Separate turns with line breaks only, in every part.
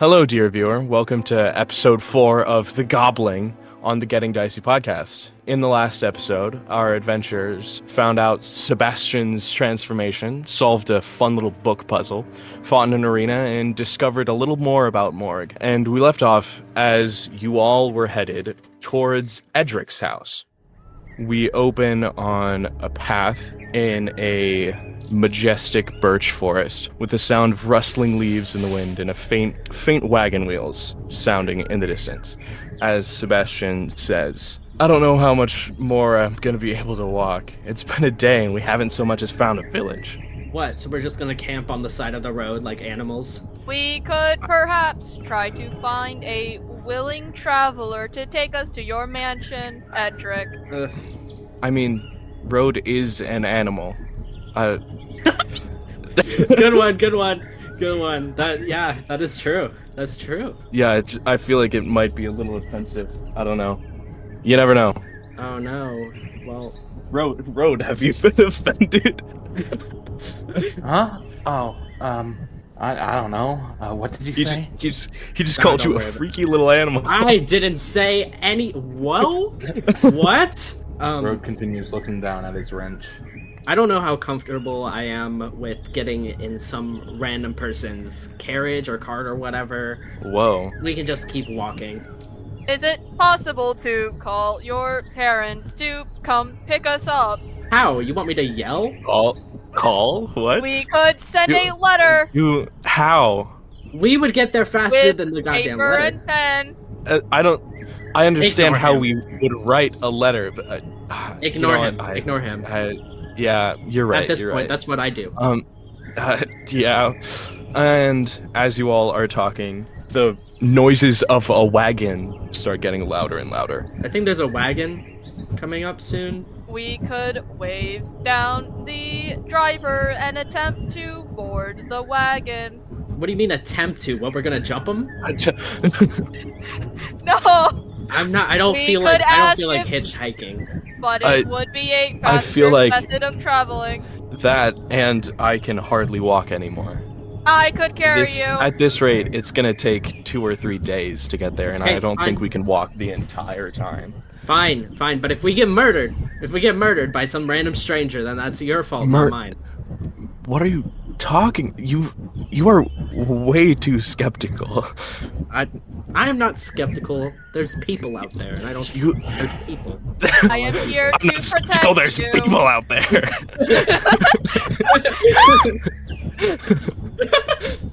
Hello, dear viewer. Welcome to episode 4 of The Gobbling on the Getting Dicey podcast. In the last episode, our adventurers found out Sebastian's transformation, solved a fun little book puzzle, fought in an arena, and discovered a little more about Morgue. And we left off as you all were headed towards Edric's house. We open on a path in a majestic birch forest with the sound of rustling leaves in the wind and a faint wagon wheels sounding in the distance. As Sebastian says, I don't know how much more I'm gonna be able to walk. It's been a day and we haven't so much as found a village.
What, so we're just gonna camp on the side of the road like animals?
We could perhaps try to find a willing traveler to take us to your mansion, Edric.
Ugh.
I mean, road is an animal.
Good one. That is true. That's true.
Yeah, I feel like it might be a little offensive. I don't know. You never know.
Oh no. Well,
Road, have you been offended?
Huh? Oh, I don't know. What did you say?
He just called you a freaky little animal.
I didn't say any. Whoa? What?
Road continues looking down at his wrench.
I don't know how comfortable I am with getting in some random person's carriage or cart or whatever.
Whoa.
We can just keep walking.
Is it possible to call your parents to come pick us up?
How? You want me to yell?
Call? What?
We could send a letter
How?
We would get there faster
with
than the goddamn
paper
letter.
and pen.
I understand
Ignore
how
him.
we would write a letter, but
Ignore
you know
him.
what?
Ignore him.
Yeah, you're right.
At this
you're
point,
right.
that's what I do.
Yeah. And as you all are talking, the noises of a wagon start getting louder and louder.
I think there's a wagon coming up soon.
We could wave down the driver and attempt to board the wagon.
What do you mean attempt to? What, we're gonna jump him?
No,
I'm not. I don't
We
feel
could
like
ask
hitchhiking.
but it would be a
I
faster
feel like-
method of traveling.
That, and I can hardly walk anymore.
I could carry you.
At this rate, it's gonna take 2 or 3 days to get there, and
Hey,
I don't
fine.
think we can walk the entire time.
Fine. But if we get murdered by some random stranger, then that's your fault, not mine.
What are you talking? You are way too skeptical.
I am not skeptical. There's people out there, and I don't. There's people.
I am here
I'm
to
not skeptical.
protect
There's
you.
people out there.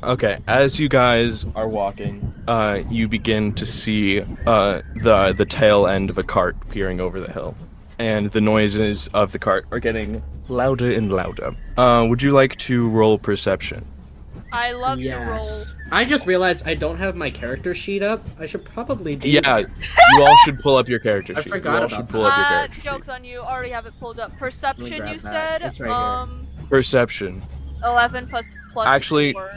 Okay, as you guys are walking, you begin to see the tail end of a cart peering over the hill, and the noises of the cart are getting louder and louder. Would you like to roll perception?
I love to roll.
Yes. I just realized I don't have my character sheet up. I should probably do
Yeah,
that.
you all should pull up your character
I
sheet.
forgot
You all
about
should pull up your character
Joke's on you, already have it pulled up. Perception,
grab
you
that.
said?
It's right
sheet. Perception.
11 plus
Actually-
4.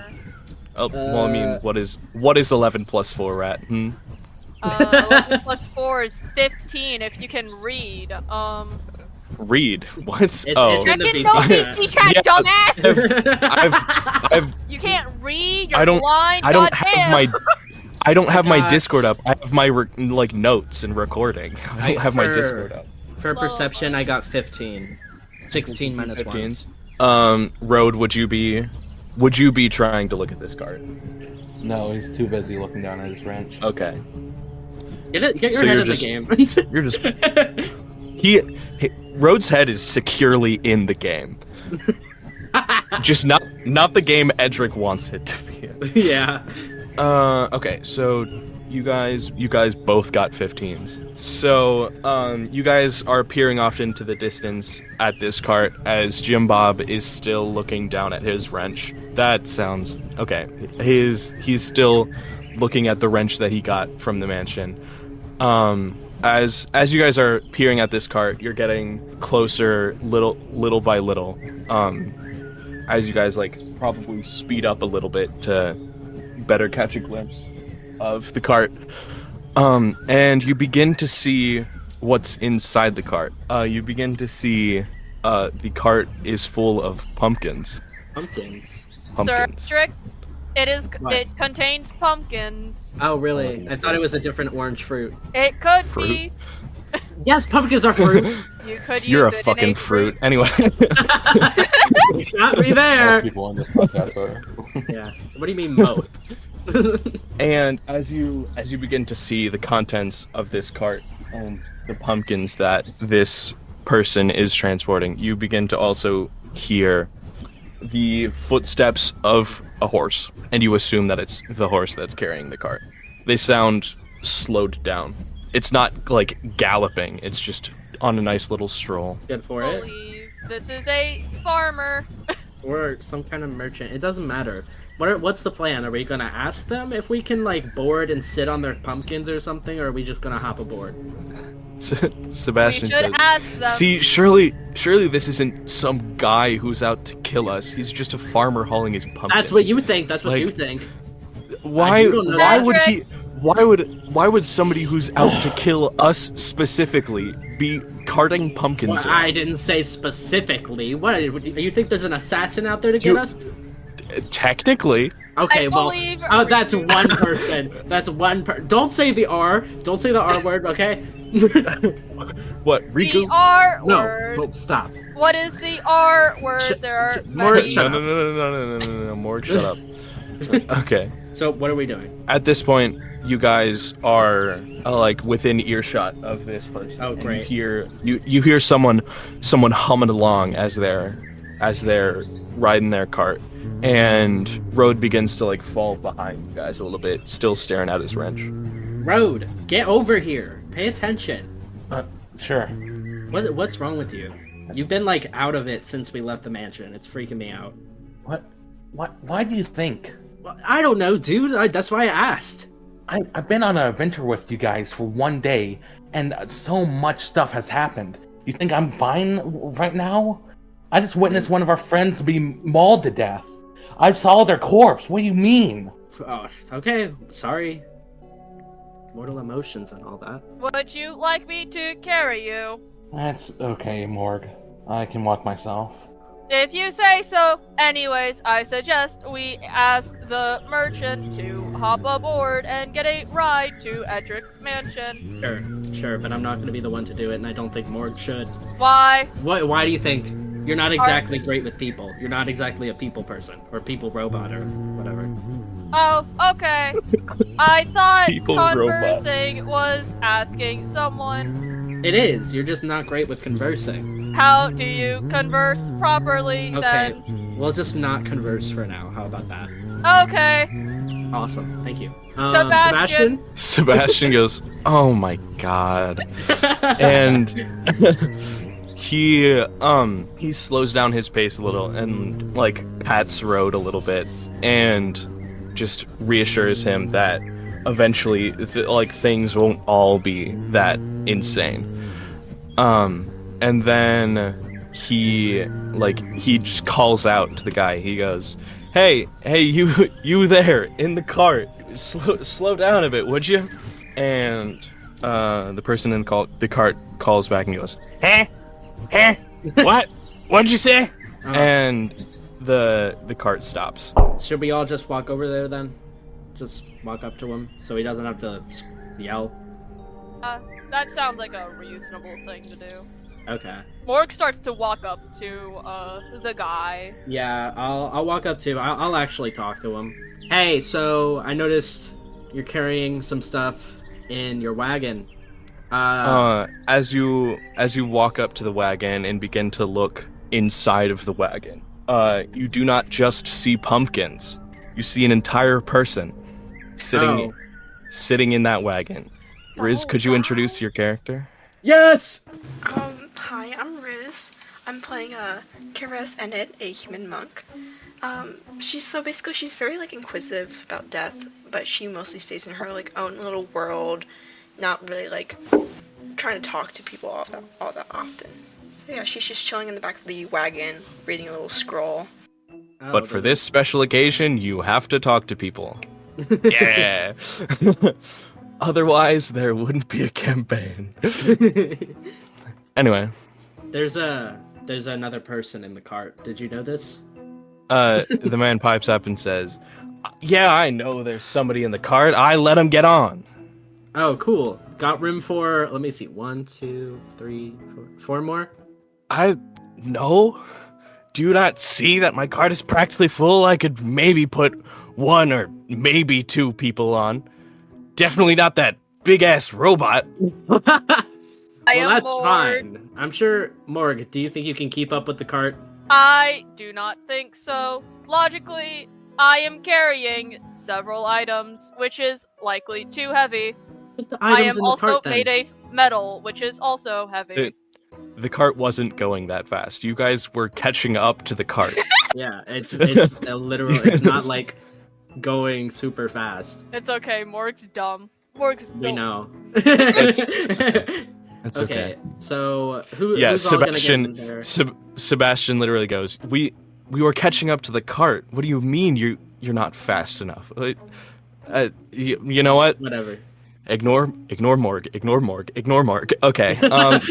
Oh, well, I mean, what is 11 plus 4, Rat?
11 plus 4 is 15 if you can read.
Read. What?
It's
oh.
in the
Second
VC
notice,
chat.
teacher,
Yeah.
dumbass!
I've
You can't read, you're
I don't
blind,
I don't
goddamn!
have my I don't have my
got-
Discord up. I have my like notes and recording. I don't have my
for-
Discord up.
For
Blah, blah,
perception, I got 15. 16 minus 1.
15s. Road, would you be trying to look at this card?
No, he's too busy looking down at his wrench.
Okay.
Get your
So
head
you're
in
just-
the game.
You're just Road's head is securely in the game. Just not the game Edric wants it to be in.
Yeah.
Okay, so you guys both got 15s. So, you guys are peering off into the distance at this cart as Jimbob is still looking down at his wrench. That sounds okay. He's still looking at the wrench that he got from the mansion. As you guys are peering at this cart, you're getting closer little by little. As you guys probably speed up a little bit to better catch a glimpse of the cart. And you begin to see what's inside the cart. You begin to see the cart is full of pumpkins.
Pumpkins.
Sir
Pumpkins.
Edric, It is.
What?
It contains pumpkins.
Oh, really? I thought it was a different orange fruit.
It could
Fruit?
be.
Yes, pumpkins are fruits.
You could use
You're a
it
fucking
in a
fruit. Anyway.
Not me
Most
there.
people on this podcast are.
Yeah. What do you mean most?
And as you begin to see the contents of this cart and the pumpkins that this person is transporting, you begin to also hear the footsteps of a horse, and you assume that it's the horse that's carrying the cart. They sound slowed down. It's not like galloping, it's just on a nice little stroll.
Good for it.
believe this is a farmer.
Or some kind of merchant. It doesn't matter. What's the plan? Are we gonna ask them if we can like board and sit on their pumpkins or something, or are we just gonna hop aboard?
Sebastian
We should
says,
ask them.
"See, surely this isn't some guy who's out to kill us. He's just a farmer hauling his pumpkins."
That's what you think. That's what
Like,
you think.
Why?
You don't know
Why
that.
would he? Why would somebody who's out to kill us specifically be carting pumpkins?
Well, I didn't say specifically. What? You think there's an assassin out there to get us?
Technically,
Okay,
I
well,
believe
that's
Riku.
one person. That's one person. Don't say the R. Don't say the R word, okay?
what Riku?
The R
No,
word.
well, stop.
What is the R word?
Sh-
There are
sh- more-
many.
shut
No,
up.
no, Morgue, shut up. Okay.
So, what are we doing?
At this point, you guys are like within earshot of this person.
Oh,
and
great.
You hear someone humming along as they're riding their cart, and Road begins to like fall behind you guys a little bit, still staring at his wrench.
Road, get over here. Pay attention.
Sure.
What's wrong with you? You've been like out of it since we left the mansion. It's freaking me out.
What? Why do you think?
Well, I don't know, dude. That's why I asked.
I've been on an adventure with you guys for one day, and so much stuff has happened. You think I'm fine right now? I just witnessed one of our friends be mauled to death. I saw their corpse. What do you mean?
Oh, okay. Sorry. Mortal emotions and all that.
Would you like me to carry you?
That's okay, Morgue. I can walk myself.
If you say so. Anyways, I suggest we ask the merchant to hop aboard and get a ride to Edric's mansion.
Sure, but I'm not going to be the one to do it, and I don't think Morgue should.
Why?
Why do you think? You're not exactly great with people. You're not exactly a people person, or people robot, or whatever.
Oh, okay. I thought
People robot.
conversing was asking someone.
It is. You're just not great with conversing.
How do you converse properly
Okay,
then?
we'll just not converse for now. How about that?
Okay.
Awesome. Thank you.
Sebastian?
Sebastian goes, "Oh my god," and he slows down his pace a little and like pats Road a little bit and just reassures him that eventually things won't all be that insane. And then he just calls out to the guy. He goes, Hey, you there in the cart. Slow down a bit, would you?" And the person in the cart calls back and goes, Huh? What'd you say? And the cart stops.
Should we all just walk over there then? Just walk up to him so he doesn't have to yell?
That sounds like a reasonable thing to do.
Okay.
Morgue starts to walk up to the guy.
Yeah, I'll walk up to. I'll actually talk to him. Hey, so I noticed you're carrying some stuff in your wagon.
As you walk up to the wagon and begin to look inside of the wagon, you do not just see pumpkins. You see an entire person sitting in that wagon. Riz, could you introduce your character?
Yes.
Hi, I'm Riz. I'm playing Keres Enid, a human monk. She's very inquisitive about death, but she mostly stays in her own little world, not really trying to talk to people all that often. So yeah, she's just chilling in the back of the wagon, reading a little scroll.
But for this special occasion, you have to talk to people. Yeah. Otherwise, there wouldn't be a campaign. Anyway.
There's another person in the cart. Did you know this?
The man pipes up and says, Yeah, I know there's somebody in the cart. I let him get on.
Oh, cool. Got room for, let me see, 1, 2, 3, 4 more?
No. Do you not see that my cart is practically full? I could maybe put 1 or maybe 2 people on. Definitely not that big-ass robot.
Well,
am
that's
Morgue.
fine. I'm sure, Morgue, do you think you can keep up with the cart?
I do not think so. Logically, I am carrying several items, which is likely too heavy.
Put the
I
items
am
in the
also
cart, then.
made of metal, which is also heavy.
The cart wasn't going that fast. You guys were catching up to the cart.
Yeah, it's a literal, it's not like going super fast.
It's okay, Morgue's dumb. Morgue's
We
dumb.
know.
It's okay.
So who's
Sebastian.
all gonna get in there?
Sebastian literally goes, "We were catching up to the cart. What do you mean you're not fast enough? You know what?
Whatever.
Ignore Morgue. Ignore Morgue. Ignore Morgue. Okay.
Not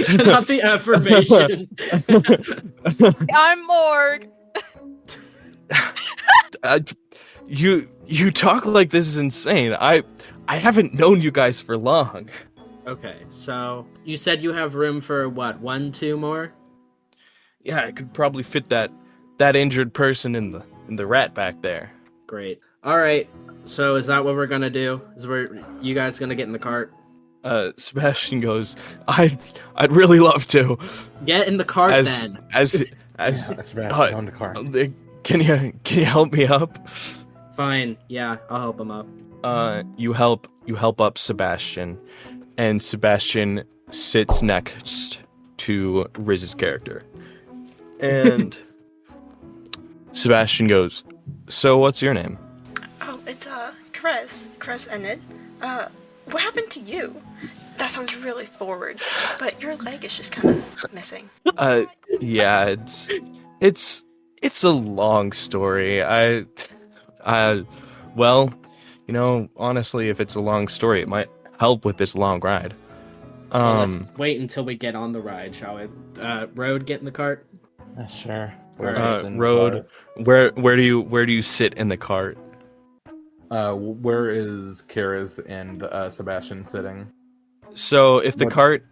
the affirmations.
I'm Morgue.
You talk like this is insane. I haven't known you guys for long.
Okay, so you said you have room for what, 1, 2 more?
Yeah, I could probably fit that injured person in the rat back there.
Great. All right. So is that what we're gonna do? You guys gonna get in the cart?
Sebastian goes, I'd really love to.
Get in the cart then.
As
That's right. On the car.
Can you help me up?
Fine. Yeah, I'll help him up.
You help up Sebastian, and Sebastian sits next to Riz's character. And Sebastian goes, "So what's your name?"
Oh, it's Keres Enid. What happened to you? That sounds really forward, but your leg is just kind of missing.
Yeah, it's a long story. Well, honestly, if it's a long story, it might help with this long ride.
Well, let's wait until we get on the ride, shall we? Road, get in the cart.
Sure.
Road, where do you sit in the cart?
Where is Keres and Sebastian sitting?
So if the cart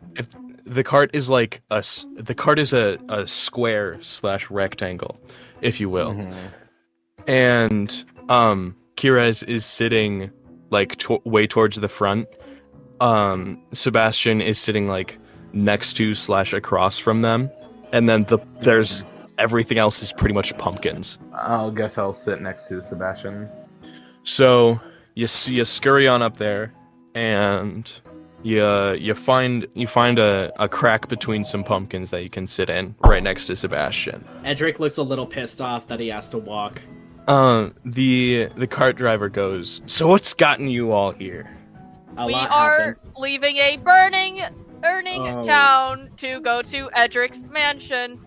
is like the cart is a square / rectangle, if you will, and Keres is sitting like way towards the front. Sebastian is sitting like next to / across from them, and then there's everything else is pretty much pumpkins.
I'll guess I'll sit next to Sebastian.
So you scurry on up there, and you find a crack between some pumpkins that you can sit in right next to Sebastian.
Edric looks a little pissed off that he has to walk.
The cart driver goes, "So what's gotten you all here?"
A
We
lot
are
happened.
leaving a burning
Oh.
town to go to Edric's mansion.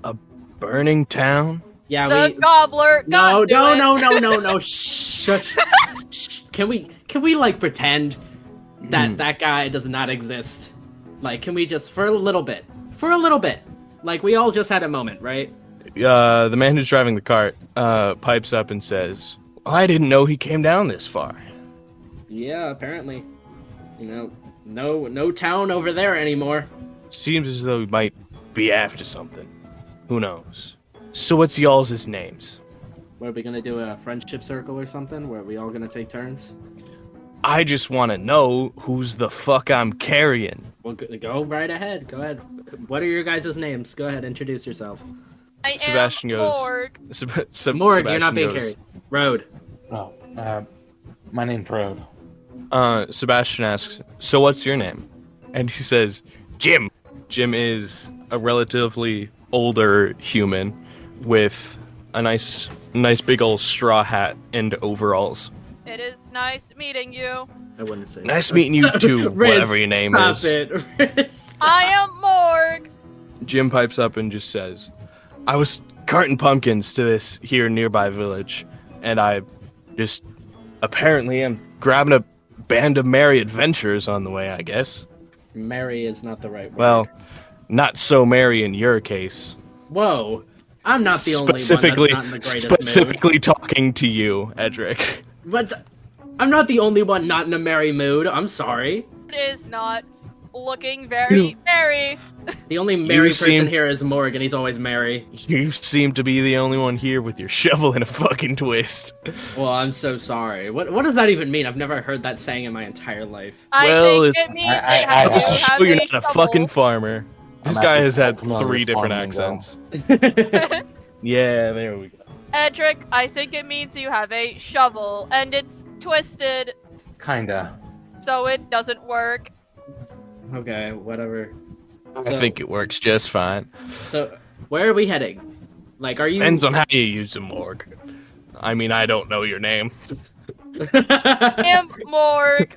A burning town?
Yeah,
The gobbler
No,
got to it.
no. Shush. Shh. Can we like pretend that guy does not exist? Like, can we just for a little bit, like we all just had a moment, right?
The man who's driving the cart pipes up and says, "I didn't know he came down this far."
Yeah, apparently. No town over there anymore.
Seems as though he might be after something. Who knows? So what's y'all's names?
What, are we gonna do a friendship circle or something? Where we all gonna take turns?
I just want to know who's the fuck I'm carrying.
Well, go right ahead. Go ahead. What are your guys' names? Go ahead, introduce yourself.
I
Sebastian
am
goes.
Morgue.
Morgue,
Sebastian
you're not being
goes,
carried. Road.
Oh, my name's Road.
Sebastian asks, "So what's your name?" And he says, "Jim." Jim is a relatively older human with a nice big old straw hat and overalls.
It is nice meeting you.
I wouldn't say.
Nice meeting you too,
Riz,
whatever your name
stop
is.
It. Riz,
I am Morgue.
Jim pipes up and just says, "I was carting pumpkins to this here nearby village, and I just apparently am grabbing a band of merry adventurers on the way, I guess."
Merry is not the right word.
Well, not so merry in your case.
Whoa. I'm not the only one that's
Specifically,
not in the greatest
specifically talking to you, Edric.
mood. But I'm not the only one not in a merry mood. I'm sorry.
It is not looking very merry.
The only merry person
seem-
here is Morgue, and he's always merry.
You seem to be the only one here with your shovel in a fucking twist.
Well, I'm so sorry. What does that even mean? I've never heard that saying in my entire life.
I
Well,
think it means
I-
that
Just to
you have
show you're
a
not a
shovel.
fucking farmer. This
I'm
guy
actually
has had
familiar
3
with
different
farming, though.
accents. Yeah, there we go.
Edric, I think it means you have a shovel, and it's twisted,
Kinda.
so it doesn't work.
Okay, whatever.
I think it works just fine.
So, where are we heading? Like, are you...
Depends on how you use a morgue. I mean, I don't know your name.
Him, Morgue.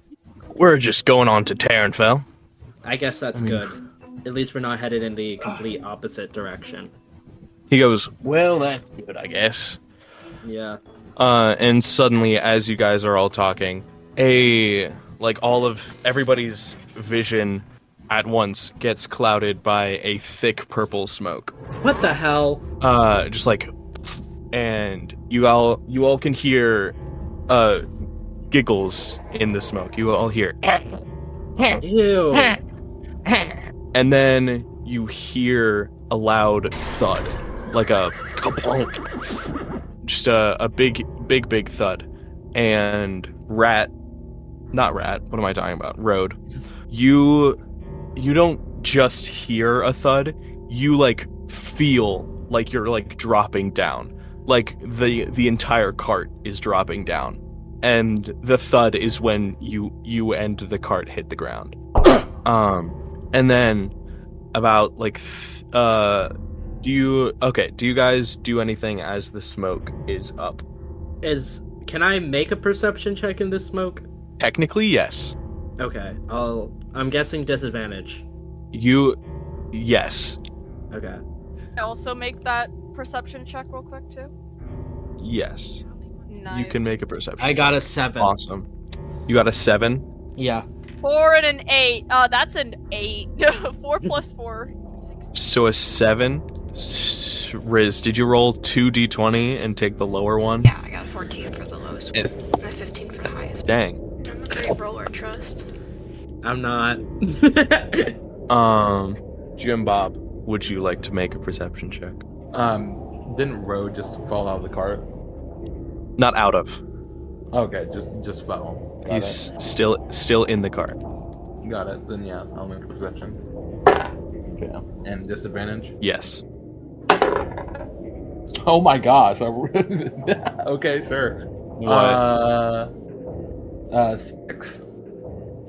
We're just going on to Terranfell.
I guess that's good. At least we're not headed in the complete opposite direction.
He goes, well, that's good, I guess.
Yeah.
And suddenly, as you guys are all talking, all of everybody's vision at once gets clouded by a thick purple smoke.
What the hell?
Just like, and you all can hear, giggles in the smoke. You all hear,
Ew.
and then you hear a loud thud, like a kaplunk. Just a big thud. And not Rat, what am I talking about? Road. You don't just hear a thud, you like feel like you're like dropping down. Like the entire cart is dropping down. And the thud is when you and the cart hit the ground. And then about like do you guys do anything as the smoke is up?
Can I make a perception check in this smoke?
Technically, yes.
Okay, I'm guessing disadvantage.
Yes.
Okay.
I also make that perception check real quick too.
Yes.
Nice.
You can make a perception.
I got a 7.
Awesome. You got a 7?
Yeah.
4 and an 8. That's an 8. 4 plus 4.
So a 7? Riz, did you roll 2d20 and take the lower one?
Yeah, I got a 14 for the lowest one,
It-
and a 15 for the highest.
Dang.
I'm a great roller, trust.
I'm not.
Jimbob, would you like to make a perception check?
Didn't Road just fall out of the cart?
Not out of.
Okay, just fell. Got
He's still in the cart.
it. Got it. Then yeah, I'll make a perception. Okay. And disadvantage?
Yes.
Oh my gosh. Okay, sure.
What?
6.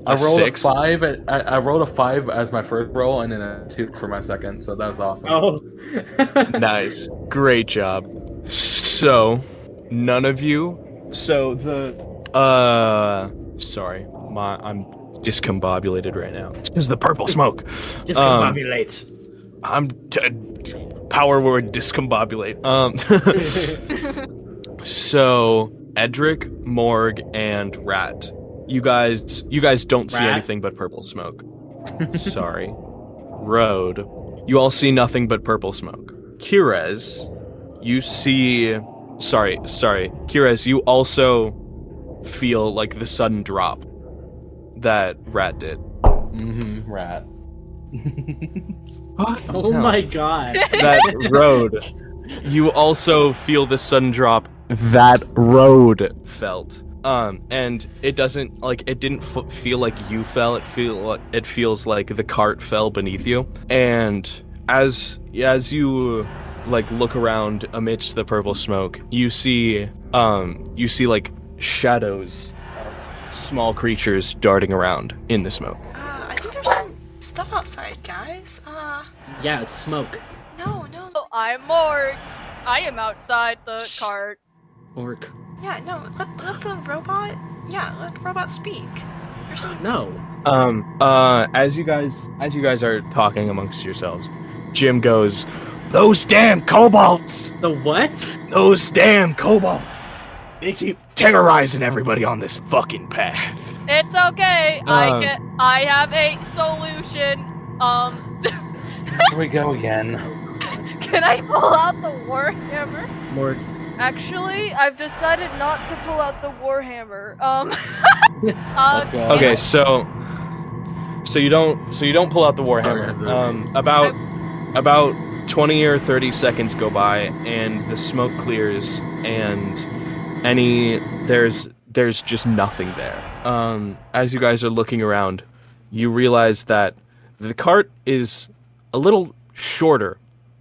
A
I rolled
6?
a 5. I rolled a 5 as my first roll, and then a 2 for my second. So that was awesome.
Oh.
Nice. Great job. So, none of you. So sorry, I'm discombobulated right now. It's the purple smoke.
Discombobulate.
I'm power word discombobulate. So Edric, Morgue, and Rat. You guys don't see
Rat?
anything but purple smoke. Sorry. Road. You all see nothing but purple smoke. Keres, you see. Sorry. Keres, you also feel like the sudden drop that Rat did.
Rat.
Oh my god.
That Road. You also feel the sudden drop that Road felt. And it doesn't it didn't feel like you fell. It feels like the cart fell beneath you. And as you look around amidst the purple smoke, you see like shadows of small creatures darting around in the smoke.
I think there's some stuff outside, guys.
Yeah, it's smoke.
No.
Oh, I'm Morgue. I am outside the cart.
Orc.
Yeah, no. Let the robot. Yeah, let the robot speak. There's some.
No.
As you guys are talking amongst yourselves, Jim goes, "Those damn kobolds!
The what?
Those damn kobolds! They keep terrorizing everybody on this fucking path."
It's okay. I have a solution.
Here we go again.
Can I pull out the warhammer?
Morgue.
Actually, I've decided not to pull out the warhammer.
Let's go.
Okay, so you don't pull out the warhammer. About 20 or 30 seconds go by, and the smoke clears, and there's just nothing there. As you guys are looking around, you realize that the cart is a little shorter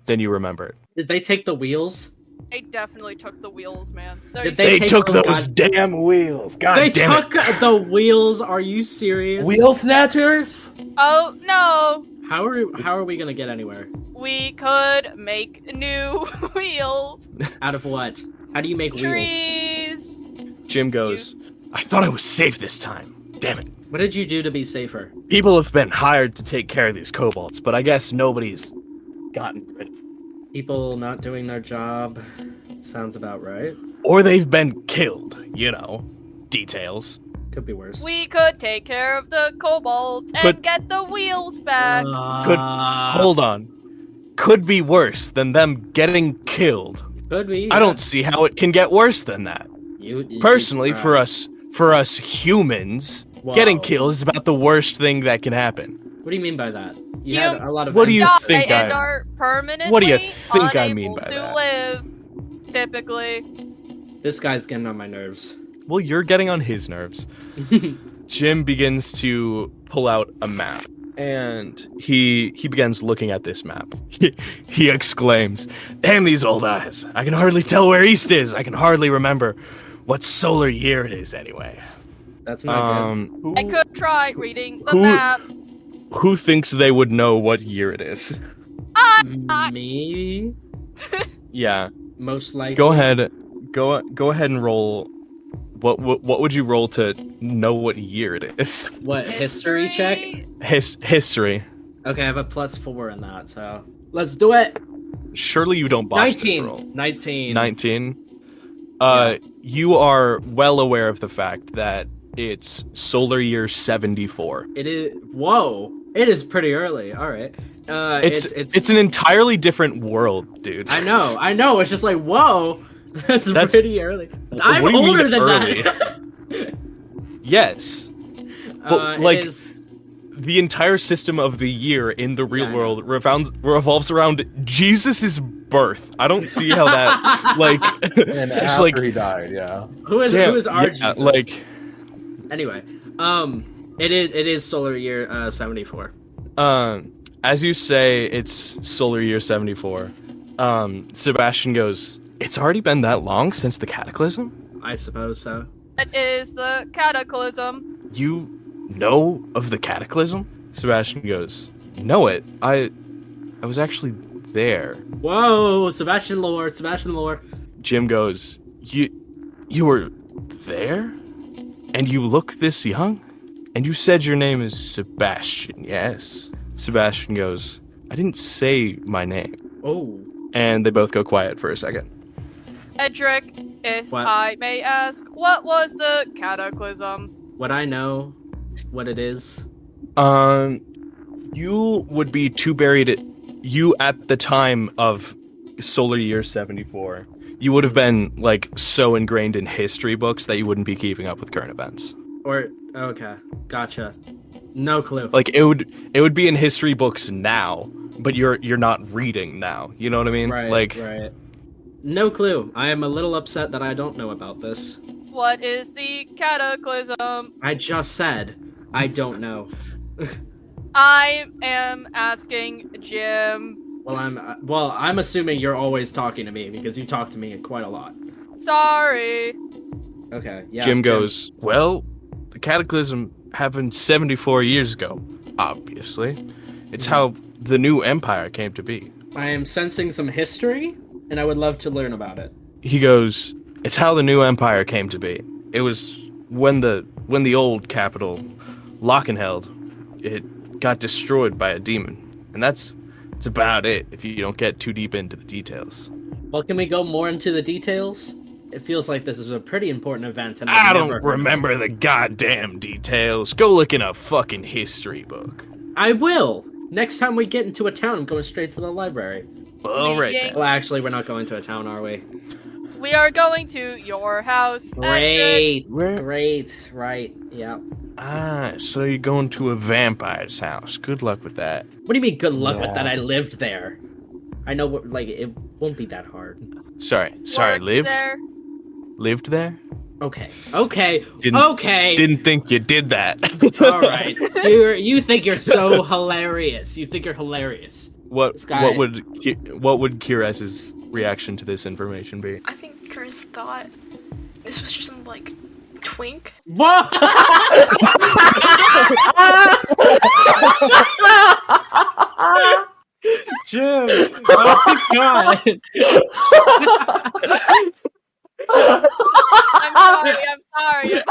than you remember it.
Did they take the wheels?
They definitely took the wheels, man.
Did
They
take
took
those
those damn wheels. God
They
damn it.
took the wheels. Are you serious?
Wheel snatchers?
Oh no!
How are we gonna get anywhere?
We could make new wheels.
Out of what? How do you make wheels?
Trees.
Jim goes, I thought I was safe this time. Damn it.
What did you do to be safer?
People have been hired to take care of these kobolds, but I guess nobody's gotten rid of them.
People not doing their job. Sounds about right.
Or they've been killed, details.
Could be worse.
We could take care of the kobolds and get the wheels back.
Hold on. Could be worse than them getting killed.
Could be.
I don't see how it can get worse than that.
You
Personally, for us humans,
Whoa.
getting killed is about the worst thing that can happen.
What do you mean by that? You
You-
had a lot of.
What do you
Die
think
and
I-
are permanently
What do you think I mean
unable
by
to
that?
live, typically.
This guy's getting on my nerves.
Well, you're getting on his nerves. Jim begins to pull out a map, and he begins looking at this map. He exclaims, "Damn these old eyes! I can hardly tell where east is. I can hardly remember what solar year it is anyway."
That's not
Who,
I could try reading the
Who-
map.
who thinks they would know what year it is?
good. Me,
Yeah,
most likely.
go ahead. Go ahead and roll. What would you roll to know what year it is?
What history check?
History.
Okay, I have a +4 in that, so let's do it.
Surely you don't botch this roll.
19.
19. You are well aware of the fact that it's solar year 74.
It is. Whoa! It is pretty early. All right.
It's an entirely different world, dude.
I know. It's just like whoa. That's pretty early. I'm
what do you mean
older than
early?
that.
Yes. But, like,
it is,
the entire system of the year in the real
Yeah, I
world revolves around Jesus' birth. I don't see how that, like,
And
it's
after
like,
he died, yeah.
who is our Jesus?
like,
Anyway, it is solar year 74.
as you say, it's solar year 74. Sebastian goes, it's already been that long since the cataclysm?
I suppose so.
It is the cataclysm.
You know of the cataclysm? Sebastian goes, know it. I was actually there.
Whoa, Sebastian lore.
Jim goes, you were there? And you look this young? And you said your name is Sebastian, yes? Sebastian goes, I didn't say my name.
Oh,
And they both go quiet for a second.
Edric, if
What?
I may ask, what was the cataclysm?
what I know, what it is.
You would be too buried at the time of solar year 74. You would have been, like, so ingrained in history books that you wouldn't be keeping up with current events.
Or okay, gotcha. No clue.
Like, it would be in history books now, but you're not reading now. You know what I mean?
Right.
Like,
right. No clue. I am a little upset that I don't know about this.
What is the cataclysm?
I just said I don't know.
I am asking Jim.
Well, I'm assuming you're always talking to me because you talk to me quite a lot.
Sorry.
Okay. Yeah.
Jim goes, well, the cataclysm happened 74 years ago, obviously. It's how the new empire came to be.
I am sensing some history, and I would love to learn about it.
He goes, it's how the new empire came to be. It was when the old capital, Lockenheld, it got destroyed by a demon. And that's about it if you don't get too deep into the details.
Well, can we go more into the details? It feels like this is a pretty important event, and
I
I've
don't
never heard of it.
remember the goddamn details. Go look in a fucking history book.
I will. Next time we get into a town, I'm going straight to the library.
All right then.
Well, actually, we're not going to a town, are we?
We are going to your house.
Great.
Where-
Great. Right. Yeah.
Ah, so you're going to a vampire's house. Good luck with that.
What do you mean, good luck with
Yeah.
that? I lived there. I know, like, it won't be that hard.
Sorry,
Worked
lived?
there.
Lived there?
Okay.
Didn't think you did that.
All right. You think you're so hilarious. You think you're hilarious.
What
This guy-
what would Keres's reaction to this information be?
I think Keres thought this was just some like twink.
What? Jim. Oh my god.
I'm sorry.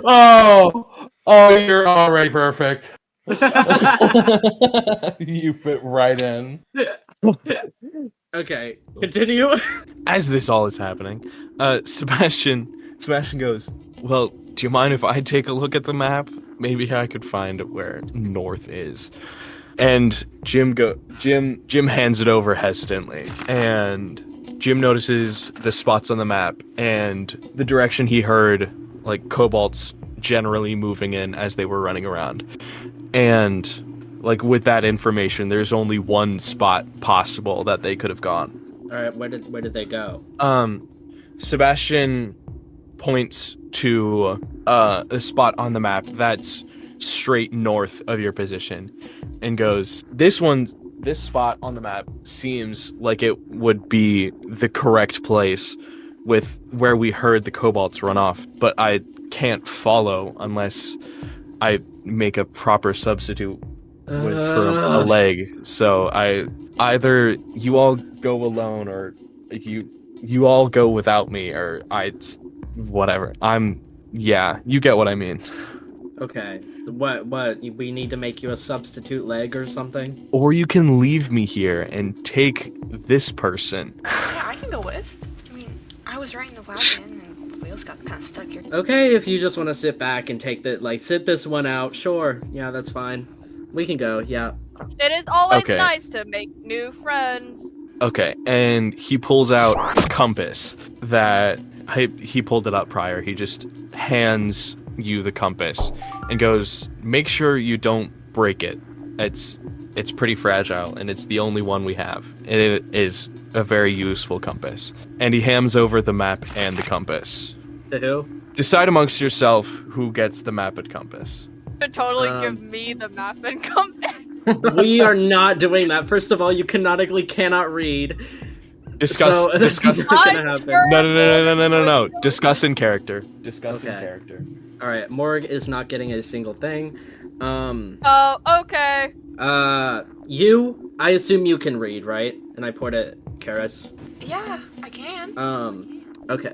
Oh, you're already perfect. You fit right in.
Okay, continue.
As this all is happening, Sebastian goes, well, do you mind if I take a look at the map? Maybe I could find where north is. And Jim hands it over hesitantly, and Jim notices the spots on the map and the direction he heard, like, kobolds generally moving in as they were running around. And, like, with that information, there's only one spot possible that they could have gone.
All right, where did they go?
Sebastian points to a spot on the map that's straight north of your position and goes, this spot on the map seems like it would be the correct place with where we heard the kobolds run off, but I can't follow unless I make a proper substitute for a leg. So either you all go alone or you all go without me, or whatever. You get what I mean.
Okay. What? We need to make you a substitute leg or something?
Or you can leave me here and take this person.
Yeah, I can go with. I mean, I was riding the wagon and the wheels got kind of stuck here.
Okay, if you just want to sit back and sit this one out, sure. Yeah, that's fine. We can go, yeah.
It is always
Okay.
nice to make new friends.
Okay, and he pulls out a compass that he pulled it up prior. He just hands you the compass and goes, make sure you don't break it. It's pretty fragile, and it's the only one we have. And it is a very useful compass. And he hands over the map and the compass.
To who?
Decide amongst yourself who gets the map and compass.
Could totally give me the map and compass.
We are not doing that. First of all, you canonically cannot read.
Discuss.
So, that's
discuss.
not gonna
I'm
happen.
sure-
No. Discuss in character. Discuss in
Okay.
character.
All right, Morgue is not getting a single thing.
Oh, okay.
I assume you can read, right? And I point at Keres.
Yeah, I can.
Okay.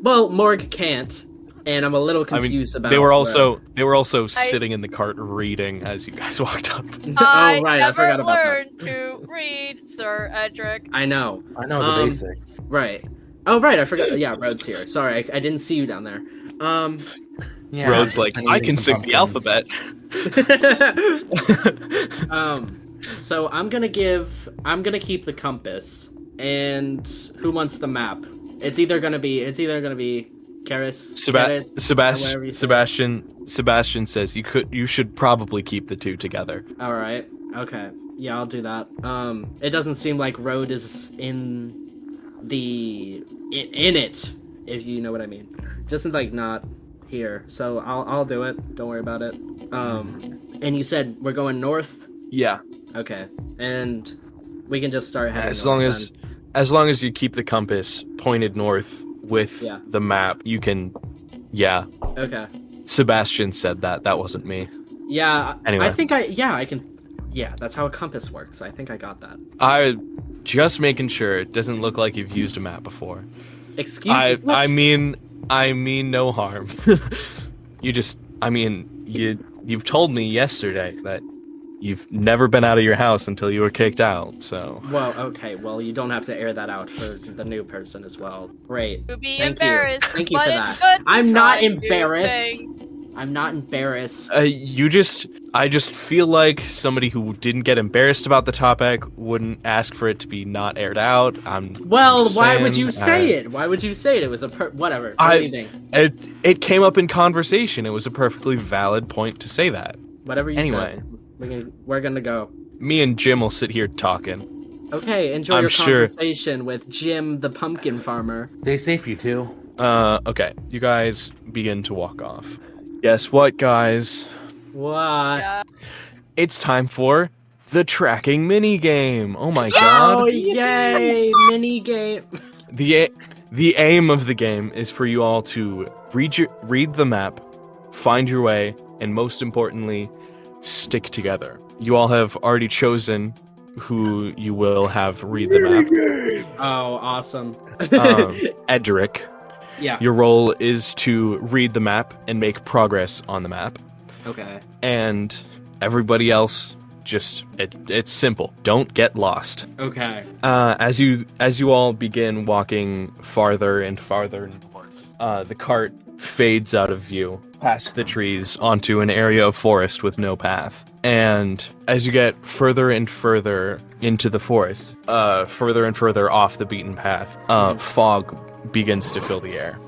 Well, Morgue can't, and I'm a little confused about.
They were also sitting in the cart reading as you guys walked up.
I
right, I
never
forgot about that.
learned to read, Sir Edric.
I know.
I know the basics.
Right. Oh, right. I forgot. Yeah, Road's here. Sorry, I didn't see you down there.
Yeah,
Rhodes like, I can sing the alphabet.
So I'm gonna keep the compass. And who wants the map? It's either gonna be Keres.
Sebastian says you should probably keep the two together.
All right. Okay. Yeah, I'll do that. It doesn't seem like Road is in it, if you know what I mean. Just like not here. So I'll do it. Don't worry about it. And you said we're going north?
Yeah.
Okay. And we can just start heading
As
north
long as you keep the compass pointed north with the map, you can. Yeah.
Okay.
Sebastian said that. That wasn't me.
Yeah.
Anyway.
I think I can. Yeah, that's how a compass works. I think I got that.
Just making sure it doesn't look like you've used a map before.
Excuse me.
I mean no harm. You've told me yesterday that you've never been out of your house until you were kicked out, so.
Well, okay. Well, you don't have to air that out for the new person as well. Great.
To be
Thank
embarrassed,
you. Thank you
but
for
it's
that.
good to
I'm not
try new
embarrassed.
things.
I'm not embarrassed.
I just feel like somebody who didn't get embarrassed about the topic wouldn't ask for it to be not aired out.
Well,
just
why
saying,
would you say it? Why would you say it? It was whatever. What do you think?
It came up in conversation. It was a perfectly valid point to say that.
Whatever you
Anyway.
say. We're gonna go.
Me and Jim will sit here talking.
Okay, enjoy
I'm
your
sure-
conversation with Jim the pumpkin farmer.
Stay safe, you two.
Okay, you guys begin to walk off. Guess what, guys?
What?
Yeah.
It's time for the tracking mini game. Oh my
Oh,
god.
yay! Mini game.
The aim of the game is for you all to read the map, find your way, and most importantly, stick together. You all have already chosen who you will have read the map.
Oh, awesome.
Edric,
Yeah.
your role is to read the map and make progress on the map.
Okay.
And everybody else, just it's simple. Don't get lost.
Okay.
As you all begin walking farther and farther north, the cart fades out of view, past the trees, onto an area of forest with no path. And as you get further and further into the forest, further and further off the beaten path, fog begins to fill the air.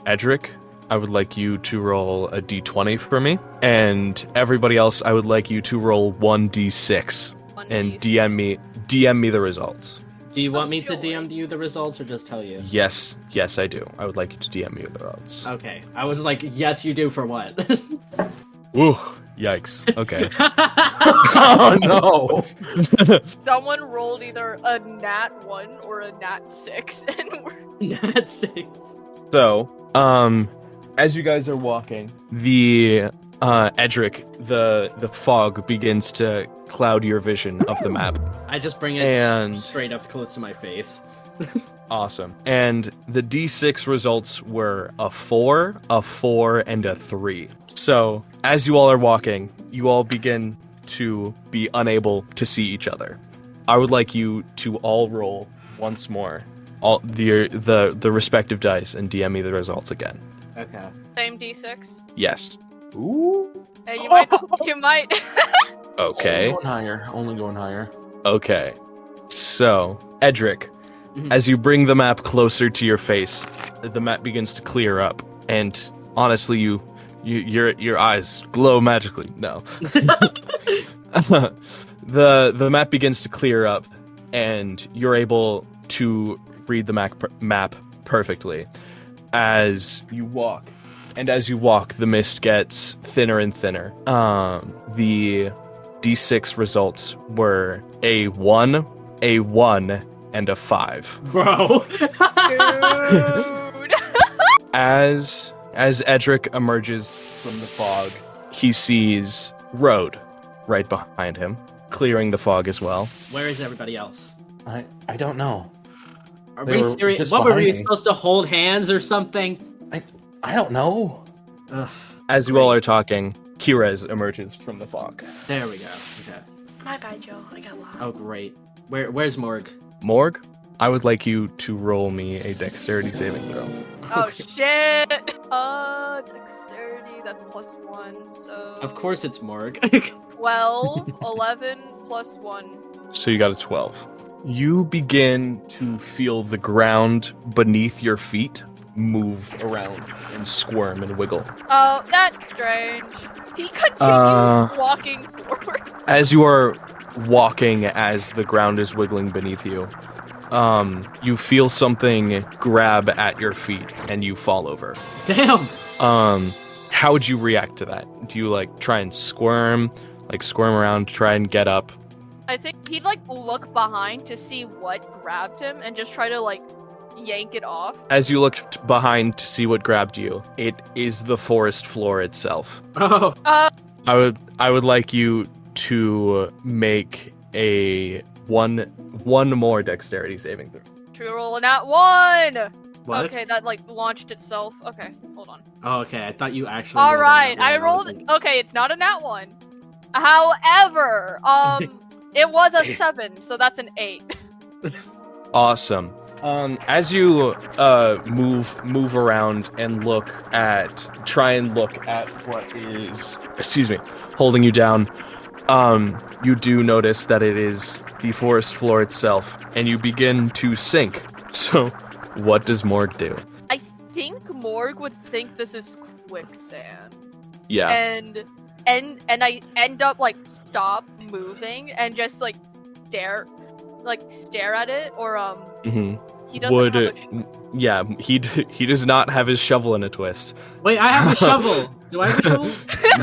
Edric, I would like you to roll a d20 for me, and everybody else, I would like you to roll 1d6 and DM me the results.
Do you want me to DM you the results or just tell you?
Yes, I do. I would like you to DM me the results.
Okay. I was like, yes, you do for what?
Ooh, yikes. Okay.
Oh no!
Someone rolled either a nat 1 or a nat 6, and we're
That's 6.
So, as you guys are walking, the Edric, the fog begins to cloud your vision of the map.
I just bring it
And-
straight up close to my face.
Awesome. And the D6 results were a 4, a 4, and a 3. So, as you all are walking, you all begin to be unable to see each other. I would like you to all roll once more all the respective dice and DM me the results again.
Okay.
same d6.
Yes.
Ooh.
Hey, you might.
Okay.
Only going higher.
Okay. So, Edric,
Mhm.
as you bring the map closer to your face, the map begins to clear up, and honestly, your eyes glow magically. No. The map begins to clear up, and you're able to read the map perfectly as you walk. And as you walk, the mist gets thinner and thinner. The D6 results were a 1, a 1, and a 5.
Bro.
Dude.
As Edric emerges from the fog, he sees Road right behind him, clearing the fog as well.
Where is everybody else?
I don't know.
Are
They
we
were
serious?
just
What were
behind
we
me.
supposed to hold hands or something?
I don't know.
Ugh,
As you all are talking, Keres emerges from the fog.
there we go. Okay.
My bad, y'all. I got lost.
Oh, great. Where's Morgue?
Morgue, I would like you to roll me a dexterity saving throw.
Oh shit. Dexterity, that's +1, so.
Of course it's Morgue.
12, 11, +1.
So you got a 12. You begin to feel the ground beneath your feet move around and squirm and wiggle.
Oh, that's strange. He continues walking forward.
As you are walking, as the ground is wiggling beneath you, you feel something grab at your feet and you fall over.
Damn.
How would you react to that? Do you try and squirm around, try and get up?
I think he'd look behind to see what grabbed him and just try to yank it off.
As you looked behind to see what grabbed you, it is the forest floor itself.
Oh.
I would like you to make a one more dexterity saving throw.
True roll and at 1!
What?
Okay, that launched itself. Okay, hold on.
Oh, okay. I thought you actually.
All
rolled a
right,
nat
I
one. was
rolled.
like,
Okay, it's not a nat 1. However, it was a 7, so that's an 8.
Awesome. As you move around and try and look at what is, holding you down, you do notice that it is the forest floor itself, and you begin to sink. So, what does Morgue do?
I think Morgue would think this is quicksand.
Yeah.
And I end up like stop moving and just like stare at it, or he doesn't have
Yeah, he does not have his shovel in a twist.
Wait, I have a shovel. Do I have a shovel?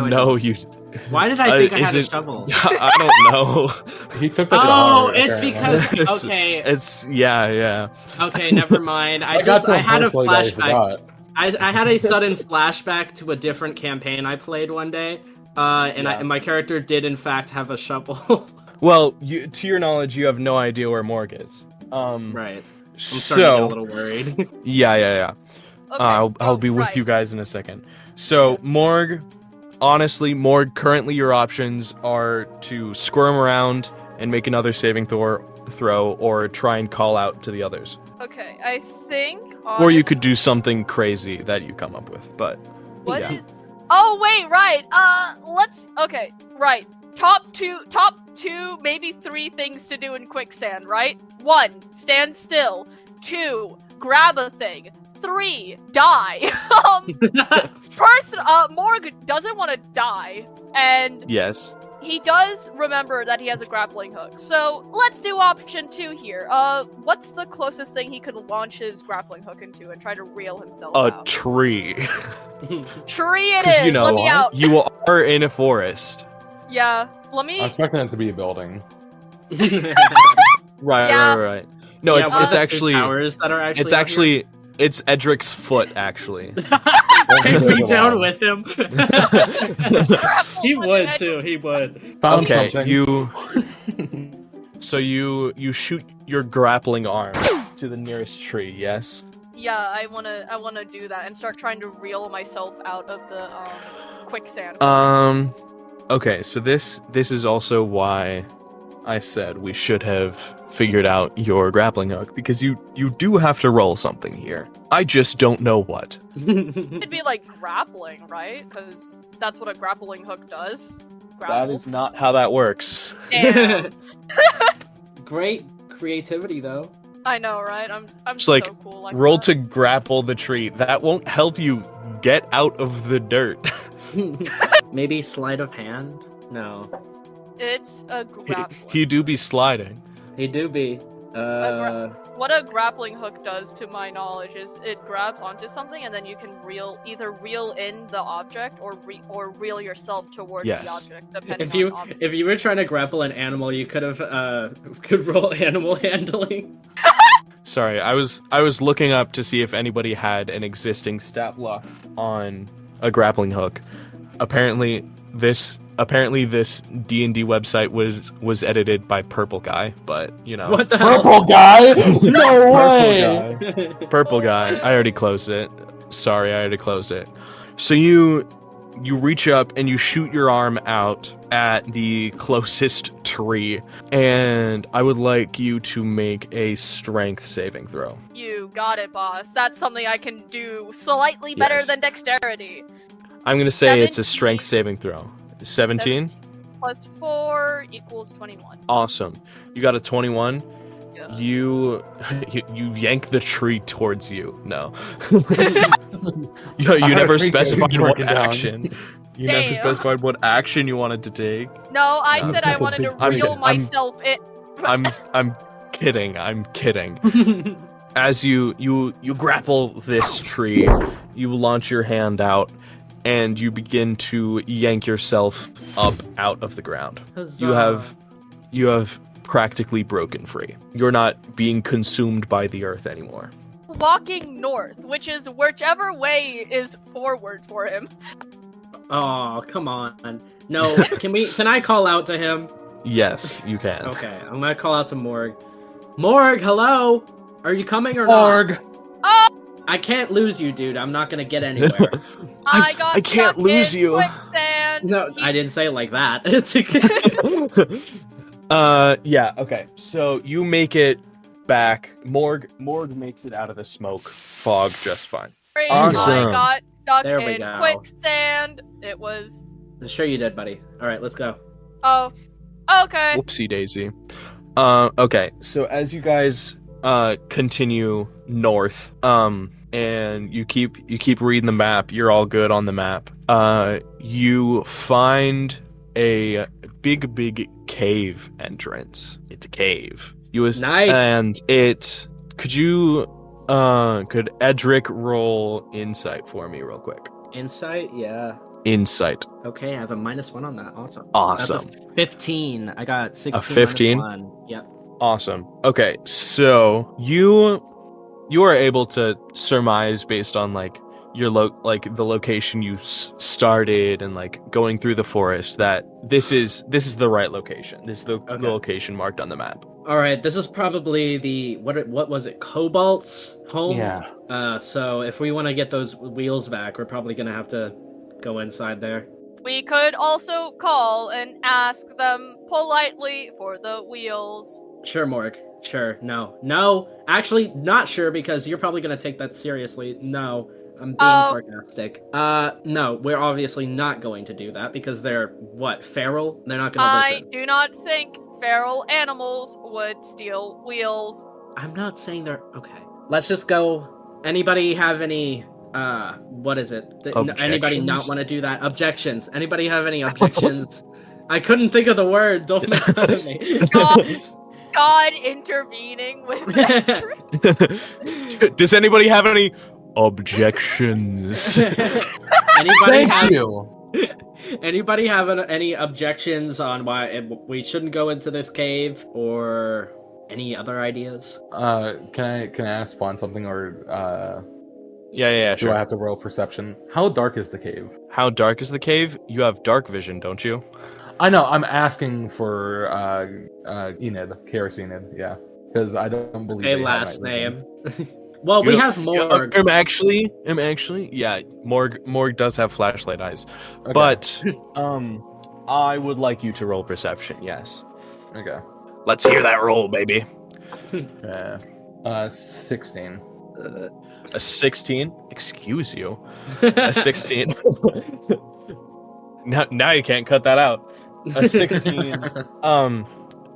No, you.
Why did I think I had a shovel?
I don't know.
He took the
Oh, it's because okay.
Yeah.
Okay, never mind. I had a flashback. I had a sudden flashback to a different campaign I played one day, and my character did in fact have a shovel.
Well, to your knowledge, you have no idea where Morgue is.
Right. I'm starting to get a little worried.
Yeah.
Okay,
I'll be with you guys in a second. So, Morgue, honestly, currently your options are to squirm around and make another saving throw, or try and call out to the others.
Okay, I think.
Or you could do something crazy that you come up with, but.
What
yeah.
is? Oh wait, right. Okay, right. Top two, maybe 3 things to do in quicksand, right? 1, stand still. 2, grab a thing. 3, die. Morgue doesn't want to die, and
Yes.
he does remember that he has a grappling hook. So let's do option 2 here. What's the closest thing he could launch his grappling hook into and try to reel himself out?
A tree.
Tree it is. Let me out.
You are in a forest.
Yeah. Let me.
I'm expecting it to be a building.
Right. No,
Yeah,
it's
what are the
actually.
towers that are actually.
It's actually. It's Edric's foot, actually.
Take me down with him. He would
Edric.
too. He would.
Found
Okay,
something.
So you shoot your grappling arm to the nearest tree. Yes.
Yeah, I wanna do that and start trying to reel myself out of the quicksand.
Okay, so this is also why I said we should have figured out your grappling hook, because you do have to roll something here. I just don't know what.
It'd be like grappling, right? Because that's what a grappling hook does. Grapple.
That is not how that works.
Damn.
Great creativity, though.
I know, right? I'm
Just
so
like,
cool. Like
roll
that.
to grapple the tree. That won't help you get out of the dirt.
Maybe sleight of hand? No.
It's a grappling.
You do be sliding.
He do be.
What a grappling hook does, to my knowledge, is it grabs onto something and then you can either reel in the object or reel yourself towards the object, depending on
if you were trying to grapple an animal, you could roll animal handling.
Sorry, I was looking up to see if anybody had an existing stat block on a grappling hook. Apparently this D&D website was edited by Purple Guy, but you know.
What the hell?
Purple guy? No way!
Purple Guy. I already closed it. Sorry, I already closed it. So you reach up and you shoot your arm out at the closest tree, and I would like you to make a strength saving throw.
You got it, boss. That's something I can do slightly better
Yes.
than dexterity.
I'm going to say it's a
17.
strength saving throw. 17?
Plus 4 equals 21.
Awesome. You got a 21.
Yeah.
You yank the tree towards you. No. you never specified what
working down.
action. You never
Damn.
specified what action you wanted to take.
No, I said I wanted to
I'm-
reel
I'm-
myself in.
I'm kidding. I'm kidding. As you grapple this tree, you launch your hand out and you begin to yank yourself up out of the ground. You have practically broken free. You're not being consumed by the earth anymore.
Walking north, which is whichever way is forward for him.
Oh, come on. No, can I call out to him?
Yes, you can.
Okay, I'm gonna call out to Morgue. Morgue, hello? Are you coming or
Morgue.
not?
Oh,
I can't lose you, dude. I'm not gonna get anywhere.
I got
I can't
stuck
lose
in
you.
Quicksand.
No, I didn't say it like that. It's okay.
Yeah, okay. So you make it back. Morgue makes it out of the smoke fog just fine.
Great,
Awesome.
I got stuck
There we
in
go.
quicksand. It was.
Sure you did, buddy. All right, let's go.
Oh. Okay.
Whoopsie daisy. Okay, so as you guys continue north, and you keep reading the map, you're all good on the map. You find a big cave entrance. It's a cave.
Nice.
And could Edric roll insight for me real quick?
Insight, yeah.
Insight.
Okay, I have a -1 on that. Awesome.
Awesome.
That's a 15. I got 16.
A 15?
-1. Yep.
Awesome. Okay, so you are able to surmise based on like your the location you started and like going through the forest that this is the right location. This is the location marked on the map.
All right, this is probably the what was it? Cobalt's home.
Yeah.
So if we want to get those wheels back, we're probably gonna have to go inside there.
We could also call and ask them politely for the wheels.
Sure, Morgue. Sure. No. Actually, not sure because you're probably gonna take that seriously. No, I'm being sarcastic. No, we're obviously not going to do that because they're feral? They're not gonna listen.
I do not think feral animals would steal wheels.
I'm not saying they're okay. Let's just go. Anybody have any? What is it? Anybody not want to do that? Objections? Anybody have any objections? I couldn't think of the word. Don't make fun of me.
God intervening with that.
Does anybody have any objections?
Anybody have any objections on why we shouldn't go into this cave or any other ideas?
Can I ask Faun something or
Yeah,
do
sure.
I have to roll perception? How dark is the cave?
How dark is the cave? You have dark vision, don't you?
I know. I'm asking for Enid, Keres Enid. Yeah, because I don't believe.
A
they
last
have night vision.
name. Well, we have Morgue.
I'm actually. Yeah, Morgue does have flashlight eyes,
Okay.
but I would like you to roll perception. Yes.
Okay.
Let's hear that roll, baby.
16.
A 16? Excuse you. A 16. Now you can't cut that out. A 16.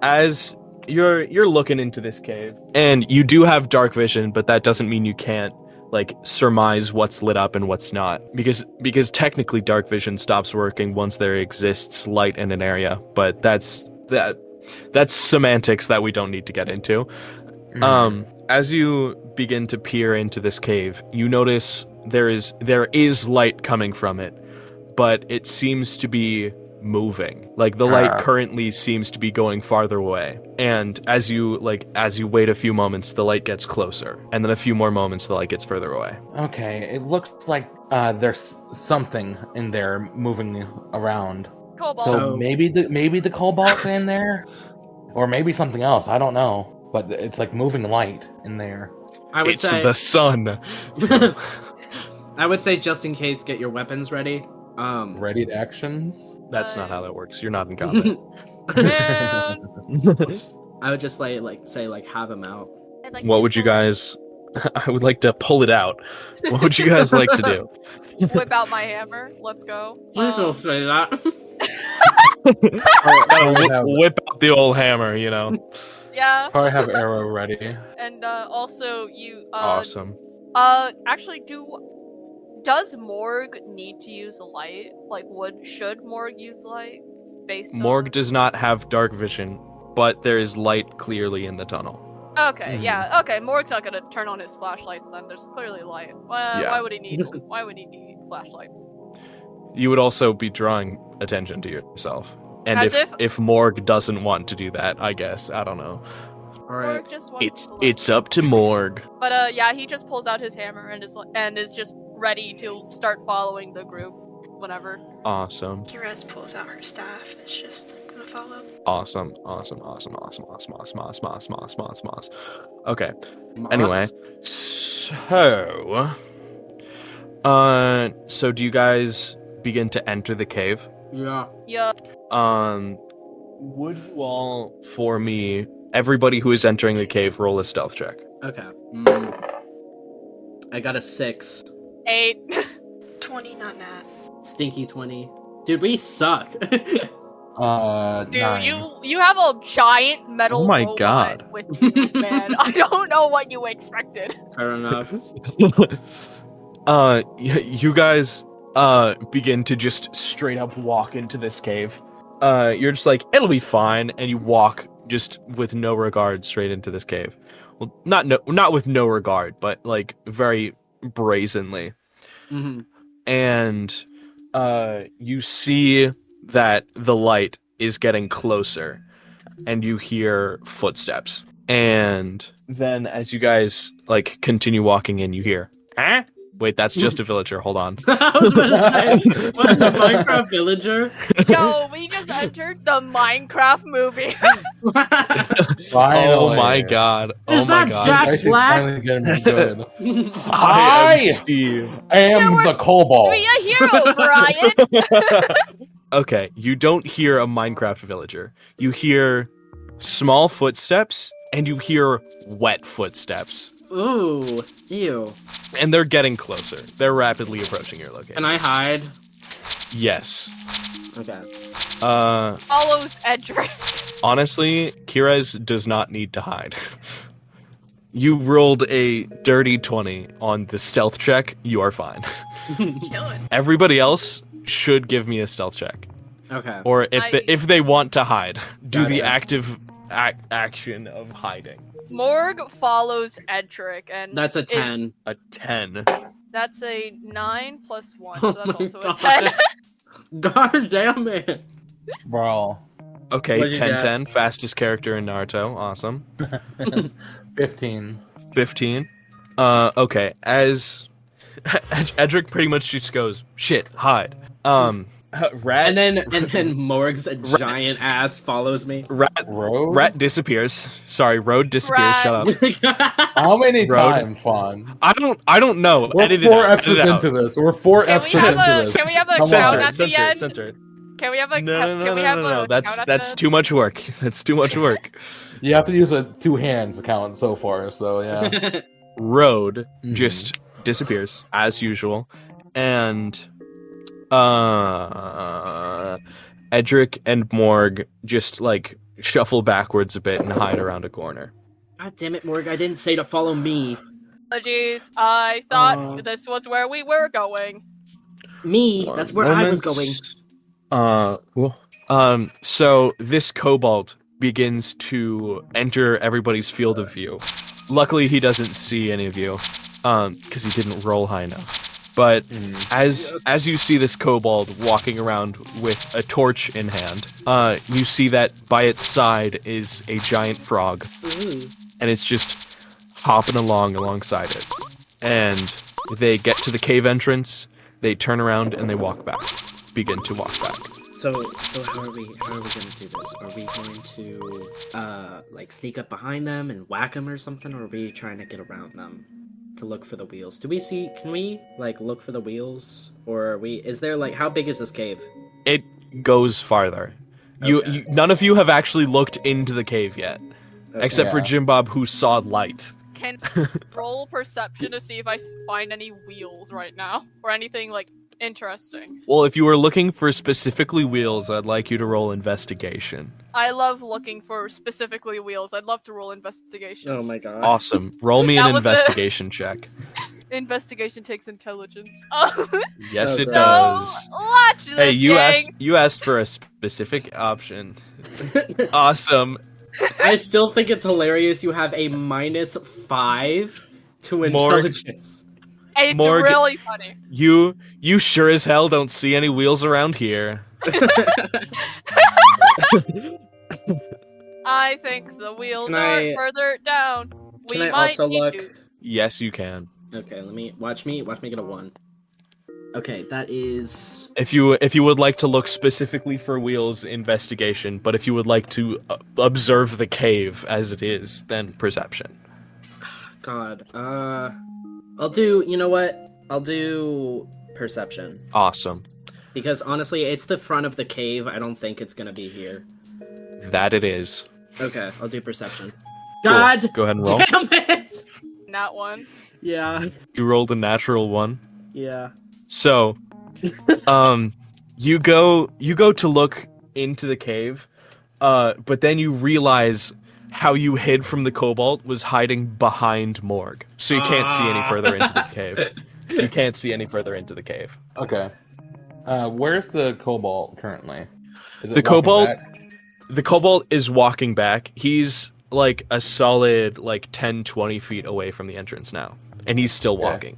As you're looking into this cave, and you do have dark vision, but that doesn't mean you can't like surmise what's lit up and what's not, because technically dark vision stops working once there exists light in an area, but that's semantics that we don't need to get into. As you begin to peer into this cave, you notice there is light coming from it, but it seems to be moving. Like the light currently seems to be going farther away. And as you wait a few moments, the light gets closer, and then a few more moments, the light gets further away.
Okay, it looks like there's something in there moving around.
Cobalt.
So maybe the cobalt in there, or maybe something else. I don't know. But it's like moving light in there.
I would
It's
say
the sun.
I would say just in case, get your weapons ready.
Ready to actions.
That's not how that works. You're not in combat.
Man.
I would just say have them out.
I'd like
What
to
would you
pull-
guys? I would like to pull it out. What would you guys like to do?
whip out my hammer? Let's go.
Please don't say that.
Gotta whip out the old hammer, you know.
Yeah,
Probably have arrow ready.
and also you.
Awesome.
Actually, does Morgue need to use a light? Like, should Morgue use light? Based
Morgue
on...
does not have dark vision, but there is light clearly in the tunnel.
Okay, yeah, okay. Morgue's not gonna turn on his flashlights then. There's clearly light.
Yeah.
Why would he need? Why would he need flashlights?
You would also be drawing attention to yourself. And
As
if Morgue doesn't want to do that, I guess, I don't know.
All right.
Morgue just wants to
It's up to Morgue.
But yeah, he just pulls out his hammer and is just ready to start following the group whenever.
Awesome.
Keres pulls out her staff. It's just gonna follow.
Awesome. Okay. Anyway, so do you guys begin to enter the cave?
Yeah.
Yeah.
Would you all, for me, everybody who is entering the cave, roll a stealth check.
Okay. I got a 6.
8.
20, not nat.
Stinky 20. Dude, we suck.
Dude,
9.
you have a giant metal
Oh my
robot
God.
with you, man. I don't know what you expected.
Fair enough.
You guys begin to just straight up walk into this cave. You're just like, it'll be fine, and you walk just with no regard straight into this cave. Well, not with no regard, but like very brazenly.
Mm-hmm.
And you see that the light is getting closer, and you hear footsteps. And then as you guys like continue walking in, you hear, huh? Wait, that's just a villager. Hold on.
I was about to say, what, the Minecraft villager?
Yo, we just entered the Minecraft movie.
Oh my god. Oh
Is
my
that
god.
Jack
This is
Black?
finally getting me good.
I am
Hi!
Steve.
I am the Cobalt.
Be a hero, Brian.
Okay, you don't hear a Minecraft villager. You hear small footsteps, and you hear wet footsteps.
Ooh, ew.
And they're getting closer. They're rapidly approaching your location.
Can I hide?
Yes.
Okay.
Follows Edric.
Honestly, Keres does not need to hide. You rolled a dirty 20 on the stealth check. You are fine.
Killing.
Everybody else should give me a stealth check.
Okay.
Or if they want to hide, do the
Gotcha.
active action of hiding.
Morgue follows Edric, and
That's a
is-
10.
A 10.
That's a 9 plus 1,
Oh
so that's
my
also
God.
a 10.
God damn it.
Bro.
Okay,
What'd you
10
get?
10. Fastest character in Naruto. Awesome.
15.
15. Okay, as Edric pretty much just goes, shit, hide. Rat
And then Morg's giant ass follows me.
Road?
Rat disappears. Sorry, Road disappears.
Rat.
Shut up.
How many
Road.
times, Faun?
I don't know.
We're
Edit it
4
out, edit
episodes
it out.
into this. We're 4
Can we
episodes
have
into
a
this.
can we have a
Come
count
on.
at the
Censor it,
end?
censor it.
Can we have a
No.
can we have a
That's
count at
too much work. That's too much work.
You have to use a 2 hands count so far, so yeah.
Road
Mhm.
just disappears as usual, and Edric and Morgue just like shuffle backwards a bit and hide around a corner.
God damn it, Morg, I didn't say to follow me.
Oh jeez, I thought this was where we were going.
Me? That's where I was going.
So this kobold begins to enter everybody's field of view. Luckily, he doesn't see any of you, because he didn't roll high enough. But as you see this kobold walking around with a torch in hand, you see that by its side is a giant frog,
Ooh.
and it's just hopping alongside it. And they get to the cave entrance, they turn around, and they begin to walk back.
So how are we gonna do this? Are we going to like sneak up behind them and whack them or something, or are we trying to get around them to look for the wheels? Can we like look for the wheels, or is there like, how big is this cave?
It goes farther.
Okay.
None of you have actually looked into the cave yet,
Okay.
except for
Yeah.
Jimbob, who saw light.
Can roll perception to see if I find any wheels right now or anything like interesting.
Well, if you were looking for specifically wheels, I'd like you to roll investigation.
I love looking for specifically wheels. I'd love to roll investigation.
Oh my god.
Awesome. Roll me
That
an
was a-
investigation check.
Investigation takes intelligence.
Yes,
Oh,
it
God.
does.
Watch this,
Hey, you
gang.
asked for a specific option. Awesome.
I still think it's hilarious you have a -5 to
Morgue.
intelligence.
It's
Morgue.
really funny.
You sure as hell don't see any wheels around here.
I think the wheels
Can
are
I-
further down.
Can
We
I
might
also
need
look?
to-
Yes, you can.
Okay, let me watch me get a 1. Okay, that is
If you would like to look specifically for wheels, investigation. But if you would like to observe the cave as it is, then perception.
God. I'll do. You know what? I'll do perception,
Awesome.
because honestly, it's the front of the cave. I don't think it's gonna be here.
That it is.
Okay, I'll do perception.
Cool.
God!
Go ahead and roll.
Damn it!
Not one.
Yeah,
You rolled a natural 1.
yeah.
So, you go to look into the cave, but then you realize how you hid from the Cobalt was hiding behind Morgue. So you can't see any further into the cave. You can't see any further into the cave.
Okay. Where's the Cobalt currently? Is it
The
walking
Cobalt,
back?
the Cobalt is walking back. He's like a solid 10, 20 feet away from the entrance now, and he's still walking.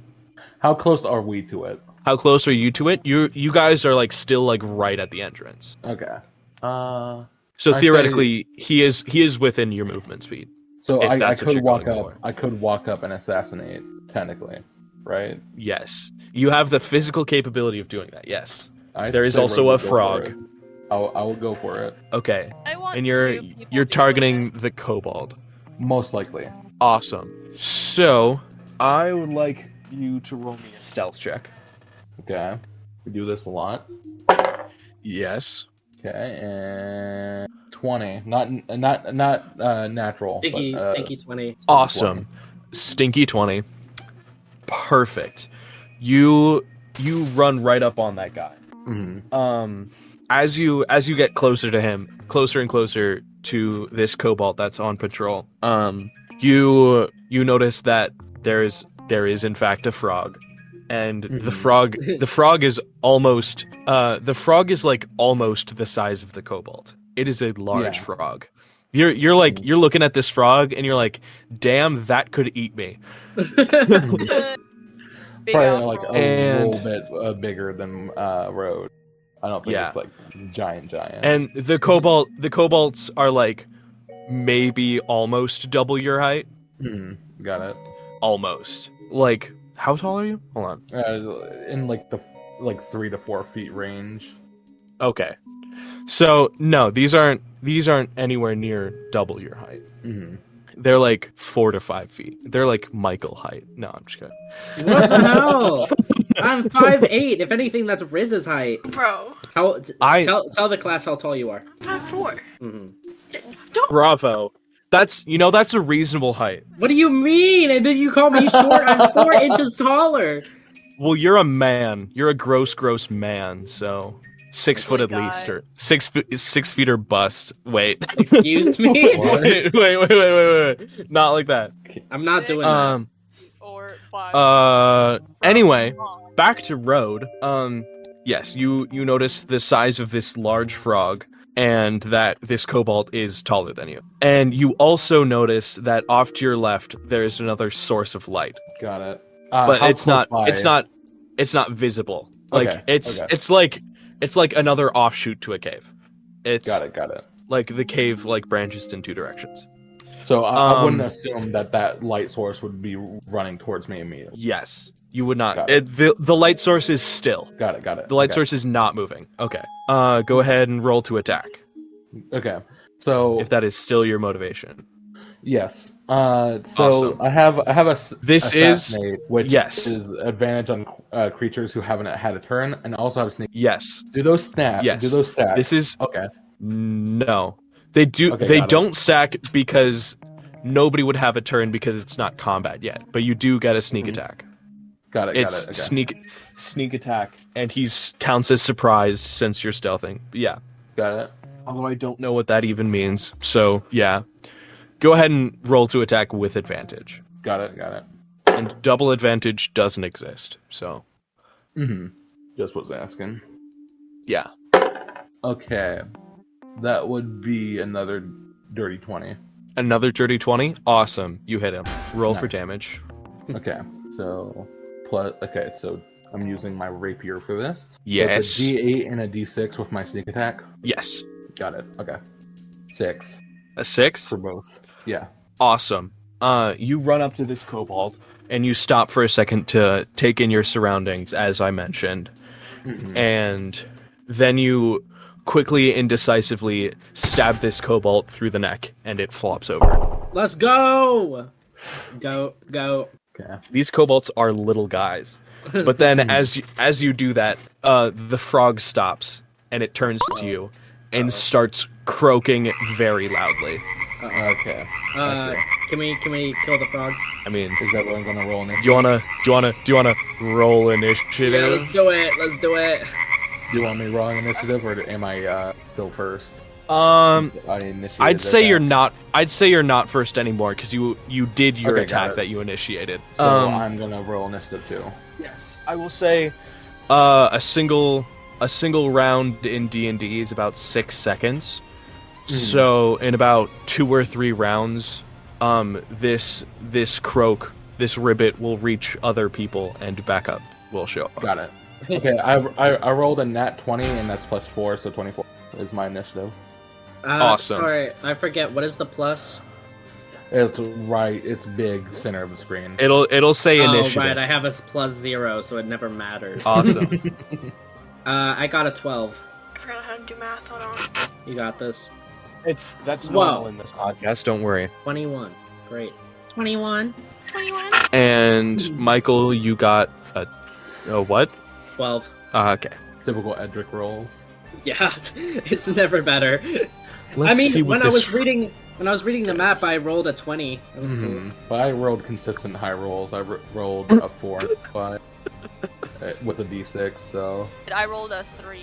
How close are we to it?
How close are you to it? You guys are still right at the entrance.
Okay.
So
I
theoretically, he is within your movement speed.
So
If
I
that's what
could
you're
walk
going
up.
for.
I could walk up and assassinate, technically, right?
Yes, you have the physical capability of doing that. Yes,
I'd
there is
say
also
Rose
a
would go for
frog.
it. I will go for it.
Okay,
I want
and
two people
you're
to
targeting the kobold.
Most likely.
Awesome. So I would like you to roll me a stealth check.
Okay. We do this a lot.
Yes.
Okay, and 20. Not natural.
Stinky,
but,
stinky 20.
Awesome. Stinky 20. Perfect. You run right up on that guy.
mhm.
As you get closer to him, closer and closer to this cobalt that's on patrol, you notice that there is in fact a frog, and the frog is almost almost the size of the cobalt. It is a large
Yeah.
frog. You're looking at this frog and you're like, damn, that could eat me.
Big
Probably
off
like a
roll.
And-
little bit bigger than Road. I don't think
Yeah.
it's like giant.
And the cobalts are maybe almost double your height.
Got it.
Almost. How tall are you? Hold on.
In the 3 to 4 feet range.
Okay. So no, these aren't anywhere near double your height.
Mhm.
They're 4 to 5 feet. They're Michael height. No, I'm just kidding.
What the hell? I'm 5'8". If anything, that's Riz's height.
Bro,
How?
I-
Tell the class how tall you are.
5'4".
hmm
Don't.
Bravo. That's a reasonable height.
What do you mean? And then you call me short? I'm 4 inches taller.
Well, you're a man. You're a gross man. So 6 foot at
Ugly
least,
guy.
or 6 feet or bust. Wait.
Excuse me?
wait. Not like that.
I'm not doing that.
Or 5.
Anyway, back to Road. Yes, you notice the size of this large frog, and that this cobalt is taller than you. And you also notice that off to your left there is another source of light,
Got it.
but
How
it's
close
not
by?
visible.
Okay,
It's
okay.
it's like another offshoot to a cave. It's
Got it.
the cave branches in 2 directions.
So I wouldn't
Um,
assume that light source would be running towards me immediately.
Yes, you would not.
Got
The light source is still.
Got it.
The light
Okay.
source is not moving. Okay. Go ahead and roll to attack
Okay. So
if that is still your motivation.
yes. So
Awesome.
I have
This is-
assassinate, which
yes.
is advantage on creatures who haven't had a turn, and also have sneak.
Yes.
Do those snap?
Yes.
Do those stack?
This is
okay.
no. They do.
Okay,
They
got it.
don't stack because nobody would have a turn because it's not combat yet. But you do get a sneak
Mhm.
attack.
Got it.
It's
Okay.
sneak attack, and he's counts as surprised since you're stealthing. But yeah.
Got it.
Although I don't know what that even means. So yeah. Go ahead and roll to attack with advantage.
Got it.
And double advantage doesn't exist. So
Just was asking.
yeah.
Okay. That would be another dirty 20.
Another dirty 20. Awesome. You hit him. Roll for
Nice.
damage.
Okay. So so I'm using my rapier for this.
Yes.
So it's a D8 and a D6 with my sneak attack.
Yes.
Got it. Okay. 6
A 6.
for both. Yeah.
Awesome. You run up to this kobold and you stop for a second to take in your surroundings, as I mentioned, and then you quickly and decisively stab this kobold through the neck, and it flops over.
Let's go! Go.
Okay.
These kobolds are little guys, but then as you do that, the frog stops and it turns to you and starts croaking very loudly.
Okay. I see.
Can we kill the frog?
I mean,
Is everyone gonna roll initiative?
do you wanna roll initiative?
Yeah, let's do it. Let's do it.
Do you want me rolling initiative, or am I still first?
I
initiated
I'd say
it.
you're not. I'd say you're not first anymore because you did your
Okay, got
attack
it.
that you initiated.
So I'm gonna roll initiative too.
Yes, I will say, a single round in D&D is about 6 seconds. So in about 2 or 3 rounds, this croak, this ribbit will reach other people and backup will show up.
Got it. Okay, I rolled a nat 20 and that's +4, so 24 is my initiative.
Awesome.
Sorry, I forget. What is the plus?
It's right. It's big, center of the screen.
It'll say initiative.
Oh, right. I have a +0, so it never matters.
Awesome.
I got a 12.
I forgot how to do math. Hold on.
You got this.
That's
Whoa.
normal in this podcast. Don't worry.
21. Great. 21.
21.
And Michael, you got a what?
12.
Okay.
Typical Edric rolls.
Yeah, it's never better.
Let's see what
when I
this
was reading the map, I rolled a 20. It was cool.
But I rolled consistent high rolls. I rolled a 4 and a 5 with a d6. So
I rolled a 3.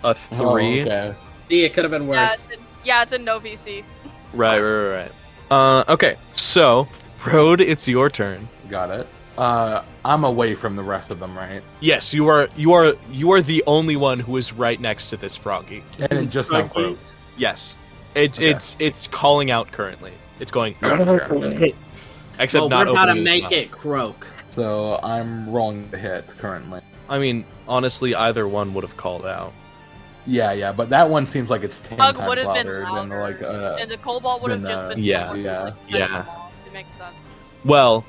A 3.
Oh, okay.
See, it could have been worse.
It's in no VC.
Right. Okay. So, Road, it's your turn.
Got it. I'm away from the rest of them, right?
Yes, you are the only one who is right next to this froggy.
And it just now croaked.
Yes.
Okay.
It's calling out currently. It's going
Okay.
except
Well,
not
we're about to
opening its
make
mouth.
it croak.
So I'm rolling the hit currently.
I mean, honestly, either one would have called out.
Yeah, but that one seems like it's 10
Bug
times
would have been
louder than
louder,
like
and the cobalt would have
then,
just been
yeah,
louder,
yeah,
like,
yeah.
It makes sense.
Well,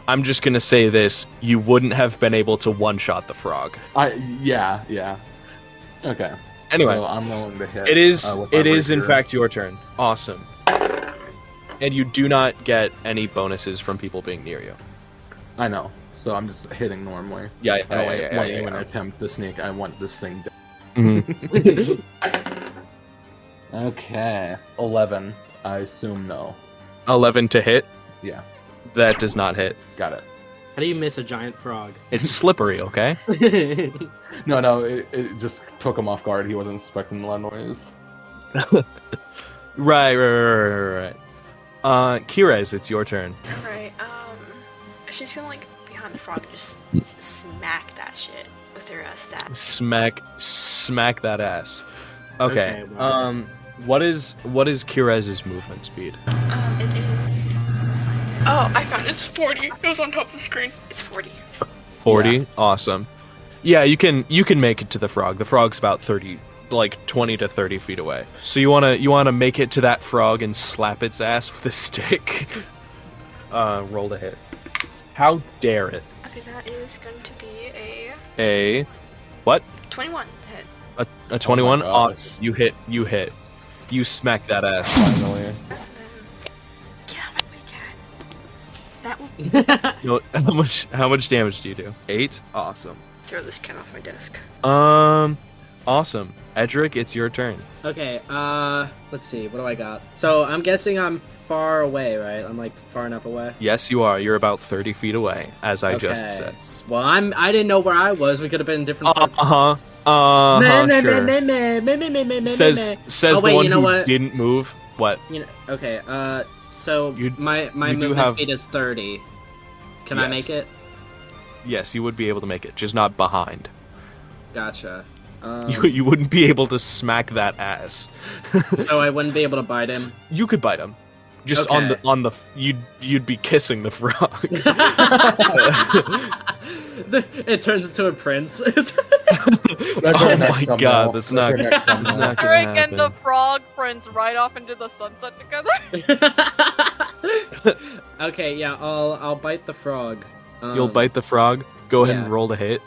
I'm just gonna say this: you wouldn't have been able to one-shot the frog.
Yeah. Okay.
Anyway,
So I'm rolling the hit.
it is
with my
it is in
rapier.
fact your turn. Awesome. And you do not get any bonuses from people being near you.
I know. So I'm just hitting normally.
Yeah,
I don't want even attempt to sneak. I want this thing dead.
Mhm.
Okay. 11. I assume no.
11 to hit.
Yeah.
That does not hit.
Got it.
How do you miss a giant frog?
It's slippery. Okay.
No, it just took him off guard. He wasn't expecting the noise.
Right. Keres, it's your turn.
Alright, she's gonna like behind the frog and just smack that shit with her stab.
Smack that ass. Okay.
Okay, wow.
What is Keres's movement speed?
It is. Oh, I found it. It's 40. It was on top of the screen. It's 40.
40.
Yeah.
Awesome. Yeah, you can make it to the frog. The frog's about 30, like 20 to 30 feet away. So you wanna make it to that frog and slap its ass with a stick. Roll to hit. How dare it?
Okay, that is going to be
A what?
21 hit.
A 21?
Oh my gosh.
You hit. You smack that ass.
Finally.
And then, get out of my way, cat. That will
How much damage do you do? 8? Awesome.
throw this cat off my desk.
Awesome. Edric, it's your turn.
Okay, let's see. What do I got? So I'm guessing I'm far away, right? I'm like far enough away.
Yes, you are. You're about 30 feet away, as I just said.
Well, I didn't know where I was. We could have been in different parts.
Sure. Says
Oh, wait,
the one
you know
who
what?
didn't move. What?
You know, okay, so
You-
my
you do
movement
have-
speed is 30. Can I
Yes.
make it?
Yes, you would be able to make it, just not behind.
Gotcha.
You wouldn't be able to smack that ass.
So I wouldn't be able to bite him.
You could bite him. Just
Okay.
on the you'd be kissing the frog.
It turns into a prince.
Oh my god, that's not
That's
not gonna
Eric and the
happen.
frog prince ride off into the sunset together.
Okay, yeah, I'll bite the frog.
You'll bite the frog. Go ahead and
yeah.
roll to hit.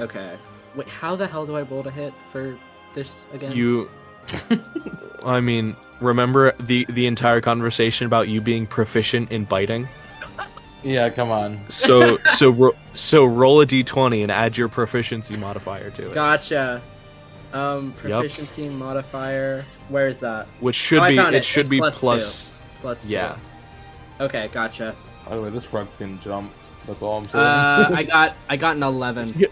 Okay. Wait, how the hell do I roll to hit for this again?
You I mean, remember the entire conversation about you being proficient in biting?
Yeah, come on.
So roll a d20 and add your proficiency modifier to it.
Gotcha. Proficiency modifier. Where is that?
Which should
I
be
found
it should
It's
be
+2. +2.
Yeah.
Okay, gotcha.
By the way, this frog's getting jumped. That's all I'm saying.
I got an 11.
Yeah.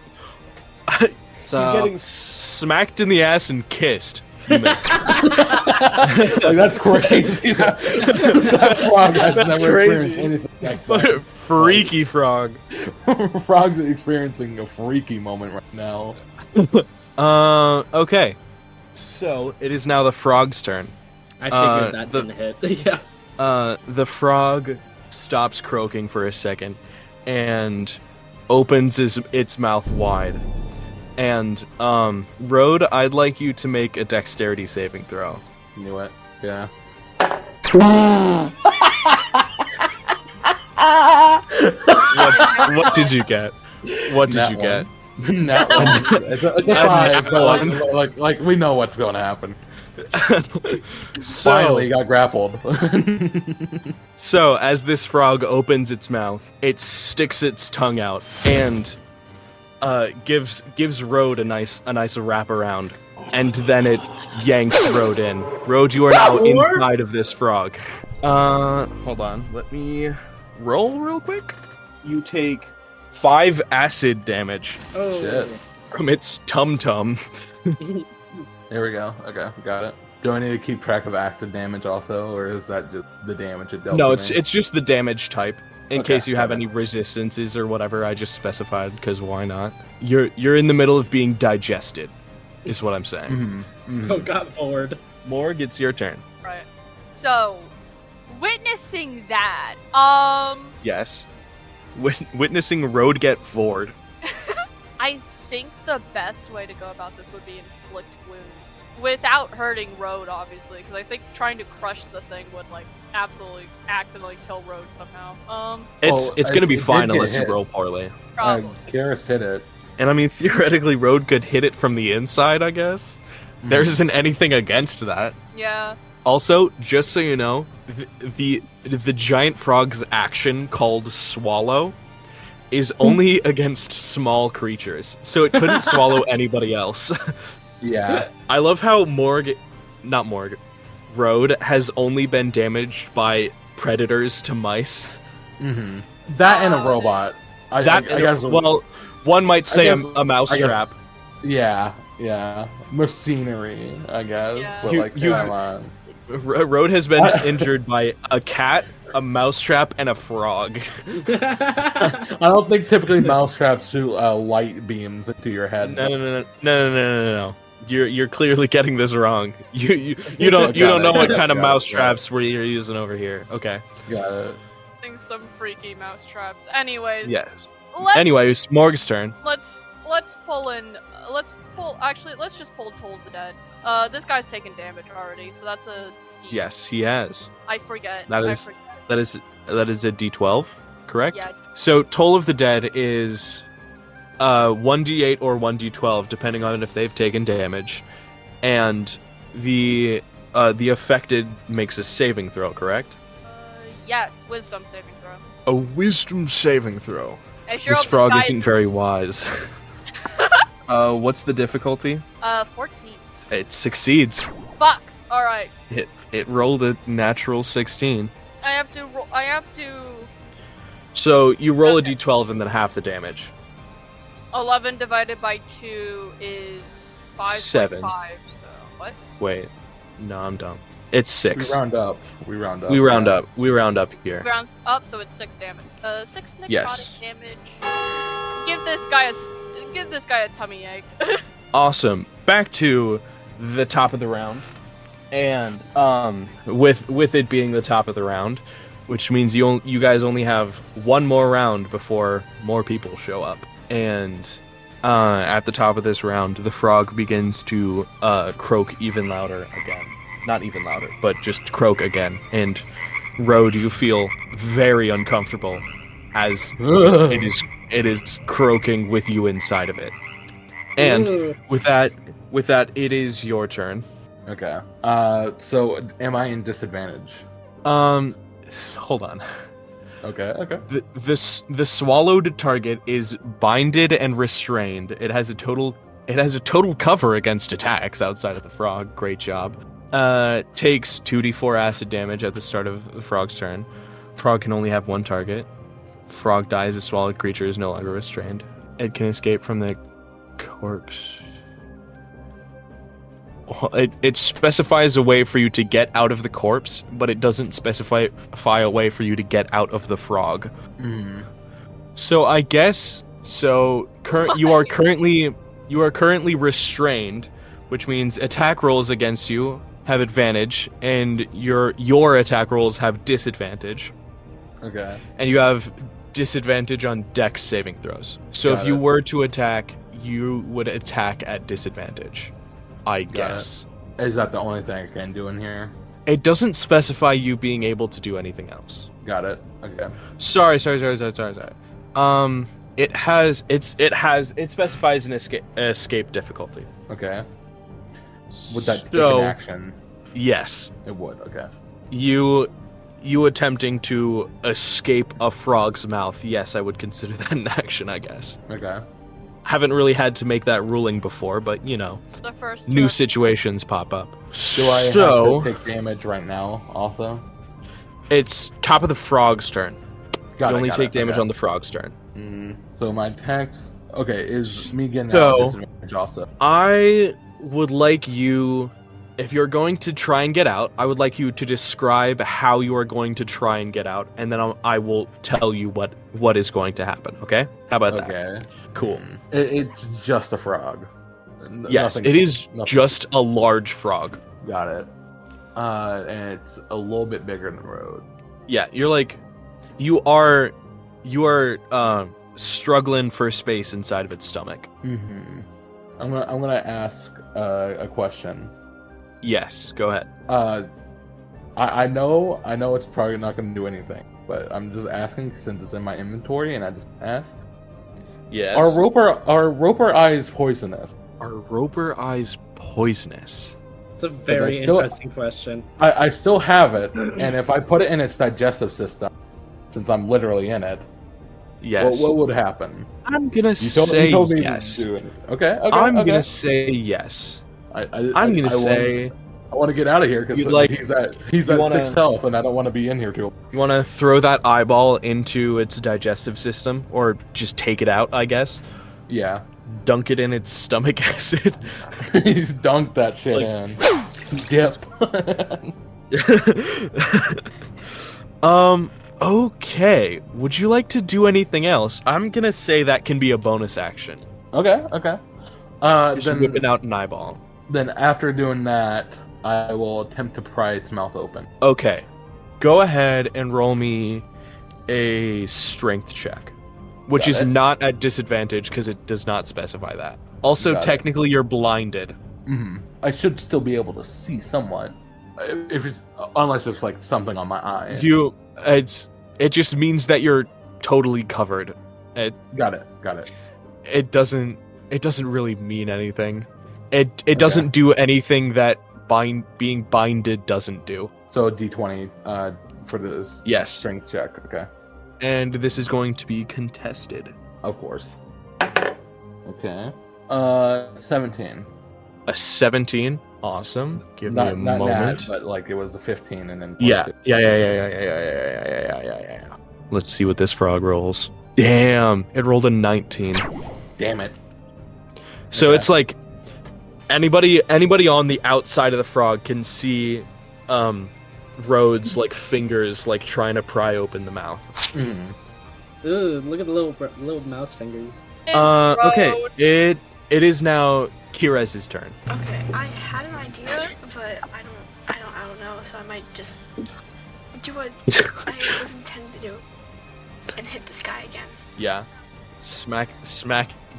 So
He's getting smacked in the ass and kissed. You missed.
Like, that's crazy. That frog has
That's
never
crazy.
experienced anything like that.
Freaky frog.
Frog's experiencing a freaky moment right now.
Okay. So it is now the frog's turn.
I figured that didn't hit. Yeah.
The frog stops croaking for a second and opens its mouth wide. And Road, I'd like you to make a dexterity saving throw.
Knew it. Yeah.
What did you get? What did
Nat
you get?
Not one. It's a 5, but like we know what's going to happen. Finally, he got grappled.
So as this frog opens its mouth, it sticks its tongue out and gives Road a nice wrap around, and then it yanks Road in. Road, you are now inside of this frog. Hold on, let me roll real quick. You take 5 acid damage
Oh.
Shit.
from its tum-tum.
There we go. Okay, got it. Do I need to keep track of acid damage also, or is that just the damage it dealt?
No,
to me?
it's just the damage type. In
Okay,
case you have
got it.
any resistances or whatever, I just specified because why not? You're in the middle of being digested, is what I'm saying.
Mhm, mhm.
Oh, got bored.
Morgue, it's your turn.
Right. So, witnessing that,
Yes. Witnessing Road get floored.
I think the best way to go about this would be inflict wounds without hurting Road, obviously, because I think trying to crush the thing would like absolutely accidentally kill Road somehow.
It's gonna be
it did
fine
get
unless you
hit.
roll poorly.
Probably.
Keres hit it.
And I mean, theoretically, Road could hit it from the inside, I guess. There isn't anything against that.
Yeah.
Also, just so you know, the giant frog's action called swallow is only against small creatures, so it couldn't swallow anybody else.
Yeah.
I love how Road has only been damaged by predators to mice.
Mm-hmm. That and a robot. I guess.
Well, one might say
guess-
a mousetrap.
Yeah. Machinery, I guess.
Yeah.
But like, come on.
Road has been injured by a cat, a mousetrap, and a frog.
I don't think typically mousetraps shoot light beams into your head.
No. You're clearly getting this wrong. You don't know what kind of mousetraps you're using over here. Okay.
Got it.
Using some freaky mouse traps. Anyways.
Yes.
Let's,
Anyways, Morgue's turn.
Let's pull in. Actually, let's just pull Toll of the Dead. This guy's taken damage already, so that's a. D.
Yes, he has.
I forget.
That is that is a D12, correct?
Yeah.
So Toll of the Dead is 1d8 or 1d12, depending on if they've taken damage, and the affected makes a saving throw, correct?
Yes, wisdom saving throw.
A wisdom saving throw.
I sure
This
hope
frog
guy-
isn't very wise. What's the difficulty?
14.
It succeeds.
Fuck. All right.
It rolled a natural 16.
I have to.
So you roll
Okay.
a d12 and then half the damage.
11 divided by 2 is 5.5.
7.
So what?
Wait, no, I'm dumb. It's 6.
We round up. We round up.
We round up. We round up here.
Round up, so it's 6 damage. 6 necrotic
Yes.
damage. Give this guy a tummy ache.
Awesome. Back to the top of the round, and with it being the top of the round, which means you guys only have one more round before more people show up. And at the top of this round, the frog begins to croak even louder again. Not even louder, but just croak again. And Road, you feel very uncomfortable as it is croaking with you inside of it. And
Ugh.
with that, it is your turn.
Okay. So am I in disadvantage?
Hold on.
Okay.
The swallowed target is binded and restrained. It has a total It has a total cover against attacks outside of the frog. Great job. Takes 2d4 acid damage at the start of the frog's turn. Frog can only have one target. Frog dies. A swallowed creature is no longer restrained. It can escape from the corpse. It specifies a way for you to get out of the corpse, but it doesn't specify a way for you to get out of the frog. So I guess you are currently restrained, which means attack rolls against you have advantage, and your attack rolls have disadvantage.
Okay.
And you have disadvantage on dex saving throws. So if you were to attack, you would attack at disadvantage, I guess.
Is that the only thing I can do in here?
It doesn't specify you being able to do anything else.
Got it. Okay.
Sorry. It specifies an escape difficulty.
Okay. Would that take an action?
Yes.
It would. Okay.
You attempting to escape a frog's mouth. Yes, I would consider that an action, I guess.
Okay.
Haven't really had to make that ruling before, but
The first
new
turn.
situations pop up.
Do I have to take damage right now also?
It's top of the frog's turn.
Got
you
it,
only
got
take
it,
damage
okay.
on the frog's turn.
So my attacks... Okay, is me getting out disadvantage also?
I would like you, if you're going to try and get out, I would like you to describe how you are going to try and get out, and then I will tell you what is going to happen, okay? How about that?
Okay.
Cool.
It's just a frog.
Yes, it is just a large frog.
Got it. And it's a little bit bigger than the road.
Yeah, you are struggling for space inside of its stomach.
Mm-hmm. I'm gonna ask a question.
Yes, go ahead.
I know it's probably not gonna do anything, but I'm just asking since it's in my inventory, and I just asked.
Yes.
Are roper eyes poisonous?
Are roper eyes poisonous?
It's a very interesting question.
I still have it, and if I put it in its digestive system, since I'm literally in it,
yes.
What would happen?
I'm gonna
say
yes.
Okay.
I'm gonna say yes. I'm gonna say
I want to get out of here because he's at 6 health, and I don't want to be in here too.
You want to throw that eyeball into its digestive system, or just take it out, I guess.
Yeah.
Dunk it in its stomach acid.
He's dunked that shit in. Dip.
Okay. Would you like to do anything else? I'm gonna say that can be a bonus action.
Okay.
Just
Then
whipping out an eyeball.
Then after doing that, I will attempt to pry its mouth open.
Okay. Go ahead and roll me a strength check. Which is not at disadvantage because it does not specify that. Also, technically, you're blinded.
Mm-hmm. I should still be able to see somewhat, unless it's like something on my eye.
It just means that you're totally covered.
Got it.
It doesn't really mean anything. It doesn't do anything that being binded doesn't do.
So a D20 for this strength check. Okay.
And this is going to be contested.
Of course. Okay. 17.
A 17? Awesome. Give me a moment.
Not, but like it was a 15 and then
Yeah. Let's see what this frog rolls. Damn, it rolled a 19.
Damn it.
So it's like anybody on the outside of the frog can see Rhodes like fingers like trying to pry open the mouth.
Mm.
Ooh, look at the little mouse fingers.
Okay, it is now Keres' turn.
Okay, I had an idea, but I don't know, so I might just do what I was intended to do and hit this guy again.
Yeah. Smack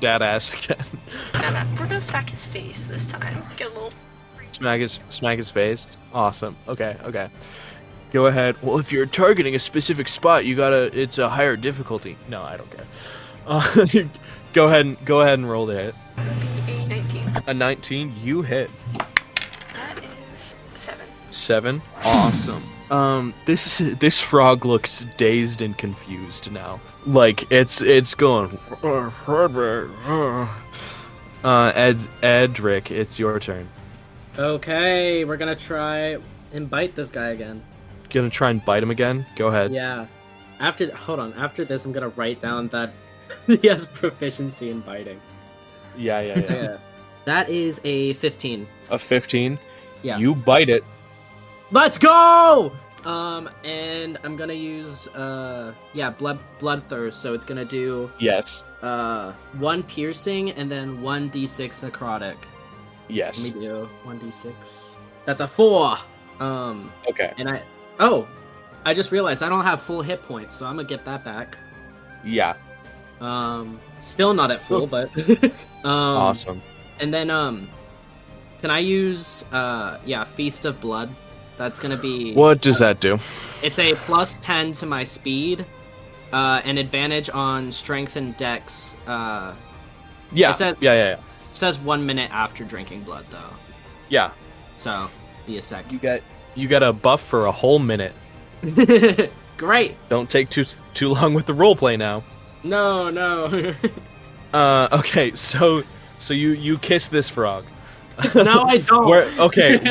that ass again.
No, we're gonna smack his face this time. Get a little
Smack his face. Awesome. Okay. Go ahead. Well, if you're targeting a specific spot, it's a higher difficulty. No, I don't care. Go ahead and roll the hit.
be a 19.
A 19, you hit.
That is 7.
7. Awesome. This frog looks dazed and confused now. Like it's going Edric, it's your turn.
Okay, we're gonna try and bite this guy again.
Gonna try and bite him again? Go ahead.
Yeah. After this, I'm gonna write down that he has proficiency in biting.
Yeah.
Yeah. That is a 15.
A 15?
Yeah.
You bite it.
Let's go! And I'm gonna use, bloodthirst, so it's gonna do,
Yes.
1 piercing and then 1d6 necrotic.
Yes.
Let me do 1d6. That's a 4!
Okay.
And I just realized I don't have full hit points, so I'm gonna get that back.
Yeah.
Still not at full, but
Awesome.
And then can I use Feast of Blood? That's gonna be
What does that do?
It's a plus 10 to my speed, an advantage on strength and dex.
Yeah.
It says,
Yeah.
It says 1 minute after drinking blood though.
Yeah.
So be a sec.
You got a buff for a whole minute.
Great.
Don't take too long with the roleplay now.
No.
Okay, so you kiss this frog.
No, I don't.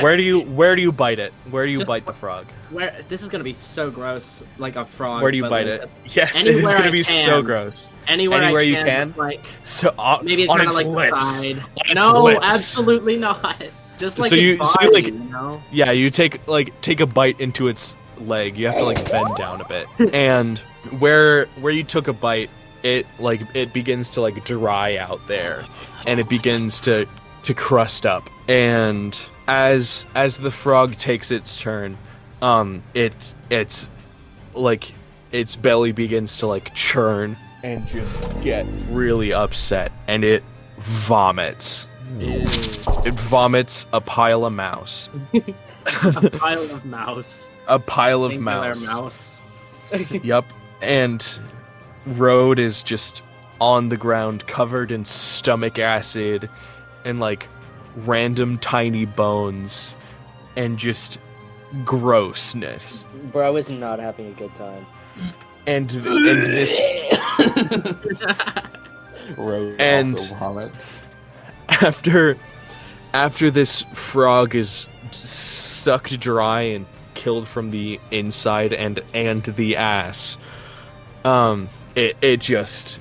Where do you bite it? Where do you
Just
bite the frog?
Where this is gonna be so gross, like a frog.
Where do you
but,
bite
like,
it? Yes, it is
anywhere
gonna
I
be so
can.
gross.
Anywhere
you
I
can?
like
So
maybe
on
kind of
its
like
lips.
the side.
On its
No,
lips.
absolutely not. Just like
So
its
you-
body,
so you, like-
you know?
Yeah, you take a bite into its leg. You have to bend down a bit. And where you took a bite, it begins to dry out there, and it begins to crust up. And as the frog takes its turn, its belly begins to churn and just get really upset, and it vomits. It vomits a pile of mouse.
A pile of mouse.
A pile of
Singular
mouse.
mouse.
Yup. And Road is just on the ground, covered in stomach acid and random tiny bones and just grossness.
Bro is not having a good time.
And this
Rose
And-
also vomits.
after this frog is sucked dry and killed from the inside and the ass, it just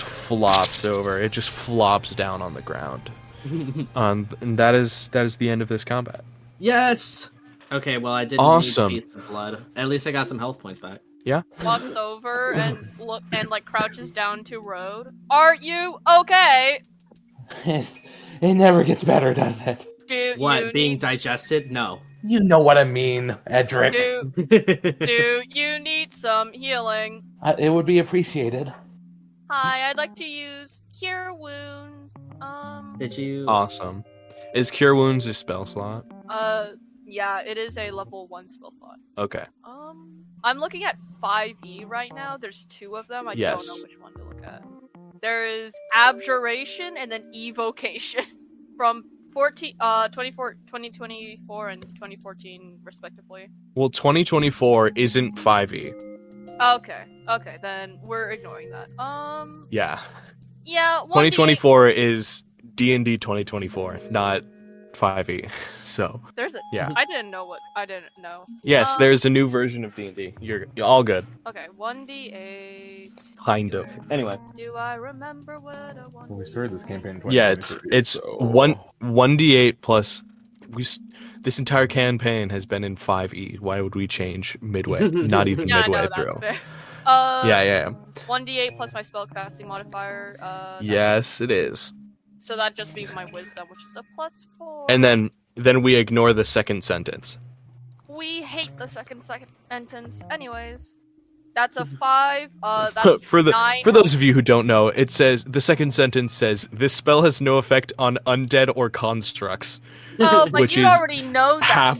flops over. It just flops down on the ground. And that is the end of this combat.
Yes. Okay, well I didn't
Awesome.
need a piece of blood. At least I got some health points back.
Walks over and crouches down to Road. Are you okay?
It never gets better, does it?
Do
What?
you
Being
need
digested? No.
You know what I mean, Edric.
do you need some healing?
It would be appreciated.
Hi, I'd like to use Cure Wounds.
Did you?
Awesome. Is Cure Wounds a spell slot?
Yeah, it is a level 1 spell slot.
Okay.
I'm looking at 5e right now. There's 2 of them. I
Yes.
don't know which one to look at. There is Abjuration and then Evocation from 2024 and 2014 respectively.
Well, 2024 isn't 5e.
Okay, then we're ignoring that.
Yeah.
Yeah,
2024 is D&D 2024, not 5e. So,
There's a.
Yeah.
I didn't know.
yes, there's a new version of D&D. You're all good.
Okay, 1d8.
Kind of. Anyway.
Do I remember what I want?
We started this campaign in
Yeah,
2023,
it's
so-
1d8 plus this entire campaign has been in 5e. Why would we change midway? Not even
Yeah,
midway
no, that's
through.
fair.
Yeah.
1d8 plus my spellcasting modifier.
Yes, it is.
So that'd just be my wisdom, which is a +4.
And then we ignore the second sentence.
We hate the second sentence, anyways. That's a 5. That's
for
9.
those of you who don't know, it says the second sentence says this spell has no effect on undead or constructs.
Oh, but
which
you
is
already know that.
half-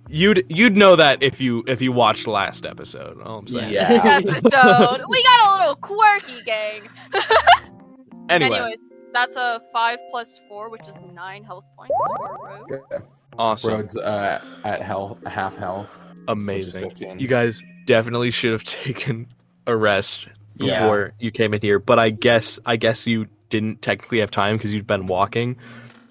You
You'd know that if you watched last episode. All I'm saying.
Yeah.
episode. We got a little quirky gang.
Anyway,
Anyways, that's a 5 + 4, which is 9 health points for Rogue.
Okay.
awesome,
Road's at half health.
amazing.
which is 15.
You guys definitely should have taken a rest
Yeah.
before you came in here, but I guess you didn't technically have time because you'd been walking.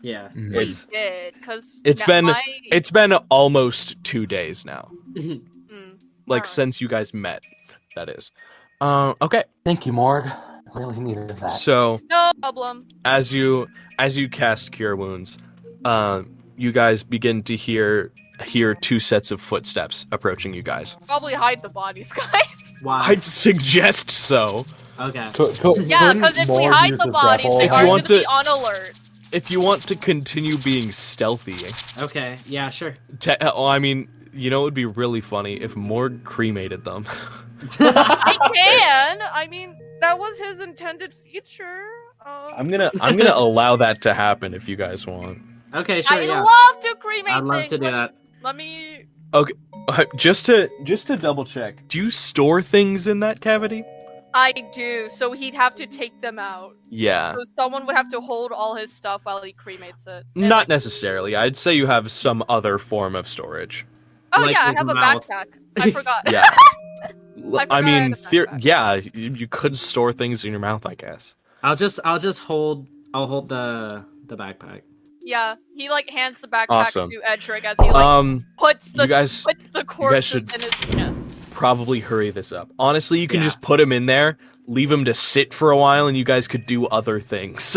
Yeah.
We
It's
did, because
it's been almost 2 days now, like
Alright.
since you guys met. That is. Okay.
Thank you, Morgue. I really needed that.
So
No problem.
as you cast Cure Wounds, you guys begin to hear 2 sets of footsteps approaching you guys.
Probably hide the bodies, guys.
Why?
I'd suggest so.
Okay.
Yeah, because if we hide the bodies, they
If
are
you
going
want
to be
to-
on alert.
If you want to continue being stealthy,
Okay. Yeah. Sure.
I mean, it would be really funny if Morgue cremated them.
I can. I mean, that was his intended feature.
I'm gonna allow that to happen if you guys want.
Okay. Sure.
I
Yeah.
love to cremate
I'd love
things.
to do that.
Let me.
Just to double check, do you store things in that cavity?
I do. So he'd have to take them out.
Yeah.
So someone would have to hold all his stuff while he cremates it. And,
Not
like,
necessarily. I'd say you have some other form of storage.
Oh
like
yeah, I
his
have a
mouth.
backpack. I forgot.
Yeah.
forgot
I
I
mean,
had a backpack.
yeah, you could store things in your mouth, I guess.
I'll just hold the backpack.
Yeah, he like hands the backpack
Awesome.
to Edric as he like puts the
you guys
corpses
should-
in his chest.
Probably hurry this up. Honestly, you can
Yeah.
just put him in there, leave him to sit for a while, and you guys could do other things.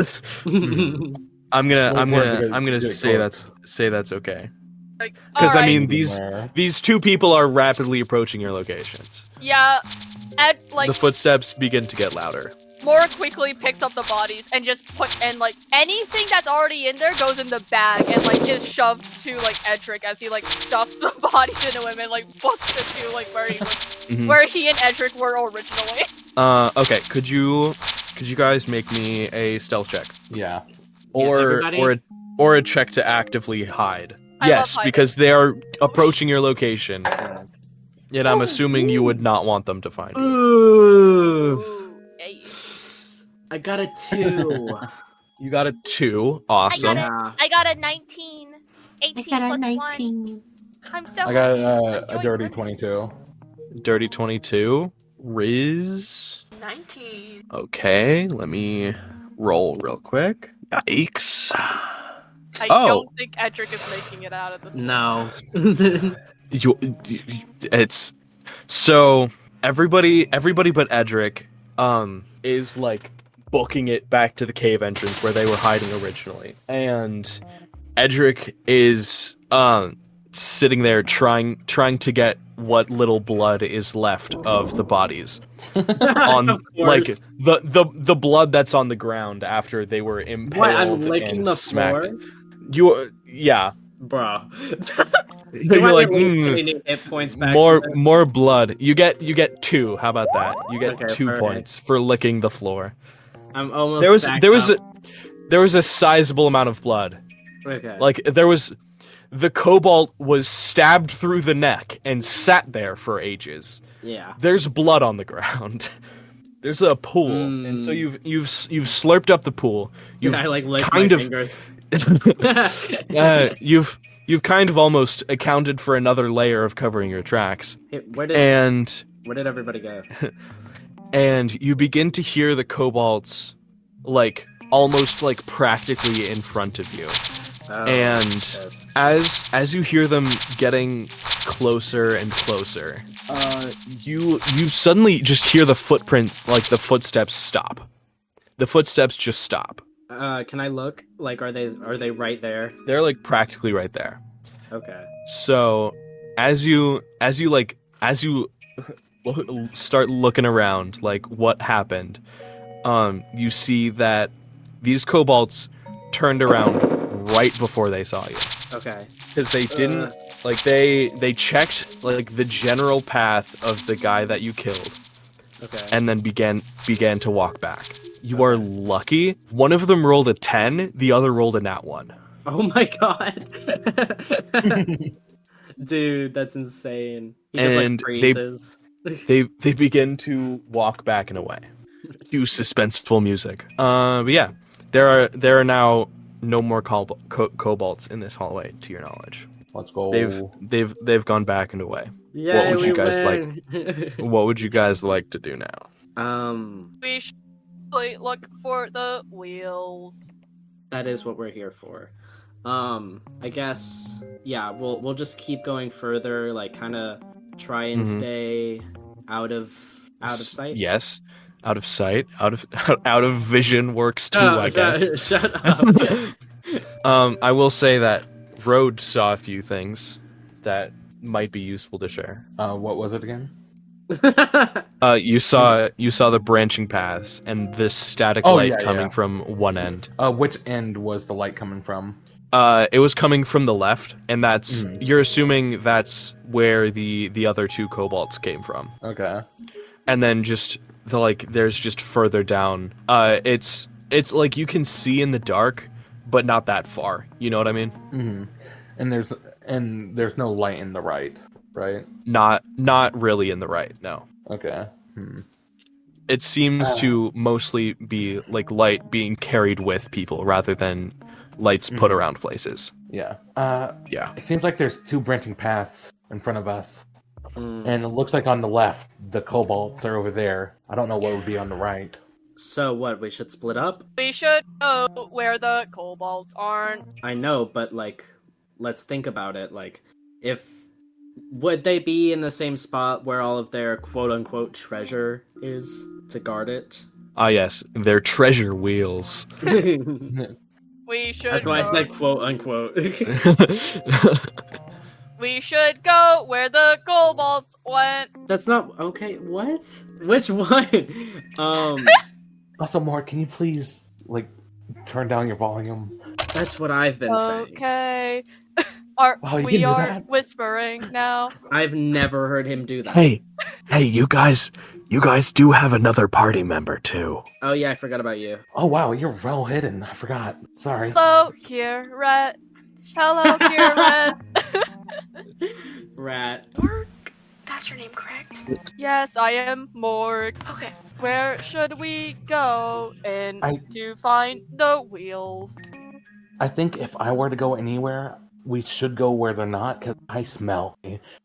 I'm gonna say that's okay.
Like,
Because I
alright.
mean, these 2 people are rapidly approaching your locations.
Yeah, Ed like
The footsteps begin to get louder.
more quickly picks up the bodies and just like anything that's already in there goes in the bag and like is shoved to like Edric as he like stuffs the bodies into him and like books it to like
Mhm.
where he and Edric were originally.
Okay. Could you guys make me a stealth check,
Yeah.
everybody?
or a check to actively hide?
I love
Yes,
hiding.
because they are approaching your location, and I'm assuming you would not want them to find you.
Ooh.
Ooh, yay.
I got a 2.
You got a 2. Awesome.
Yeah.
I got a 19. 18 plus 1. I'm so
I got
happy.
a
I'm
dirty
doing
22.
Dirty 22. Riz.
19.
Okay, let me roll real quick. Yikes.
I
Oh.
don't think Edric is making it out of this.
No.
It's so everybody but Edric is like booking it back to the cave entrance where they were hiding originally, and Edric is sitting there trying to get what little blood is left of the bodies on
Of
like
course.
the blood that's on the ground after they were impaled
What? I'm licking
and
the
smacked.
floor,
Yeah.
bro.
You're
I
like,
at least get any hit points back
more
from that?
more blood. You get 2. How about that? You get
Okay,
2
perfect.
points for licking the floor.
I'm almost.
There was
backed up.
a sizable amount of blood.
Okay.
Like the cobalt was stabbed through the neck and sat there for ages.
Yeah.
There's blood on the ground. There's a pool, and so you've slurped up the pool. You've
I like lick
kind
my
of
fingers.
you've kind of almost accounted for another layer of covering your tracks,
Hey, where
and
did everybody go?
and you begin to hear the kobolds like almost like practically in front of you.
Oh,
And
yes.
as you hear them getting closer and closer, you suddenly just hear the footsteps stop. The footsteps just stop.
Can I look? Like, are they right there?
They're like practically right there.
Okay.
So as you start looking around, like what happened, you see that these kobolds turned around right before they saw you.
Okay.
Because they didn't like they checked like the general path of the guy that you killed,
Okay.
and then began to walk back. You are lucky. One of them rolled a 10, the other rolled a nat 1.
Oh my god. Dude, that's insane. He just
And
like
they-
freezes.
They begin to walk back and away. Cue suspenseful music. But yeah, there are now no more kobolds in this hallway, to your knowledge.
Let's go.
They've gone back and away.
Yeah,
would
we
you guys
win.
What would you guys like to do now?
We look for the wheels.
That is what we're here for. I guess, yeah, we'll just keep going further, like kind of try and stay out of sight.
Yes. Out of sight, out of vision works too, I guess.
Shut up.
I will say that Road saw a few things that might be useful to share.
What was it again?
You saw the branching paths and this static light coming from one end.
Which end was the light coming from?
It was coming from the left, and that's you're assuming that's where the other two kobolds came from.
Okay.
And then just there's just further down. It's like you can see in the dark, but not that far. You know what I mean?
Mm-hmm. And there's no light in the right?
Not really in the right. No.
Okay.
It seems to mostly be like light being carried with people rather than lights put around places.
Yeah.
Yeah.
It seems like there's two branching paths in front of us. And it looks like on the left, the kobolds are over there. I don't know what would be on the right.
So what, we should split up?
We should go where the kobolds aren't.
I know, but like, let's think about it. Like, would they be in the same spot where all of their quote-unquote treasure is to guard it?
Ah, yes, they're treasure wheels.
We should
That's why I said quote-unquote.
We should go where the kobolds went.
That's not... Okay, what? Which one?
Also, Mark, can you please, turn down your volume?
That's what I've been saying.
Okay.
We are that?
Whispering now.
I've never heard him do that.
Hey, you guys do have another party member too.
Oh yeah, I forgot about you.
Oh wow, you're well hidden. I forgot. Sorry.
Hello, Keres. Hello, Keres.
Rat.
Morgue? That's your name, correct?
Yes, I am Morgue.
Okay.
Where should we go to find the wheels?
I think if I were to go anywhere, we should go where they're not, because I smell.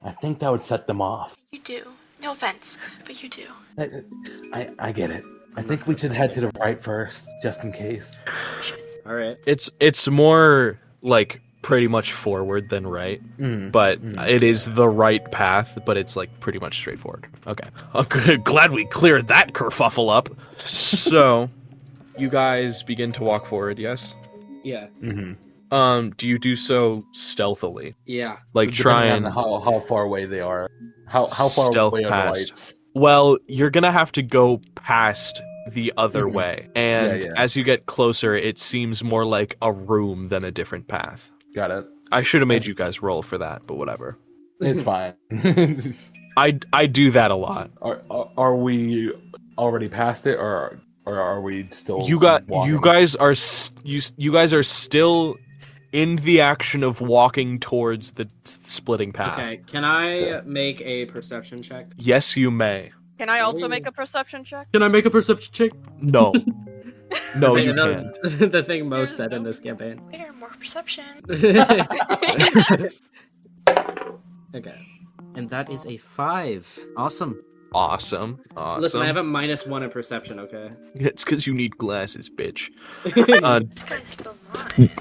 I think that would set them off.
You do. No offense, but you do.
I get it. I think we should head to the right first, just in case.
Alright.
It's more like pretty much forward than right, but it is the right path, but it's pretty much straightforward. Okay. Glad we cleared that kerfuffle up. So, you guys begin to walk forward, yes?
Yeah.
Do you do so stealthily?
Yeah.
Try and
Depending on how far away they are. How far
stealth
away are the
past.
lights?
Well, you're gonna have to go past the other way, and as you get closer, it seems more like a room than a different path.
Got it.
I should have made you guys roll for that, but whatever.
It's fine.
I do that a lot.
Are we already past it, or are we still?
You guys are still in the action of walking towards the splitting path.
Okay, can I make a perception check?
Yes, you may.
Can I also make a perception check?
Can I make a perception check?
No. No, you can't.
The thing Mo said in this campaign.
Later, more perception.
Okay. And that is a 5. Awesome.
Awesome.
Listen, I have a -1 in perception, okay?
It's because you need glasses, bitch.
This guy's still alive.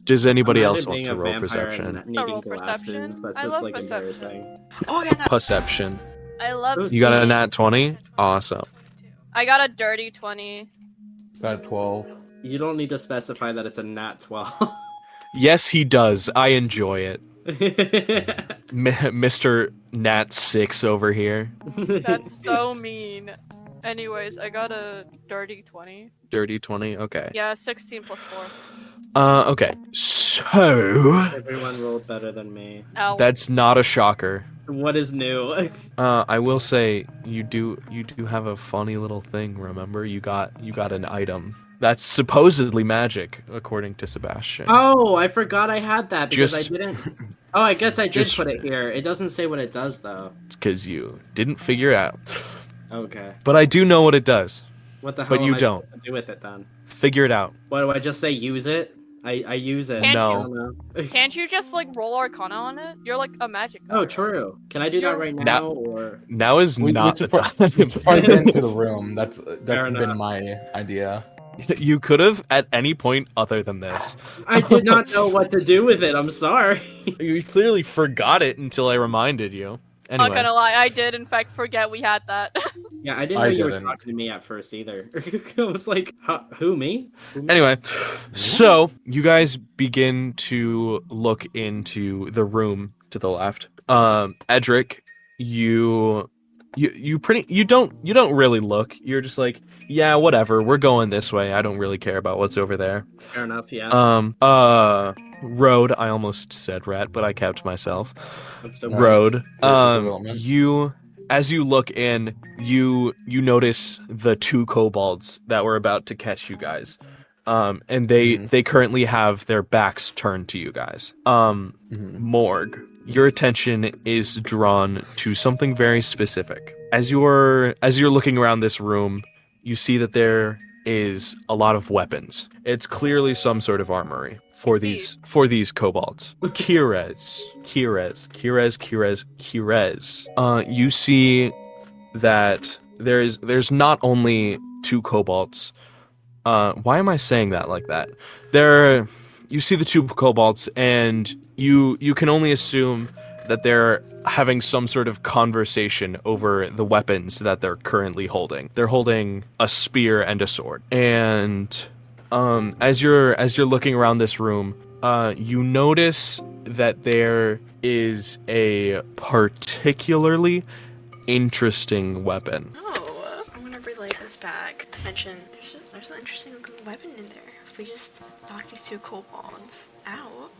Does anybody
Imagine
else want
being
to
a
roll
vampire
perception?
and needing
Roll
glasses.
perception?
That's
I
just
love
embarrassing.
perception.
Oh, I got that.
Perception.
I love
You got a
seeing-
nat 20? Awesome.
I got a dirty 20.
Got 12.
You don't need to specify that it's a nat 12.
Yes, he does. I enjoy it. Mr. Nat 6 over here.
That's so mean. Anyways, I got a dirty 20.
Dirty 20? Okay.
Yeah, 16 plus 4.
Okay. So,
Everyone rolled better than me.
Ow.
that's not a shocker.
What is new?
I will say you do have a funny little thing, remember? You got an item that's supposedly magic, according to Sebastian.
Oh, I forgot I had that because
Just-
I didn't. Oh, I guess I did
just-
put it here. It doesn't say what it does though.
It's because you didn't figure it out.
Okay.
But I do know what it does.
What the hell?
But you
am I
don't.
supposed to do with it then?
Figure it out.
What do I just say? Use it? I use it.
Can't
No.
I don't know.
Can't you just like roll Arcana on it? You're like a magic guy.
Oh,
right?
true. Can I do that right
Now-
now, or?
Now is not the time.
We should probably get into the room. That's
Fair
been
enough.
my idea.
You could have at any point other than this.
I did not know what to do with it. I'm sorry.
You clearly forgot it until I reminded you. Anyway.
Not gonna lie, I did in fact forget we had that.
Yeah, I didn't know
I
you were
didn't.
talking to me at first either. I was like, who, me?
Anyway, so you guys begin to look into the room to the left. Edric, you don't really look. You're just like, yeah, whatever. We're going this way. I don't really care about what's over there.
Fair enough, yeah.
Road. I almost said rat, but I kept myself.
That's so
Road.
development.
As you look in, you notice the two kobolds that were about to catch you guys. And they currently have their backs turned to you guys. Morgue. Your attention is drawn to something very specific. As you're looking around this room, you see that there is a lot of weapons. It's clearly some sort of armory for these kobolds. Keres. You see that there's not only two kobolds. Why am I saying that like that? You see the two kobolds, and you can only assume that they're having some sort of conversation over the weapons that they're currently holding. They're holding a spear and a sword. And as you're looking around this room, you notice that there is a particularly interesting weapon.
Oh, I'm gonna relay this back. Mention there's an interesting looking weapon in there. If we just knock these two kobolds out.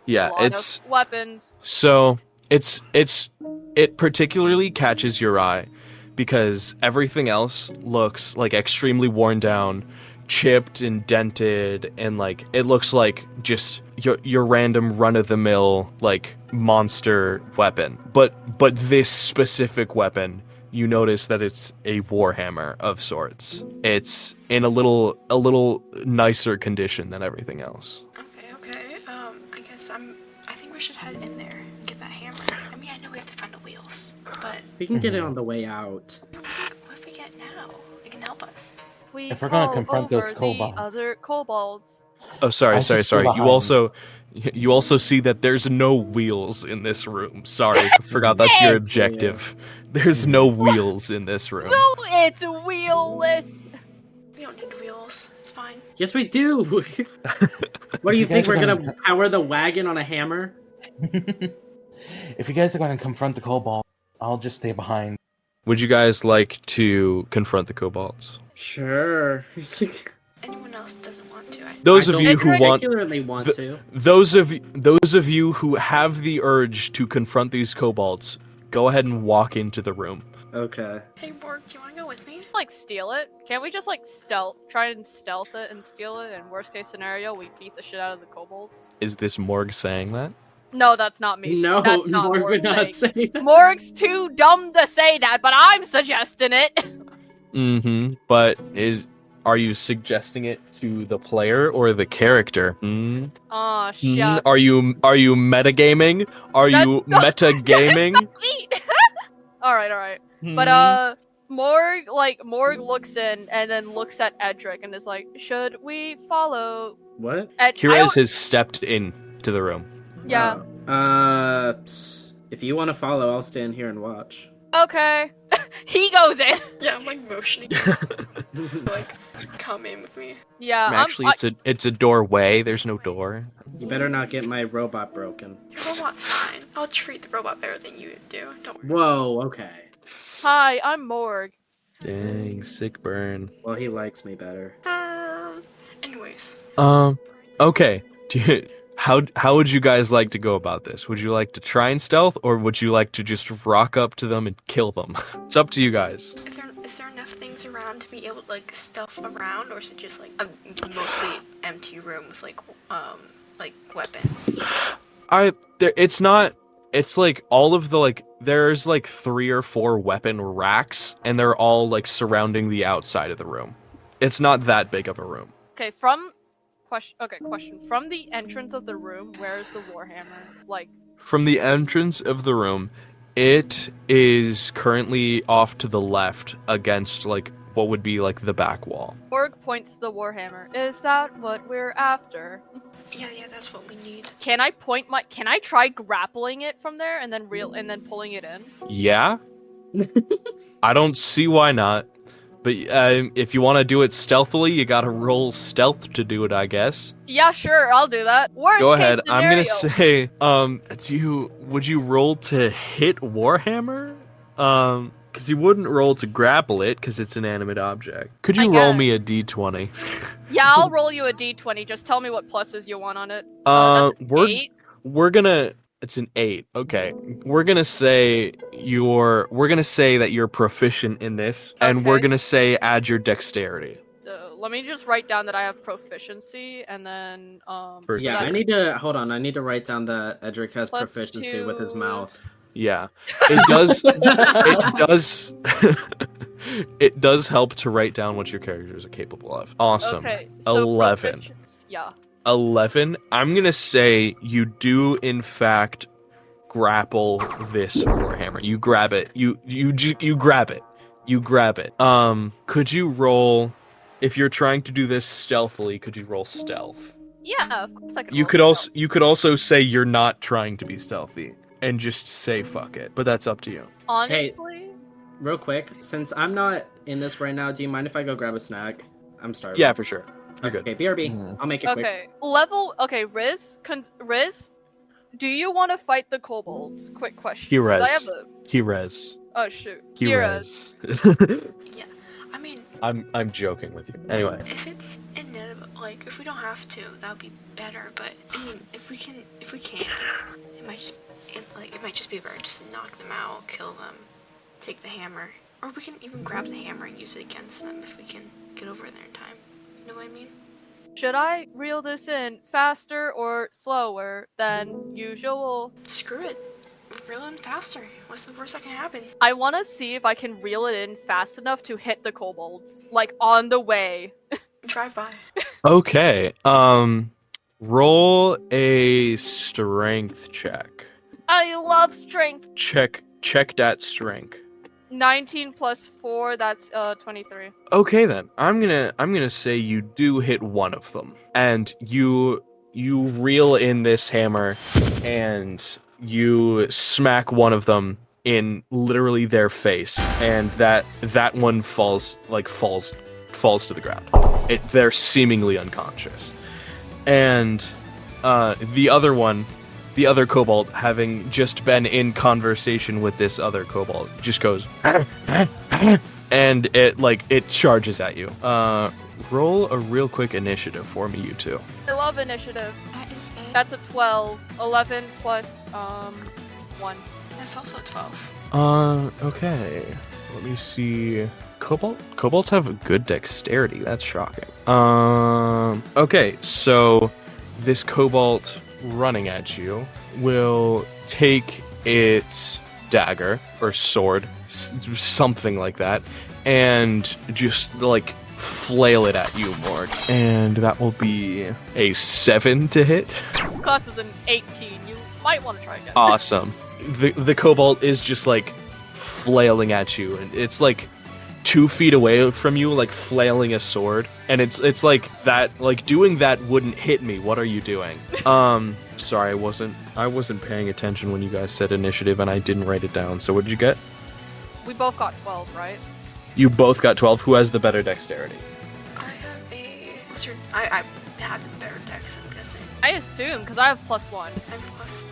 Yeah,
A lot
it's
of weapons.
so it particularly catches your eye because everything else looks like extremely worn down, chipped and dented, and like it looks like just your random run-of-the-mill like monster weapon. But this specific weapon, you notice that it's a warhammer of sorts. It's in a little nicer condition than everything else.
Okay. I think we should head in there and get that hammer. I mean, I know we have to find the wheels, but
We can get it on the way out.
what if we get it now? It can help us.
If we're gonna
fall
confront those
over the
kobolds.
other kobolds.
Oh, sorry.
I should stay
You
behind.
also see that there's no wheels in this room. Sorry, I forgot that's your objective. There's no wheels in this room.
No, it's wheelless.
We don't need wheels. It's fine.
Yes, we do. What do you
You
think?
guys are
We're
gonna-
gonna power the wagon on a hammer?
If you guys are going to confront the kobold, I'll just stay behind.
Would you guys like to confront the kobolds?
Sure.
Anyone else doesn't want to.
Those
I
of
don't
you who want
particularly want to.
those of you who have the urge to confront these kobolds, go ahead and walk into the room.
Okay.
Hey, Morgue, do you want to go with me?
Like steal it? Can't we just like try and stealth it and steal it? And worst case scenario, we beat the shit out of the kobolds.
Is this Morgue saying that?
No, that's not me.
No,
that's not
Morgue
Morgue
would not
saying.
say that.
Morgue's too dumb to say that, but I'm suggesting it.
Mm-hmm. But are you suggesting it to the player or the character? Hmm?
Oh
Hmm?
shit.
Are you metagaming? Are you metagaming?
Alright. But
Hmm?
Morgue looks in and then looks at Edric and is like, should we follow
What?
Keres has stepped into the room.
Yeah.
If you want to follow, I'll stand here and watch.
Okay. He goes in.
Yeah, I'm like motioning. Like, come in with me.
Yeah.
Actually, it's a doorway. There's no door.
You better not get my robot broken.
Your robot's fine. I'll treat the robot better than you do. Don't worry.
Whoa, okay.
Hi, I'm Morgue.
Dang, sick burn.
Well, he likes me better.
Anyways.
Okay. How would you guys like to go about this? Would you like to try and stealth, or would you like to just rock up to them and kill them? It's up to you guys.
Is there enough things around to be able to like stuff around, or is it just like a mostly empty room with like weapons?
It's not. It's like all of the there's like 3 or 4 weapon racks, and they're all like surrounding the outside of the room. It's not that big of a room.
Okay, from Question. From the entrance of the room, where is the Warhammer? Like,
From the entrance of the room, it is currently off to the left against, like, what would be, like, the back wall.
Morgue points to the Warhammer. Is that what we're after?
Yeah, that's what we need.
Can I try grappling it from there and then pulling it in?
Yeah? I don't see why not. But if you want to do it stealthily, you gotta roll stealth to do it, I guess.
Yeah, sure, I'll do that. Worst
Go
case
ahead. I'm gonna
scenario.
say, would you roll to hit Warhammer? Because you wouldn't roll to grapple it, because it's an animate object. Could you roll me a d20?
Yeah, I'll roll you a d20. Just tell me what pluses you want on it.
We're gonna. It's an 8. Okay. We're gonna say that you're proficient in this, and we're
Okay.
gonna say add your dexterity.
So let me just write down that I have proficiency, and then
For
Yeah,
sure.
I need to write down that Edric has
Plus
proficiency with his
2.
mouth.
Yeah, it does. It does. It does help to write down what your characters are capable of. Awesome.
Okay, so
11.
proficiency- Yeah.
11. I'm gonna say you do in fact grapple this Warhammer. You grab it. You grab it. You grab it. Could you roll? If you're trying to do this stealthily, could you roll stealth?
Yeah, of course I can.
You
roll
could
stealth.
you could also say you're not trying to be stealthy and just say fuck it. But that's up to you.
Honestly.
Real quick, since I'm not in this right now, do you mind if I go grab a snack? I'm starving.
Yeah, for sure. You're good.
Okay, BRB. I'll make it quick.
Okay, Riz, do you want to fight the kobolds? Quick question. 'Cause I have a...
Keres.
Oh shoot, Kira.
Yeah, I mean,
I'm joking with you. Anyway.
if it's inevitable, like if we don't have to, that would be better. But I mean, if we can, it might just be better just to knock them out, kill them, take the hammer, or we can even grab the hammer and use it against them if we can get over there in time. You know what I mean?
Should I reel this in faster or slower than usual?
Screw it. Reel in faster. What's the worst that can happen?
I want to see if I can reel it in fast enough to hit the kobolds, like on the way.
Drive by.
Okay. Roll a strength check.
I love strength.
Check that strength.
19 plus 4, that's 23.
Okay then. I'm gonna say you do hit one of them. And you reel in this hammer and you smack one of them in literally their face, and that one falls to the ground. They're seemingly unconscious. And the other kobold, having just been in conversation with this other kobold, just goes and it charges at you. Roll a real quick initiative for me, you two.
I love initiative.
That is it.
That's a 12. 11 plus 1.
That's also a 12.
Okay. Let me see. Kobolds have a good dexterity. That's shocking. Okay, so this kobold running at you will take its dagger or sword, something like that, and just like flail it at you, Morgue. And that will be a 7 to hit.
Class is an 18. You might want to try again.
Awesome. The kobold is just like flailing at you, and it's like 2 feet away from you, like flailing a sword, and it's like that, like doing that wouldn't hit me. What are you doing? Sorry, I wasn't paying attention when you guys said initiative, and I didn't write it down. So what did you get?
We both got 12, right?
You both got 12. Who has the better dexterity?
I have a. What's your? I have a better dex, I'm guessing.
I assume, because I have +1.
I have plus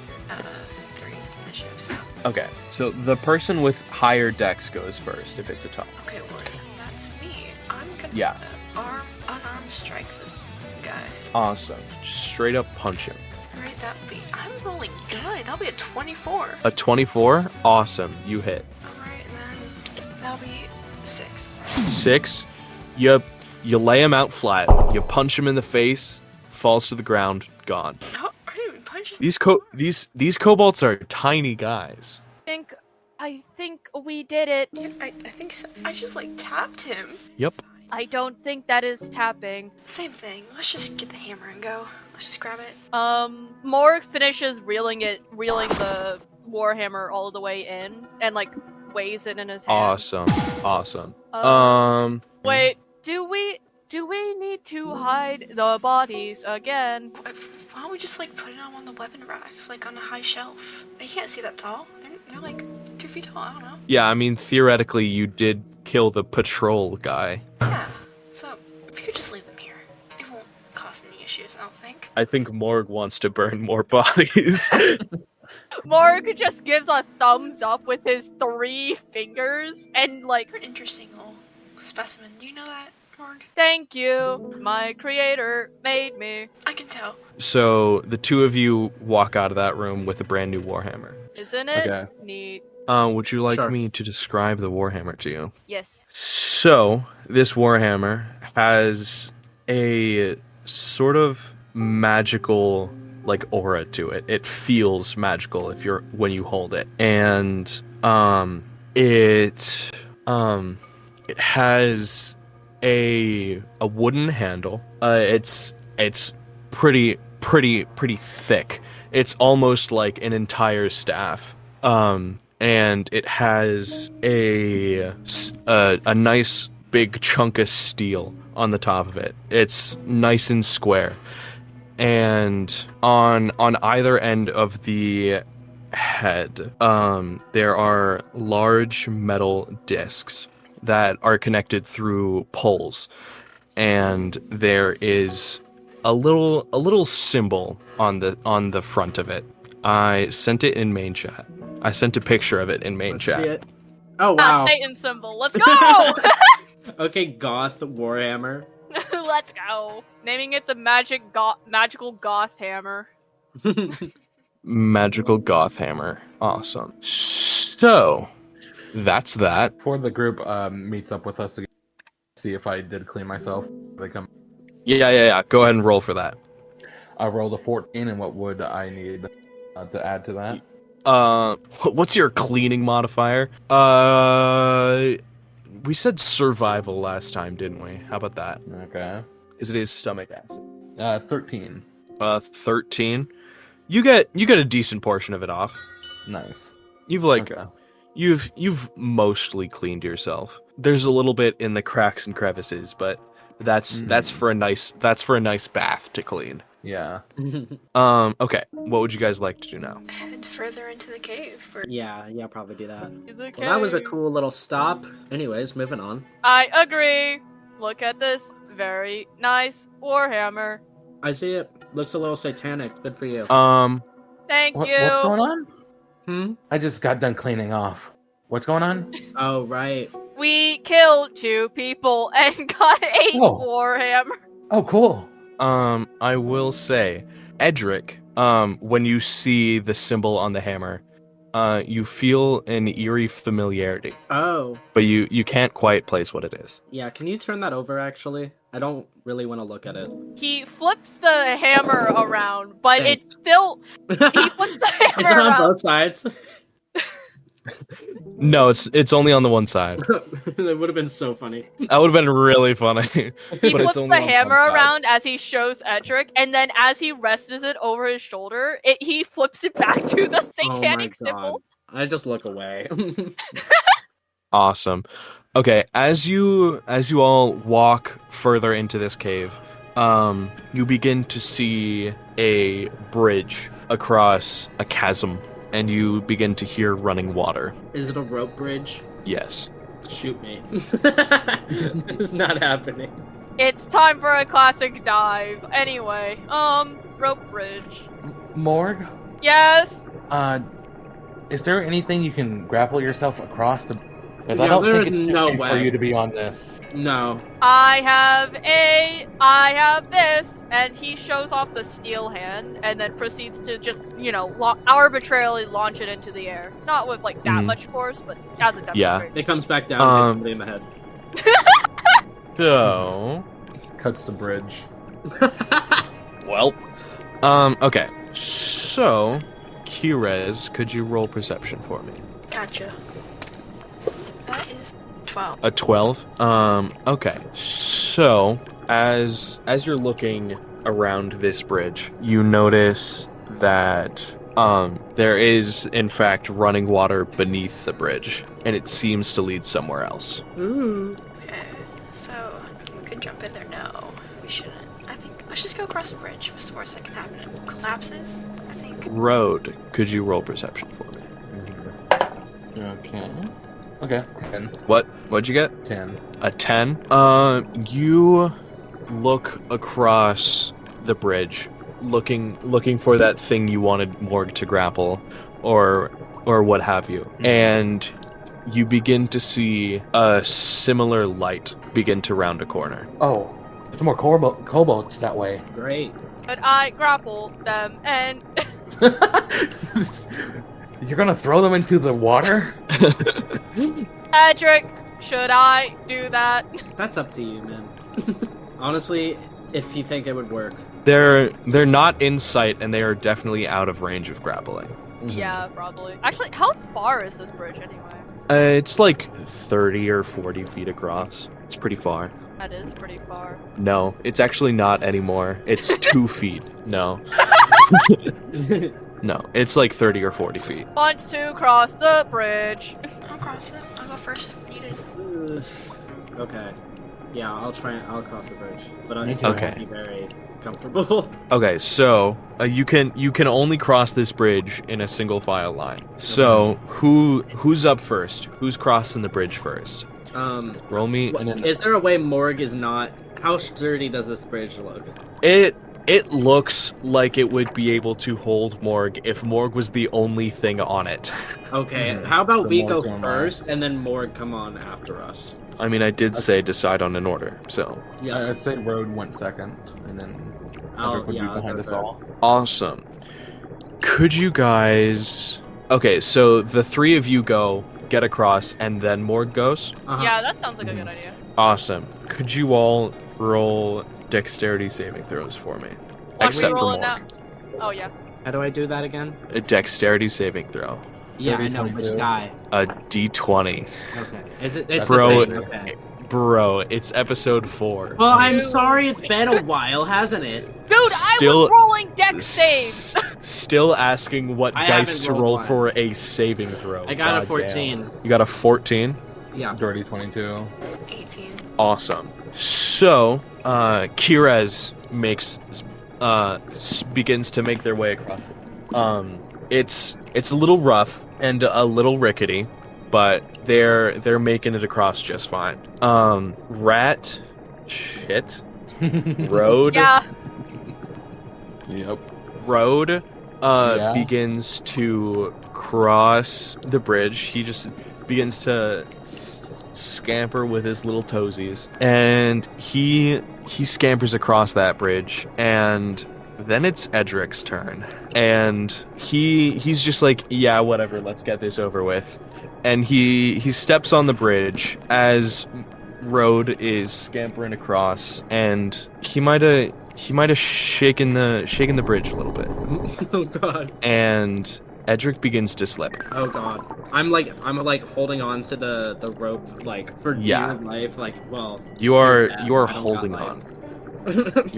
3 initiative, so.
Okay, so the person with higher dex goes first if it's a tie.
Okay, well, that's me. I'm gonna
Yeah.
unarmed strike this guy.
Awesome. Just straight up punch him.
Alright, I'm rolling good. That'll be a 24.
A 24? Awesome. You hit.
Alright, and then that'll be 6.
6. You lay him out flat. You punch him in the face. Falls to the ground. Gone.
Oh, I didn't even punch him.
These kobolds are tiny guys.
I think we did it.
Yeah, I think so. I just like tapped him.
Yep.
I don't think that is tapping.
Same thing. Let's just get the hammer and go. Let's just grab it.
Morgue finishes reeling the warhammer all the way in and like weighs it in his hand.
Awesome.
Wait, do we need to hide the bodies again?
Why don't we just like put it on one of the weapon racks, like on a high shelf? They can't see that tall. They're like 2 feet tall. I don't know.
Yeah, I mean, theoretically, you did kill the patrol guy.
Yeah. So we could just leave them here. It won't cause any issues, I don't think.
I think Morgue wants to burn more bodies.
Morgue just gives a thumbs up with his 3 fingers and like,
You're an interesting little specimen. Do you know that, Morgue?
thank you, my creator made me.
I can tell.
So the two of you walk out of that room with a brand new warhammer.
Isn't it
Okay.
neat?
Would you like
Sure.
me to describe the warhammer to you?
Yes.
So this warhammer has a sort of magical like aura to it. It feels magical when you hold it, and it has a wooden handle. It's pretty thick. It's almost like an entire staff. And it has a nice big chunk of steel on the top of it. It's nice and square. And on either end of the head, there are large metal discs that are connected through poles. And there is a little symbol on the front of it. I sent it in main chat. I sent a picture of it in main
Let's
chat.
see it. Oh wow.
Satan symbol. Let's go!
Okay, Goth Warhammer.
Let's go. Naming it the magical goth hammer.
Magical goth hammer. Awesome. So, that's that.
Before the group meets up with us again, see if I did clean myself. They come.
Yeah. Go ahead and roll for that.
I rolled a 14, and what would I need to add to that?
What's your cleaning modifier? We said survival last time, didn't we? How about that?
Okay.
Is it his stomach acid?
13.
13. You get a decent portion of it off.
Nice.
You've
Okay.
you've mostly cleaned yourself. There's a little bit in the cracks and crevices, but that's for a nice bath to clean.
Yeah.
Okay. What would you guys like to do now?
Head further into the cave.
Yeah, probably do that.
The
Well, that was a
cave.
cool little stop. Anyways, moving on.
I agree. Look at this very nice warhammer.
I see it. Looks a little satanic. Good for you.
Thank you.
What's going on?
Hmm?
I just got done cleaning off. What's going on?
Oh, right.
We killed 2 people and got a
Oh.
warhammer.
Oh, cool.
I will say, Edric, when you see the symbol on the hammer, you feel an eerie familiarity,
Oh.
but you can't quite place what it is.
Yeah, can you turn that over, actually? I don't really want to look at it.
He flips the hammer around, but
Thanks.
it's still. He flips the hammer
It's on
around.
both sides.
No, it's only on the one side.
That would have been so funny.
That would have been really funny.
He
but it's
flips
only
the
on one
hammer
side.
around as he shows Edric, and then as he rests it over his shoulder, he flips it back to the satanic
oh my
symbol.
God. I just look away.
Awesome. Okay, as you all walk further into this cave, you begin to see a bridge across a chasm, and you begin to hear running water.
Is it a rope bridge?
Yes.
Shoot me. It's not happening.
It's time for a classic dive. Anyway, rope bridge.
Morgue?
Yes.
Is there anything you can grapple yourself across the... Because I
Yeah,
don't
there
think
is
it's
no
sushi for
way.
you to be on this.
No.
I have this, and he shows off the steel hand, and then proceeds to just, arbitrarily launch it into the air. Not with that
Mhm.
much force, but as a demonstration.
Yeah.
It comes back down and hits somebody in the head.
So,
Cuts the bridge.
well, okay. So, Keres, could you roll perception for me?
Gotcha. That is 12.
A 12? Okay. So, as you're looking around this bridge, you notice that there is, in fact, running water beneath the bridge, and it seems to lead somewhere else.
Ooh.
Okay, so we could jump in there. No, we shouldn't. I think let's just go across the bridge. What's the worst that can happen? It collapses, I think.
Road, could you roll perception for me?
Okay. Okay. 10.
What'd you get?
10.
A 10? You look across the bridge, looking for that thing you wanted Morgue to grapple, or what have you. And you begin to see a similar light begin to round a corner.
Oh, there's more kobolds that way.
Great.
But I grapple them and
You're gonna throw them into the water?
Edric, should I do that?
That's up to you, man. Honestly, if you think it would work.
They're not in sight, and they are definitely out of range of grappling.
Yeah, probably. Actually, how far is this bridge anyway?
It's like 30 or 40 feet across. It's pretty far.
That is pretty far.
No, it's actually not anymore. It's 2 feet. No. No, it's like 30 or 40 feet.
Want to cross the bridge.
I'll cross it. I'll go first if needed.
Okay. Yeah, I'll cross the bridge. But
Me
it's
too.
not
Okay.
be very comfortable.
Okay, so you can only cross this bridge in a single file line. So who's up first? Who's crossing the bridge first? Roll me.
Is there a way Morgue is not... How sturdy does this bridge look?
It looks like it would be able to hold Morgue if Morgue was the only thing on it.
Okay, how about
The
we go
Morgue's on
first,
last.
and then Morgue come on after us?
I mean, I did say decide on an order, so.
Yeah.
I'd say Road went second, and then
I'll
Edric would be
go
behind us
third.
all.
Awesome. Could you guys... Okay, so the three of you go, get across, and then Morgue goes?
Uh-huh.
Yeah, that sounds like a good idea.
Awesome. Could you all roll dexterity saving throws for me?
What,
Except
we
for
rolling
Morgue.
now? Oh, yeah.
How do I do that again?
A dexterity saving throw.
Yeah, I know. Which
22.
guy?
A d20.
Okay. Is it? It's
Bro,
the same. Okay.
Bro, it's episode 4.
Well, I'm
Dude.
sorry. It's been a while, hasn't it?
Dude, I
Still-
was rolling dex saves.
Still asking what
I
dice
haven't
to
rolled
roll
one.
for a saving throw.
I got a
God damn.
14.
You got a 14?
Yeah.
Dirty 22.
18.
Awesome. So, Keres begins to make their way across. It's a little rough and a little rickety, but they're making it across just fine. Rat, shit, road,
Yeah.
Yep.
road,
Yeah.
begins to cross the bridge. He just begins to scamper with his little toesies, and he scampers across that bridge, and then it's Edric's turn, and he's just like, yeah, whatever, let's get this over with, and he steps on the bridge as Road is scampering across, and he might have shaken the bridge a little bit,
Oh god.
and Edric begins to slip.
Oh god. I'm like holding on to the rope like for
Yeah.
dear life. Like, well.
You are
yeah,
you are
I don't
holding
got
on.
life.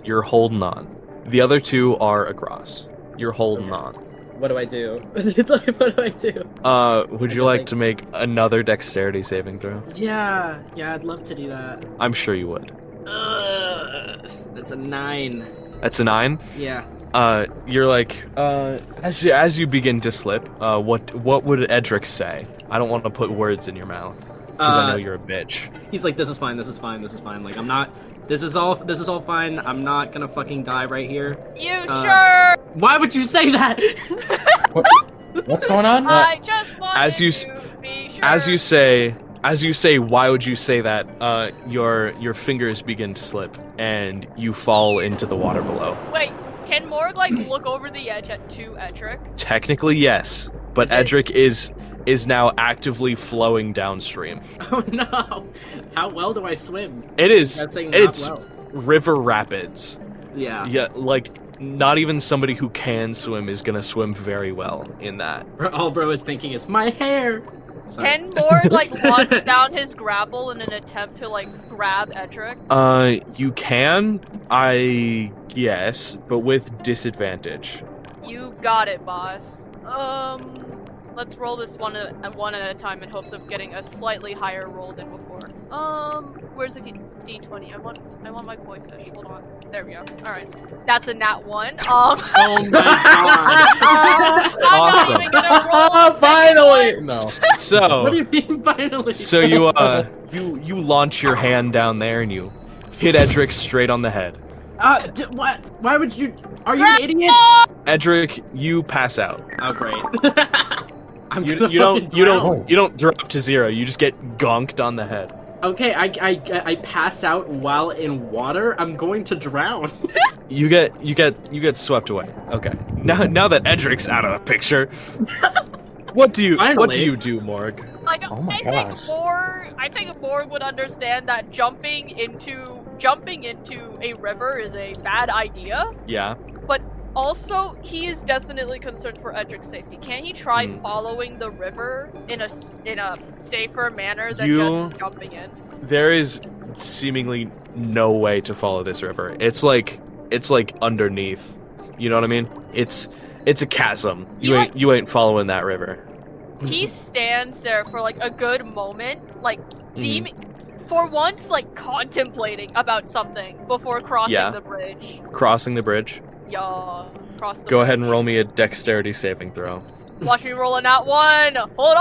You're holding on. The other two are across. You're holding on.
What do I do? What do I do?
Would you
just,
like
like-
to make another dexterity saving throw?
Yeah, I'd love to do that.
I'm sure you would.
That's a 9.
That's a 9.
Yeah.
You're like, as you begin to slip, what would Edric say? I don't want to put words in your mouth because I know you're a bitch.
He's like, this is fine. Like, I'm not. This is all fine. I'm not gonna fucking die right here.
You
Uh,
sure?
Why would you say that?
What's going on?
I just wanted
as you
to be sure.
As you say, why would you say that? Your fingers begin to slip and you fall into the water below.
Wait, can Morgue like look over the edge to Edric?
Technically, yes, but
Is it-
Edric is now actively flowing downstream.
Oh no! How well do I swim?
It is.
That's saying not
It's
well.
river rapids.
Yeah.
Yeah, like not even somebody who can swim is gonna swim very well in that.
All bro is thinking is my hair. Sorry.
Can Morgue like launch down his grapple in an attempt to like grab Edric?
You can, I guess, but with disadvantage.
You got it, boss. Let's roll this one at a time in hopes of getting a slightly higher roll than before. Where's the D20? I want my koi fish. Hold on. There we go. All right. That's a nat 1.
Oh my god.
I'm not even gonna roll a second
Finally!
one.
No.
So,
What do you mean finally?
so you launch your hand down there and you hit Edric straight on the head.
What? Why would you? Are you idiots?
Edric, you pass out.
Oh great. I'm
You
gonna
don't
drown.
you don't drop to 0. You just get gonked on the head.
Okay, I pass out while in water. I'm going to drown.
You get swept away. Okay. Now that Edric's out of the picture, what do you do, Morgue?
Like,
Oh my
I
gosh.
think Morgue would understand that jumping into a river is a bad idea.
Yeah.
But also, he is definitely concerned for Edric's safety. Can he try following the river in a safer manner than just jumping in?
There is seemingly no way to follow this river. It's like underneath. You know what I mean? It's a chasm. You ain't following that river.
He stands there for like a good moment, like for once, like contemplating about something before crossing the bridge.
Crossing the bridge.
Yeah, cross the
Go
bridge.
ahead and roll me a dexterity saving throw.
Watch me roll a nat 1. Hold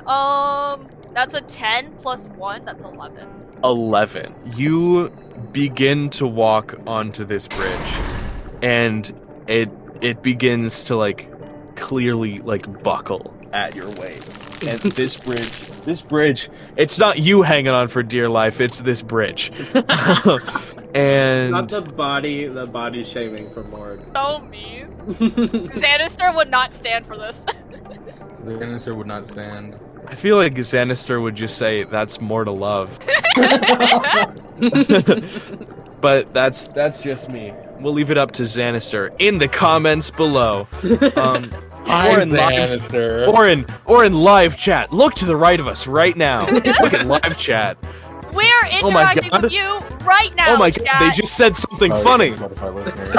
on. That's a 10 plus 1. That's 11.
11. You begin to walk onto this bridge, and it begins to like clearly like buckle at your weight. And this bridge, it's not you hanging on for dear life, it's this bridge. And
Not the body shaming for Morgue.
So mean. Xanister would not stand for this.
The answer would not stand.
I feel like Xanister would just say that's more to love. But that's just me. We'll leave it up to Xanister in the comments below. Or in live chat. Look to the right of us right now. Look at live chat.
We're interacting with you right now.
Oh my god,
chat.
they just said something funny.
Spotify listeners.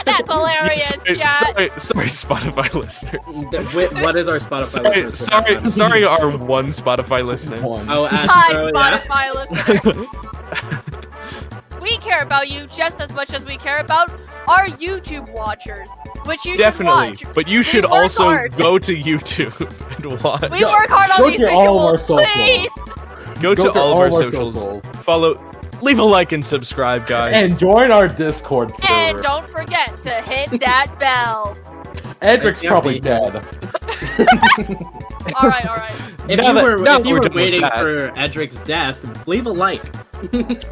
That's hilarious, chat.
Sorry, Spotify listeners.
What is our Spotify listeners?
Sorry, our one Spotify listener.
One.
Oh,
Hi,
Astro, yeah.
Spotify listeners. We care about you just as much as we care about our YouTube watchers, which you
Definitely,
should watch.
but you should
work
also
hard.
go to YouTube and watch.
We work hard on
Go
these
to all of our
visuals,
socials.
please.
Go to all of our socials.
socials.
Follow, leave a like and subscribe, guys.
And join our Discord server.
And don't forget to hit that bell.
Edric's probably dead.
All right.
If
Now that- now that
you
we're
were
done with
waiting
that.
for Edric's death, leave a like.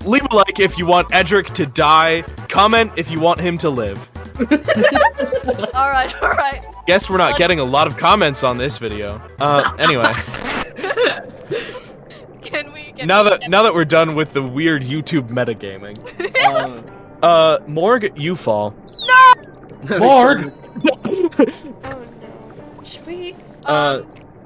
Leave a like if you want Edric to die. Comment if you want him to live.
All right.
Guess we're not getting a lot of comments on this video. Anyway,
Can we get
now that we're done with the weird YouTube metagaming, Morgue, you fall.
Morgue!
Oh no. Should we?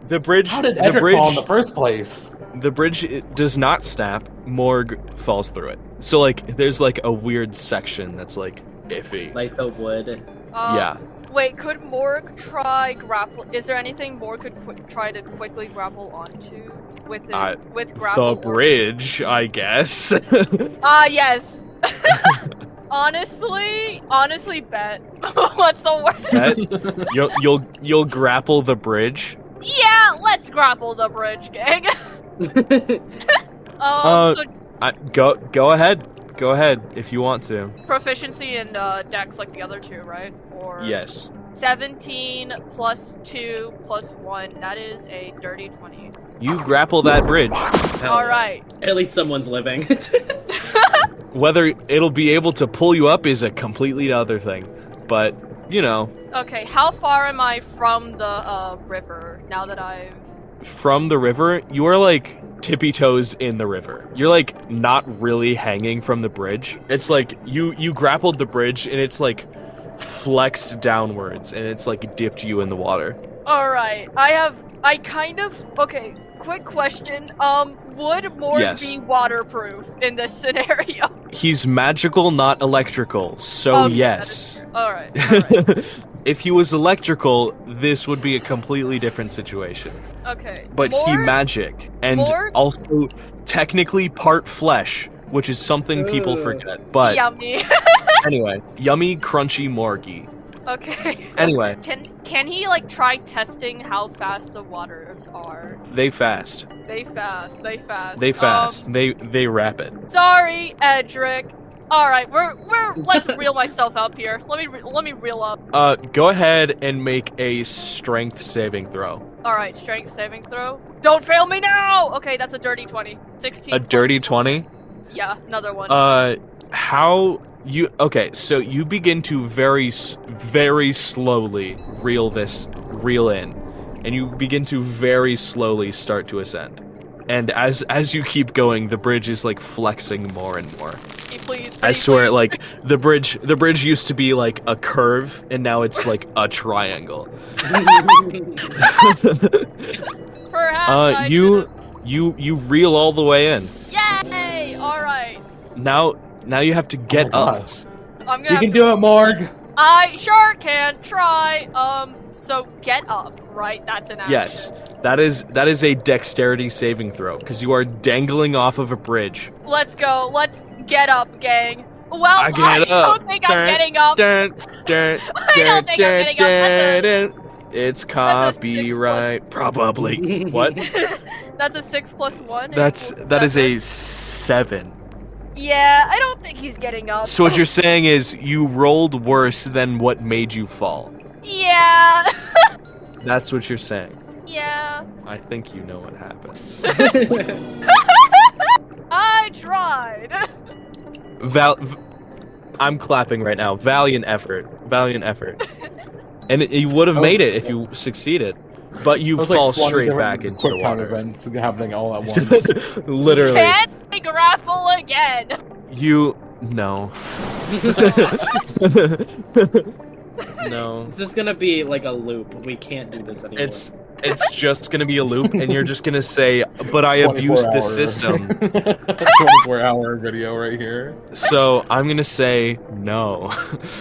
The bridge.
How did
the
Edric
bridge,
fall in the first place?
The bridge does not snap. Morgue falls through it. So like, there's like a weird section that's like iffy.
Like the wood.
Yeah.
Wait, could Morgue try grapple? Is there anything Morgue could try to quickly grapple onto with grapple?
The bridge, I guess.
Yes. Honestly, bet. What's the word?
Bet? You'll grapple the bridge.
Yeah, let's grapple the bridge, gang.
Go ahead. Go ahead if you want to.
Proficiency in Dex like the other two, right? Or
Yes.
17 plus 2 plus 1. That is a dirty 20.
You grapple that bridge.
All right.
At least someone's living.
Whether it'll be able to pull you up is a completely other thing. But, you know.
Okay, how far am I from the river now that I've...
From the river, you are like tippy toes in the river. You're like not really hanging from the bridge. It's like you grappled the bridge and it's like flexed downwards and it's like dipped you in the water.
Alright, okay, quick question. Would Morgue
Yes.
be waterproof in this scenario?
He's magical, not electrical, so
Okay,
yes.
Alright.
If he was electrical, this would be a completely different situation.
Okay.
But he
Morgue-
magic, and
Morgue?
also technically part flesh, which is something people forget. But
Yummy.
anyway, yummy, crunchy, morgy.
Okay.
Anyway,
Can he like try testing how fast the waters are?
they fast.
They fast.
They fast. They rapid.
Sorry, Edric. All right, we're let's reel myself up here. Let me reel up.
Go ahead and make a strength saving throw.
All right, strength saving throw. Don't fail me now. Okay, that's a dirty 20. 16.
A dirty 20?
Yeah, another one.
So you begin to very slowly reel in, and you begin to very slowly start to ascend. And as you keep going, the bridge is like flexing more and more.
Please.
As to where like the bridge used to be like a curve, and now it's like a triangle.
Perhaps
you reel all the way in.
Yay! All right.
Now you have to get up.
Gosh.
I'm gonna.
You can do it, Morgue.
I sure can try. So get up, right? That's an action.
Yes, that is a dexterity saving throw because you are dangling off of a bridge.
Let's go. Let's get up, gang. Well,
I get up.
don't think I'm getting up.
I
don't think I'm getting up.
It's
That's a 6
copyright, probably. What?
That's a 6 plus 1.
That is a 7.
Yeah, I don't think he's getting up.
So what you're saying is you rolled worse than what made you fall.
Yeah.
That's what you're saying.
Yeah.
I think you know what happens.
I tried.
I'm clapping right now. Valiant effort. And you would have made it if you succeeded, but you
There's
fall
like 20
straight
different
back into
quick
the
time
water.
events happening all at once.
Literally.
Can I grapple again?
No. No.
This is gonna be like a loop. We can't do this anymore.
It's just gonna be a loop, and you're just gonna say, "But I abused the
24-hour.
system."
24-hour video right here.
So I'm gonna say no.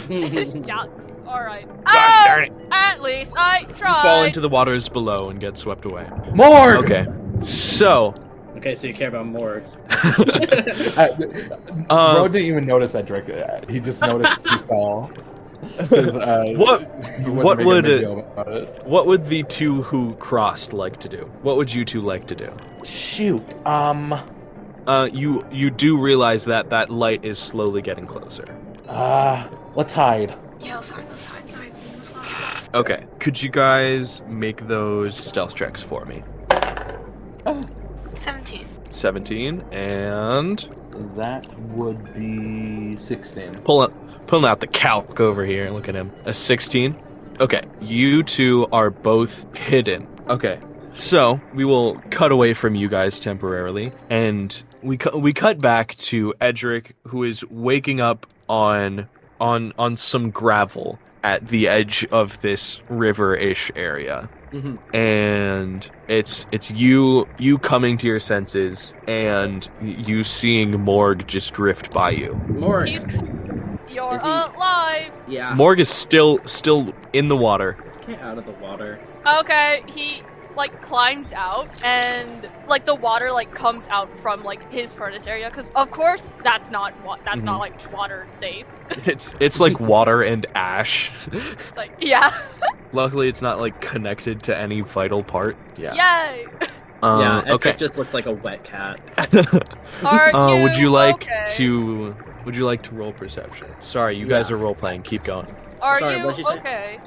Shucks. Alright.
God darn it.
At least I
You
tried.
fall into the waters below and get swept away.
Morgue.
Okay. So,
Okay, so you care about Morgue.
Bro didn't even notice that Drake. He just noticed he fell. 'Cause,
What
he wasn't making a
would
big deal about it.
what would the two who crossed like to do? What would you two like to do?
Shoot.
You do realize that light is slowly getting closer.
Let's hide.
Yeah, let's hide.
Okay. Could you guys make those stealth checks for me?
17.
17 and
That would be 16.
pulling out the calc over here. Look at him. A 16. Okay, you two are both hidden. Okay, so we will cut away from you guys temporarily, and we cut back to Edric, who is waking up on some gravel at the edge of this river-ish area.
Mm-hmm.
And it's you coming to your senses and you seeing Morgue just drift by you.
Morgue.
You're
Is he-
alive.
Yeah.
Morgue is still in the water.
Get out of the water.
Okay, he like climbs out and like the water like comes out from like his furnace area because of course that's not like water safe.
It's like water and ash.
It's like yeah.
Luckily, it's not like connected to any vital part. Yeah.
Yay.
Yeah, Edric
Okay.
just looks like a wet cat.
Are
Would you like
okay?
to roll perception? Sorry, you guys
Yeah.
are role playing. Keep going.
Are
Sorry,
you
what'd you say?
okay?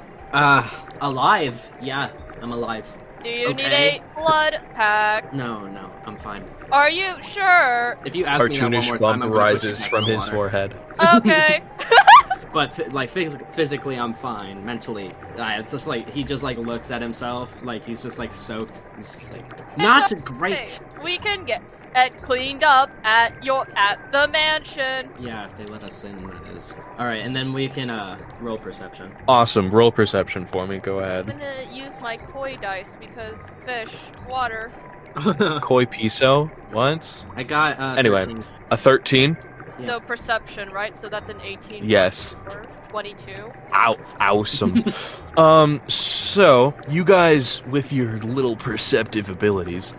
Alive. Yeah, I'm alive.
Do you need
Okay.
a blood pack?
No, I'm fine.
Are you sure?
If you ask me that one
Cartoonish
more time,
bump
I'm gonna push
rises
your
from
neck in the
his
water.
forehead.
Okay.
But physically, I'm fine. Mentally, it's just like he just like looks at himself, like he's just like soaked. He's just like not
It's
great.
okay. We can get it cleaned up at the mansion.
Yeah, if they let us in, that is. All right, and then we can roll perception.
Awesome. Roll perception for me. Go
I'm
ahead.
gonna use my koi dice because fish, water.
Koi Piso. What?
I got
Anyway.
13.
A 13?
Yeah.
So perception, right? So that's an 18.
Yes.
22.
Awesome. So you guys, with your little perceptive abilities,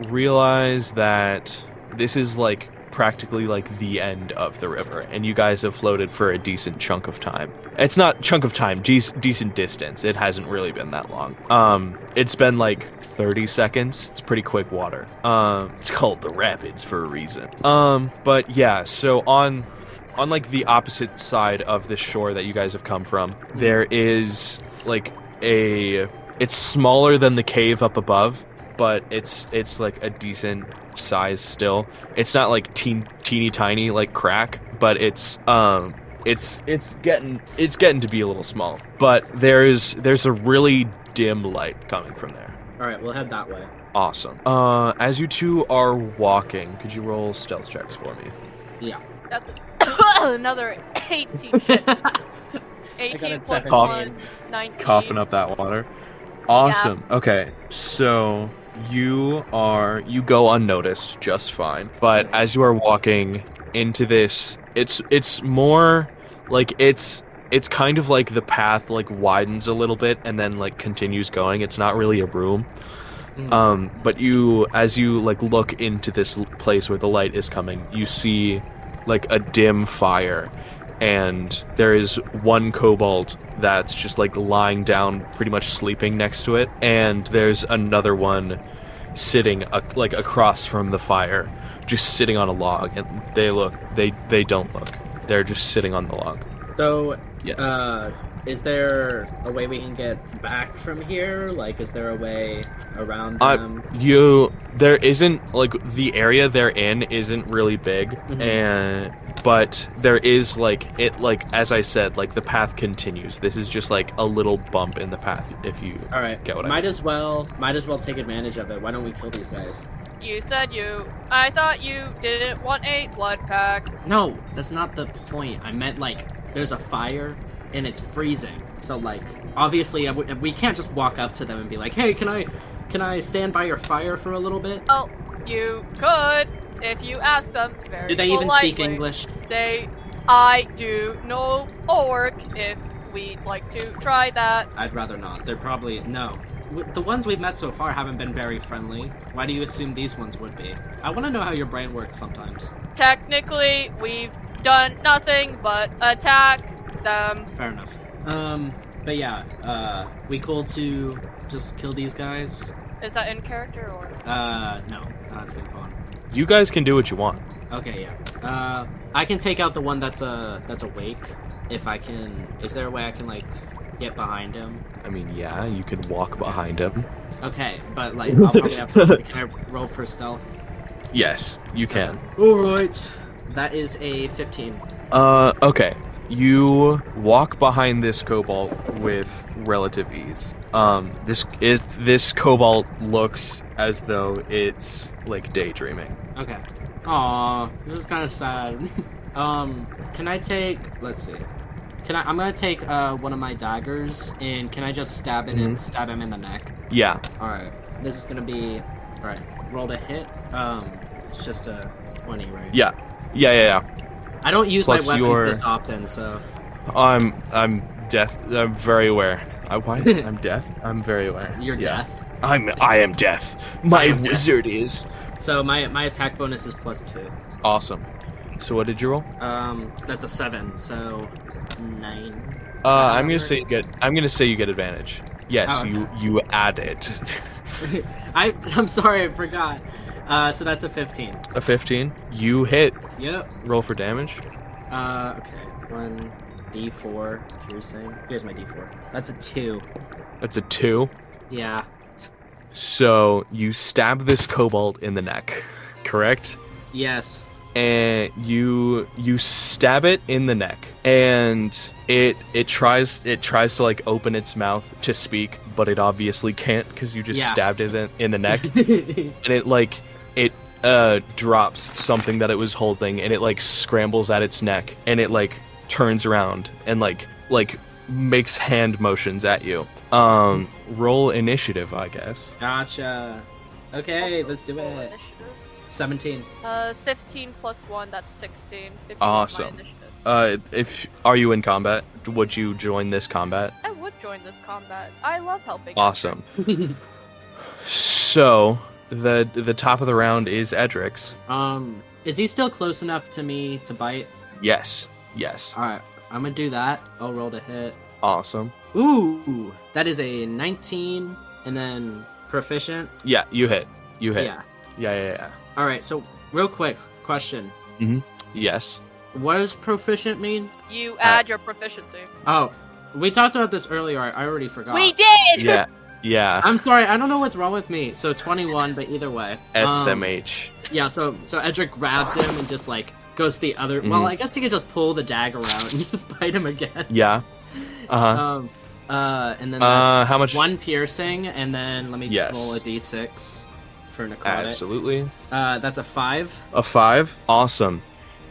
realize that this is like practically like the end of the river, and you guys have floated for a decent chunk of time. It's not chunk of time, decent distance. It hasn't really been that long. It's been like 30 seconds. It's pretty quick water. It's called the rapids for a reason. But yeah, so on like the opposite side of the shore that you guys have come from, there is like it's smaller than the cave up above, but it's like a decent size still. It's not like teeny tiny like crack, but it's getting to be a little small. But there's a really dim light coming from there.
All right, we'll head that way.
Awesome. As you two are walking, could you roll stealth checks for me?
Yeah.
That's another 18. 18 plus
17.
1, 19.
Coughing up that water. Awesome. Okay, so you go unnoticed just fine. But as you are walking into this, it's more like it's kind of like the path like widens a little bit and then like continues going. It's not really a room. But as you like look into this place where the light is coming, you see like a dim fire, and there is one kobold that's just like lying down, pretty much sleeping next to it, and there's another one sitting like across from the fire, just sitting on a log, and they don't look. They're just sitting on the log.
So,
Yeah.
Is there a way we can get back from here? Like, is there a way around them?
There isn't, like, the area they're in isn't really big, but there is, like, as I said, like, the path continues. This is just, like, a little bump in the path, if you
All right,
get what I
might
mean.
as well take advantage of it. Why don't we kill these guys?
You said I thought you didn't want a blood pack.
No, that's not the point. I meant, like, there's a fire and it's freezing. So, like, obviously, we can't just walk up to them and be like, "Hey, can I stand by your fire for a little bit?"
Well, you could if you ask them very
Do they even speak
politely.
English?
I do know Orc if we'd like to try that.
I'd rather not. They're probably no. The ones we've met so far haven't been very friendly. Why do you assume these ones would be? I want to know how your brain works sometimes.
Technically, we've done nothing but attack them.
Fair enough. But yeah, we cool to just kill these guys?
Is that in character or?
No, that's gonna fun.
You guys can do what you want.
Okay, yeah. I can take out the one that's awake. If I can, is there a way I can like get behind him?
I mean, yeah, you could walk behind him.
Okay, but like I'll probably have to. Can I roll for stealth?
Yes, you can.
All right. That is a 15.
Okay. You walk behind this kobold with relative ease. This kobold looks as though it's like daydreaming.
Okay. Aw, this is kind of sad. Can I take? Let's see. I'm gonna take one of my daggers, and can I just stab him in the neck?
Yeah.
All right. This is gonna be. All right. Roll to hit. It's just a 20, right?
Yeah.
I don't use
Plus
my weapons
your-
this often, so.
I'm deaf. I'm very aware. I'm deaf. I'm very aware.
You're
Yeah.
death.
I am deaf. My
I am deaf.
wizard is.
So my attack bonus is +2.
Awesome. So what did you roll?
That's a 7. So 9.
I'm gonna say you get advantage. Yes,
Oh, okay.
you add it.
I'm sorry, I forgot. So that's a 15.
A 15. You hit.
Yep.
Roll for damage.
Okay. 1 D4 piercing. Here's my D4. That's a 2.
That's a 2.
Yeah.
So you stab this kobold in the neck, correct?
Yes.
And you stab it in the neck, and it tries to like open its mouth to speak, but it obviously can't because you just stabbed it in the neck, and it drops something that it was holding, and it like scrambles at its neck, and it like turns around and like makes hand motions at you. Roll initiative, I guess.
Gotcha. Okay,
Also
let's do
roll
it.
initiative.
17.
15 plus 1, that's 16. If you
Awesome.
want my initiative.
Are you in combat? Would you join this combat?
I would join this combat. I love helping.
Awesome. So the top of the round is Edric's.
Is he still close enough to me to bite?
Yes.
Alright, I'm gonna do that. I'll roll to hit.
Awesome.
Ooh, that is a 19, and then proficient.
Yeah, you hit.
Yeah.
Yeah.
Alright, so real quick question.
Yes.
What does proficient mean?
You add your proficiency.
Oh, we talked about this earlier. I already forgot.
We did!
Yeah.
I'm sorry, I don't know what's wrong with me. So 21, but either way.
SMH.
Yeah, so Edric grabs him and just like goes the other. Well, I guess he could just pull the dagger out and just bite him again.
Yeah. Uh-huh.
And then that's
how much?
1 piercing, and then let me
Yes.
roll a d6 for necrotic.
Absolutely.
That's a 5.
A 5? Awesome.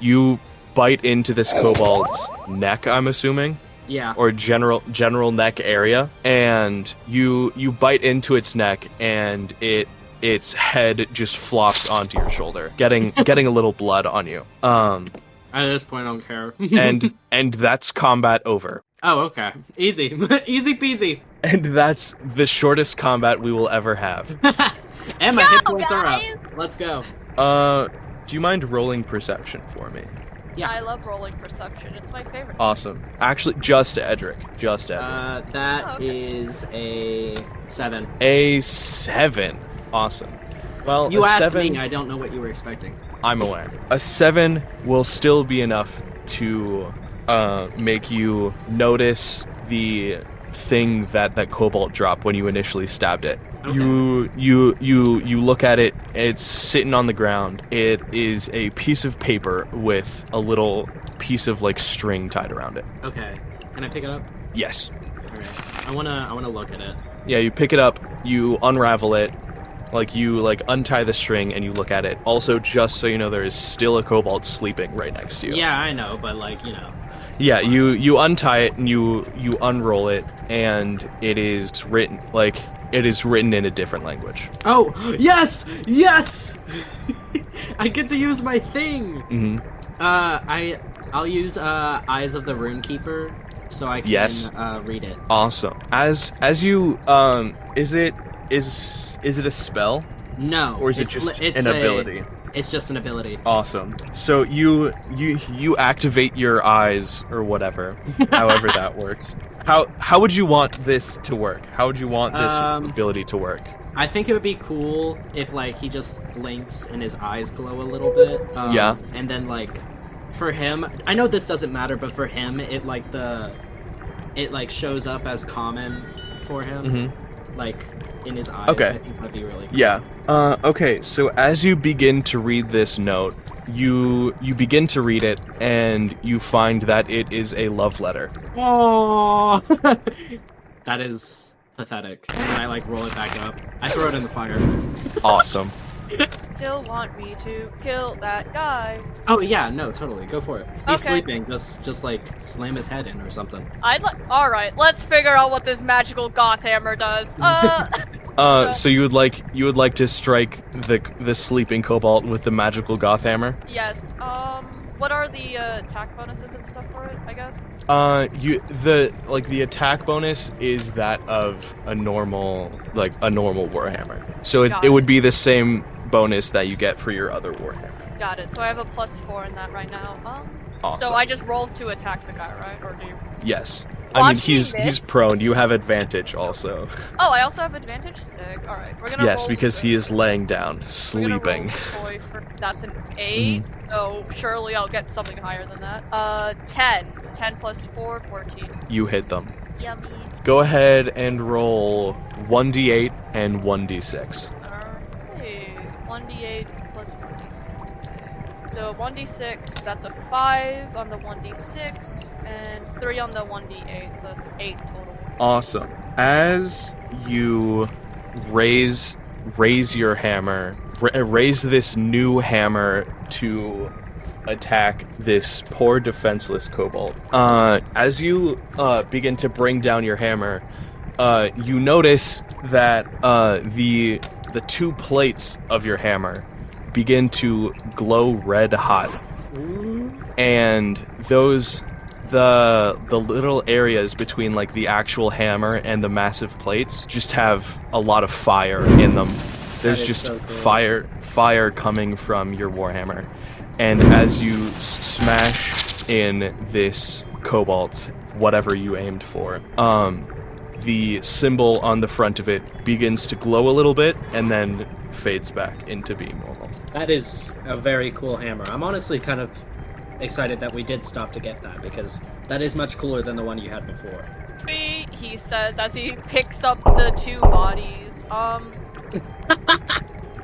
You bite into this kobold's neck, I'm assuming,
Yeah.
or general neck area, and you bite into its neck, and its head just flops onto your shoulder, getting a little blood on you.
At this point, I don't care.
and that's combat over.
Oh, okay. Easy. Easy peasy.
And that's the shortest combat we will ever have.
And my
Go,
hit points are
guys!
up. Let's go.
Do you mind rolling perception for me?
Yeah.
I love rolling perception. It's my favorite.
Awesome. Actually, just Edric. Just Edric.
That
Oh, okay.
is a 7.
A 7. Awesome. Well,
You
a
asked
7,
me. I don't know what you were expecting.
I'm aware. A 7 will still be enough to make you notice the thing that kobold dropped when you initially stabbed it.
Okay.
You look at it. It's sitting on the ground. It is a piece of paper with a little piece of like string tied around it.
Okay. Can I pick it up?
Yes.
Alright. I wanna look at it.
Yeah, you pick it up, you unravel it, you untie the string and you look at it. Also, just so you know, there is still a kobold sleeping right next to you.
Yeah, I know, but
Yeah, you untie it and you unroll it, and it is written in a different language.
Oh, yes! Yes! I get to use my thing! I'll use Eyes of the Runekeeper so I can read it.
Awesome. As you is it a spell
No.
or is it just an ability?
It's just an ability.
Awesome. So you activate your eyes or whatever, however that works. How would you want this to work? How would you want this ability to work?
I think it would be cool if he just blinks and his eyes glow a little bit.
Yeah.
And then for him, I know this doesn't matter, but for him, it shows up as common for him, in his eyes.
Okay.
I think that'd be really cool.
Yeah. Okay, so as you begin to read this note, you begin to read it, and you find that it is a love letter.
Oh, that is pathetic. And then I roll it back up. I throw it in the fire.
Awesome.
Still want me to kill that guy.
Oh yeah, no, totally. Go for it. He's
Okay.
sleeping. Just slam his head in or something.
Alright, let's figure out what this magical goth hammer does.
So you would like to strike the sleeping kobold with the magical goth hammer?
Yes. What are the attack bonuses and stuff for it, I guess?
The attack bonus is that of a normal warhammer. So
Got
it
it.
would be the same bonus that you get for your other warhammer.
Got it. So I have a +4 in that right now.
Awesome.
So I just rolled to attack the guy, right? Or do you?
Yes.
Watch me
he's
miss.
prone. You have advantage also.
Oh, I also have advantage. Sick. All right, we're gonna.
Yes,
roll
because he is laying down,
We're gonna roll
sleeping.
boy that's an 8. So surely I'll get something higher than that. 10. 10 plus 4, 14.
You hit them.
Yummy.
Go ahead and roll 1d8 and 1d6.
Alright. 1d8 plus 1d6. So 1d6, that's a 5 on the 1d6, and 3 on the 1d8, so that's 8 total.
Awesome. As you raise your hammer, raise this new hammer to attack this poor defenseless kobold. As you begin to bring down your hammer, you notice that the the 2 plates of your hammer begin to glow red hot. And the little areas between like the actual hammer and the massive plates just have a lot of fire in them. There's just so cool. fire coming from your warhammer. And as you smash in this cobalt, whatever you aimed for, the symbol on the front of it begins to glow a little bit and then fades back into being normal.
That is a very cool hammer. I'm honestly kind of excited that we did stop to get that, because that is much cooler than the one you had before.
He says as he picks up the 2 bodies.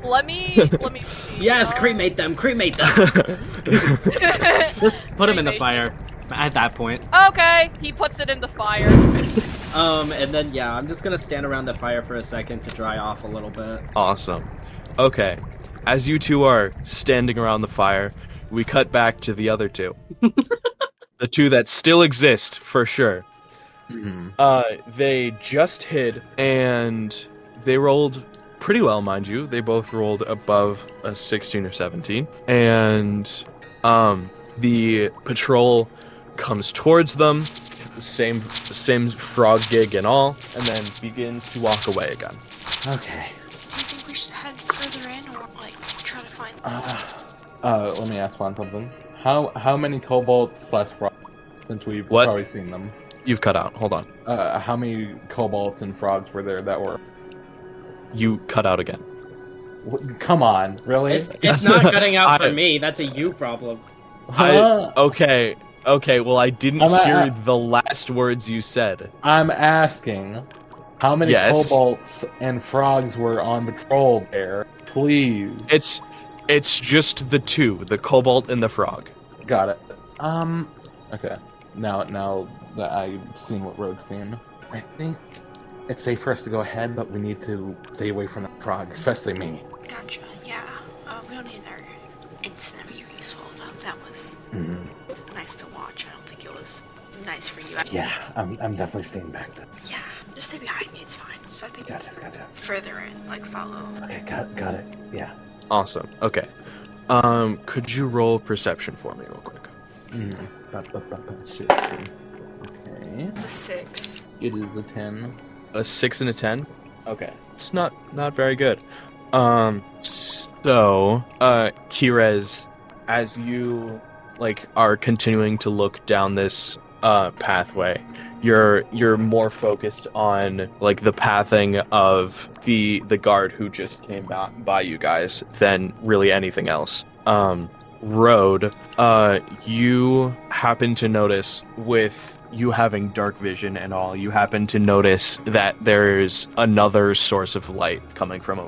Let me see.
Yes, cremate them. Put them in the fire at that point.
Okay, he puts it in the fire.
And then yeah, I'm just gonna stand around the fire for a second to dry off a little bit.
Awesome. Okay, as you 2 are standing around the fire, we cut back to the other 2. The 2 that still exist, for sure. They just hid, and they rolled pretty well, mind you. They both rolled above a 16 or 17. And the patrol comes towards them, same frog gig and all, and then begins to walk away again.
Do
Okay.
you think we should head further in or like try to find
Let me ask Faun something. How many kobolds/frogs, since we've already seen them?
You've cut out. Hold on.
How many kobolds and frogs were there that were?
You cut out again.
Come on, really?
It's not cutting out for me. That's a you problem.
Okay. Well, I didn't hear the last words you said.
I'm asking, how many kobolds and frogs were on patrol there? Please.
It's just the 2, the cobalt and the frog.
Got it. Okay. Now that I've seen what Rogue's seen, I think it's safe for us to go ahead, but we need to stay away from the frog, especially me.
Gotcha, yeah. We don't need another incident of you getting swallowed up. That was nice to watch. I don't think it was nice for you.
Yeah, I'm definitely staying back then.
Yeah, just stay behind me, it's fine. So I think
Gotcha.
further in, like follow.
Okay, got it. Yeah.
Awesome. Okay. Could you roll perception for me real quick?
Shit. Okay.
It's a 6.
It is a 10.
A 6 and a 10? Okay. It's not very good. So, Keres, as you are continuing to look down this pathway, you're more focused on the pathing of the guard who just came by you guys than really anything else. Road, you happen to notice, with you having dark vision and all, you happen to notice that there's another source of light coming from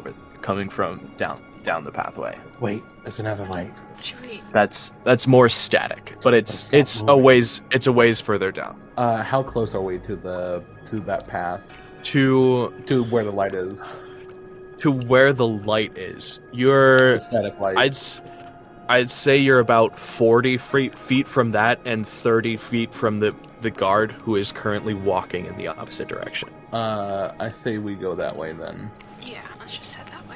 down the pathway.
Wait, there's another light.
Should we?
That's more static, but it's a ways further down.
How close are we to that path?
To
where the light is.
To where the light is. You're
static light.
I'd say you're about 40 feet from that and 30 feet from the guard who is currently walking in the opposite direction.
I say we go that way then.
Yeah, let's just head that way.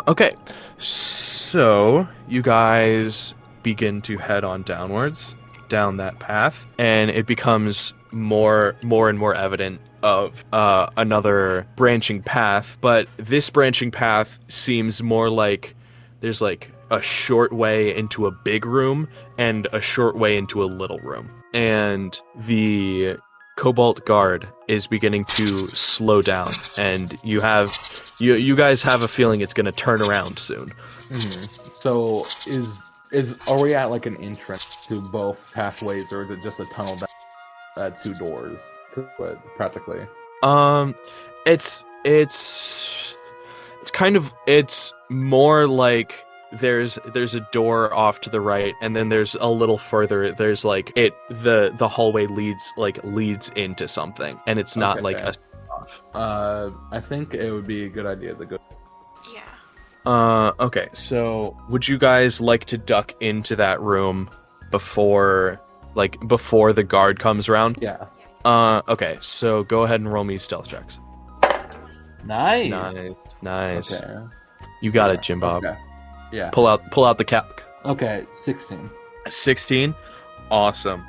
Okay. So, you guys begin to head on downwards, down that path, and it becomes more and more evident of another branching path, but this branching path seems more like there's a short way into a big room and a short way into a little room. And the Cobalt Guard is beginning to slow down, and you guys have a feeling it's going to turn around soon.
Mm-hmm. So are we at an entrance to both pathways, or is it just a tunnel down 2 doors to it, practically?
It's more like there's a door off to the right, and then there's a little further there's the hallway leads into something, and it's not a off.
I think it would be a good idea to go.
Yeah.
Okay, so would you guys like to duck into that room before the guard comes around?
Yeah.
Okay, so go ahead and roll me stealth checks.
Nice.
Nice.
Okay.
You got it, Jimbob.
Okay. Yeah.
Pull out the cap.
Okay, 16.
16. Awesome.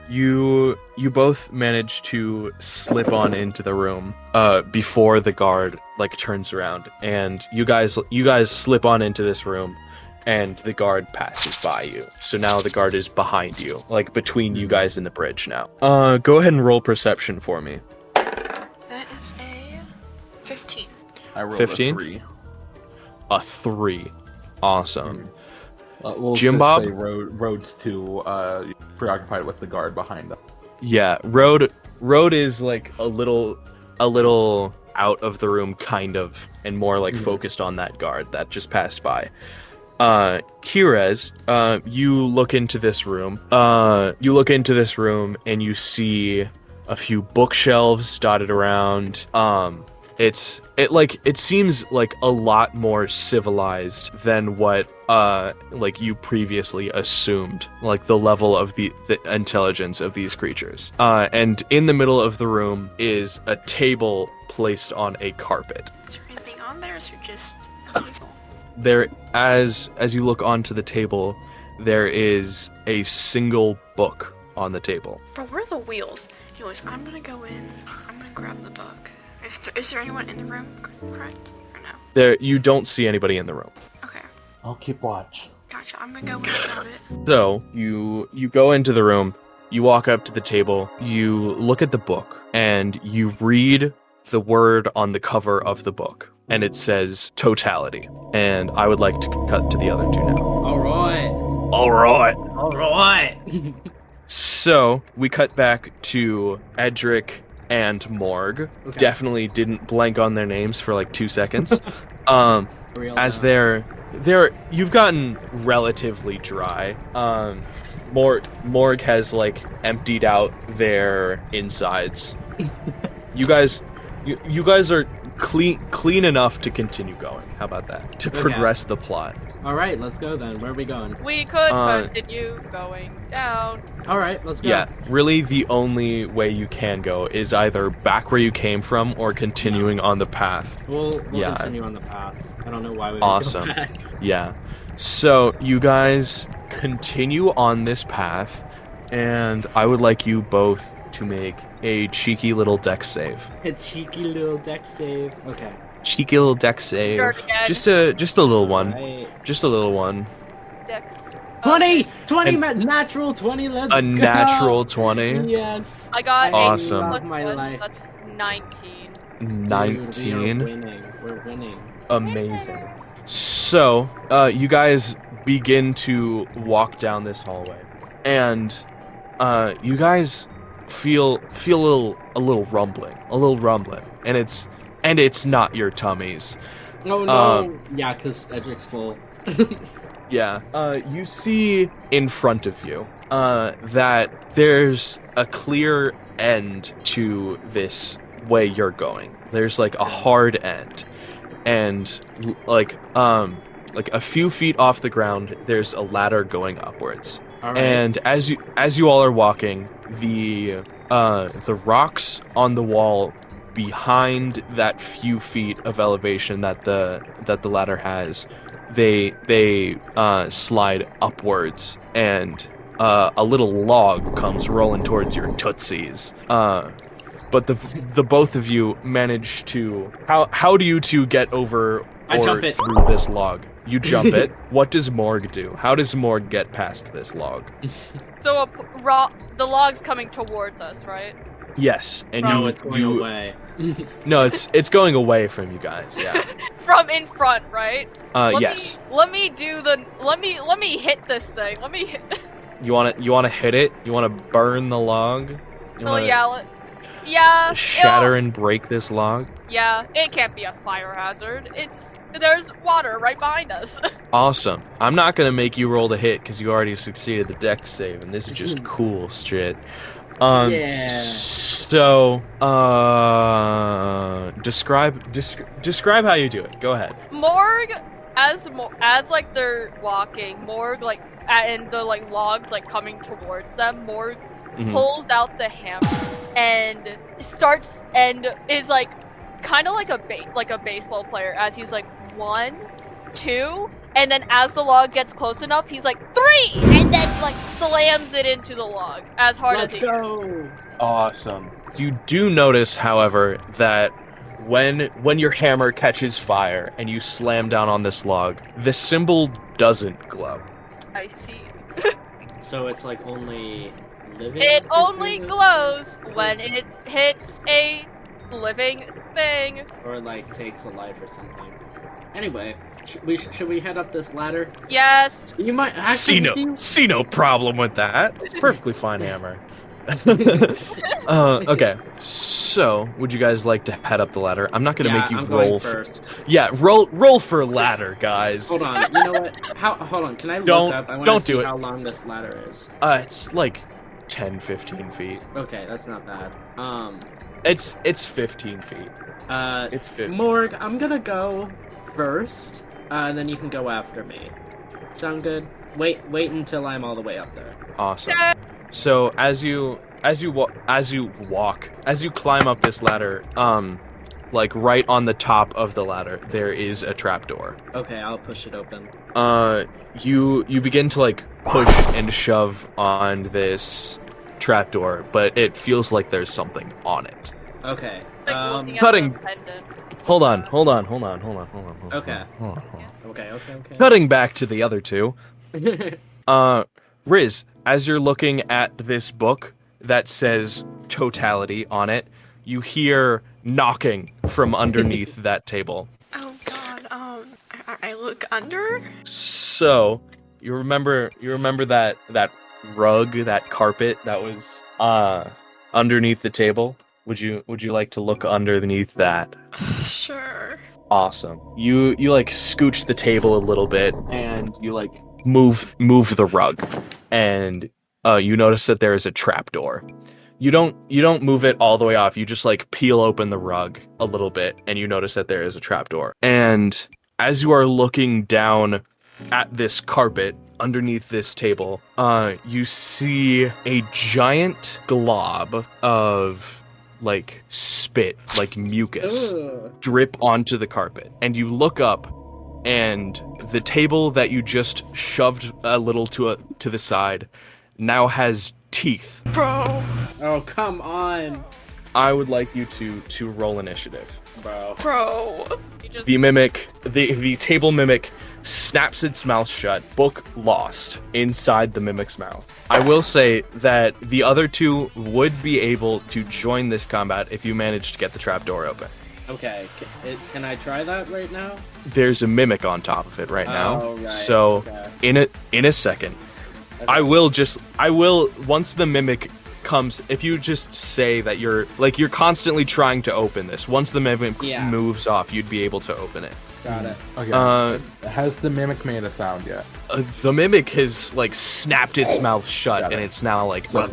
You both manage to slip on into the room before the guard like turns around, and you guys slip on into this room, and the guard passes by you. So now the guard is behind you, like between you guys and the bridge now. Go ahead and roll perception for me.
That is a 15.
I rolled
15?
a 3.
A 3. Awesome.
We'll
Jimbob?
just say Road's too preoccupied with the guard behind them.
Yeah, Road is like a little out of the room, kind of, and more like focused on that guard that just passed by. Keres, you look into this room. And you see a few bookshelves dotted around. It seems like a lot more civilized than what like you previously assumed, like the level of the intelligence of these creatures. And in the middle of the room is a table placed on a carpet.
Is there anything on there, or is it just a table?
There, as you look onto the table, there is a single book on the table.
But where are the wheels? Anyways, I'm gonna go in. I'm gonna grab the book. Is there anyone in the room, correct? Or no?
There, you don't see anybody in the room.
Okay.
I'll keep watch.
Gotcha. I'm gonna go in and grab it.
So you go into the room, you walk up to the table, you look at the book, and you read the word on the cover of the book, and it says totality. And I would like to cut to the other two now.
All right.
So we cut back to Edric and Morgue.
Okay.
Definitely didn't blank on their names for like 2 seconds. As
now.
they're you've gotten relatively dry. Morgue has like emptied out their insides. You guys are clean enough to continue going. How about that? To progress the plot.
All right, let's go then. Where are we going?
We could continue going down.
All right, let's go.
Yeah, really the only way you can go is either back where you came from or continuing on the path.
We'll continue on the path. I don't know why we would
Awesome.
go back.
Yeah. So you guys continue on this path, and I would like you both to make a cheeky little dex save.
A cheeky little deck save. Okay.
Cheeky little dex save.
Start again.
Just a little one.
Right.
Just a little one.
Dex.
20! 20,
And-
natural 20, let's
A
go!
natural 20.
Yes.
I got
Awesome.
a
Love my
plus
life.
that's 19.
Dude, we are
19.
winning. We're winning.
Amazing. So, you guys begin to walk down this hallway, and you guys feel a little rumbling, and it's not your tummies.
Oh no! Yeah, because Edric's full.
Yeah. You see in front of you that there's a clear end to this way you're going. There's like a hard end, and like a few feet off the ground, there's a ladder going upwards.
All right.
And as you all are walking, the rocks on the wall behind that few feet of elevation that the ladder has, they slide upwards, and a little log comes rolling towards your tootsies. But the both of you manage to. How do you two get over
I
or
jump it.
through this log? You jump it. What does Morgue do? How does Morgue get past this log?
So the log's coming towards us, right?
Yes, and
No,
you
it's going away.
No, it's going away from you guys. Yeah.
From in front, right?
Yes.
Let me hit this thing. Let me hit.
You wanna hit it? You wanna burn the log? You
Oh
wanna
yeah.
shatter and break this log?
Yeah, it can't be a fire hazard. There's water right behind us.
Awesome. I'm not gonna make you roll to hit because you already succeeded the dex save, and this is just cool shit.
Yeah.
So, describe how you do it. Go ahead.
Morgue, as like they're walking, Morgue like and the like logs like coming towards them. Morgue
Mhm.
pulls out the hammer and starts and is like kind of like a baseball player, as he's like 1, 2, and then as the log gets close enough, he's like 3, and then like slams it into the log as hard as he can.
Let's go.
Awesome. You do notice, however, that when your hammer catches fire and you slam down on this log, the symbol doesn't glow.
I see.
So it's like only living.
It only glows when it hits a living thing.
Or like takes a life or something. Anyway, should we head up this ladder?
Yes.
You might actually
See no problem with that. It's a perfectly fine hammer. Okay, so would you guys like to head up the ladder? I'm not gonna make you
I'm
roll
going first.
Yeah, roll for ladder, guys.
Hold on, you know what? Hold on, can I look up? I want to see how long this ladder is.
It's like 10-15 feet.
Okay, that's not bad.
It's 15 feet. It's 15.
Morgue, I'm gonna go first, and then you can go after me. Sound good? Wait until I'm all the way up there.
Awesome. So as you climb up this ladder, like right on the top of the ladder, there is a trapdoor.
Okay, I'll push it open.
You begin to like push and shove on this trapdoor, but it feels like there's something on it.
Okay.
Like looking at
cutting.
the pendant.
Hold on.
Okay.
Hold on.
Okay.
Cutting back to the other two. Riz, as you're looking at this book that says totality on it, you hear knocking from underneath that table.
Oh god, I look under?
So, you remember that rug, that carpet that was underneath the table? Would you like to look underneath that?
Sure.
Awesome. You like scooch the table a little bit and you like move the rug, and you notice that there is a trapdoor. You don't move it all the way off. You just like peel open the rug a little bit, and you notice that there is a trapdoor. And as you are looking down at this carpet underneath this table, you see a giant glob of like spit, like mucus, drip onto the carpet. And you look up, and the table that you just shoved a little to the side now has teeth.
Bro.
Oh, come on.
I would like you to roll initiative.
Bro.
The table mimic snaps its mouth shut, book lost inside the mimic's mouth. I will say that the other two would be able to join this combat if you manage to get the trapdoor open.
Okay, can I try that right now?
There's a mimic on top of it right now.
Oh, right.
So
Okay.
in a second,
Okay.
I will once the mimic comes, if you just say that you're constantly trying to open this, once the mimic moves off, you'd be able to open it.
Got it.
Okay. Has the mimic made a sound yet?
The mimic has like snapped its mouth shut, and it's now like but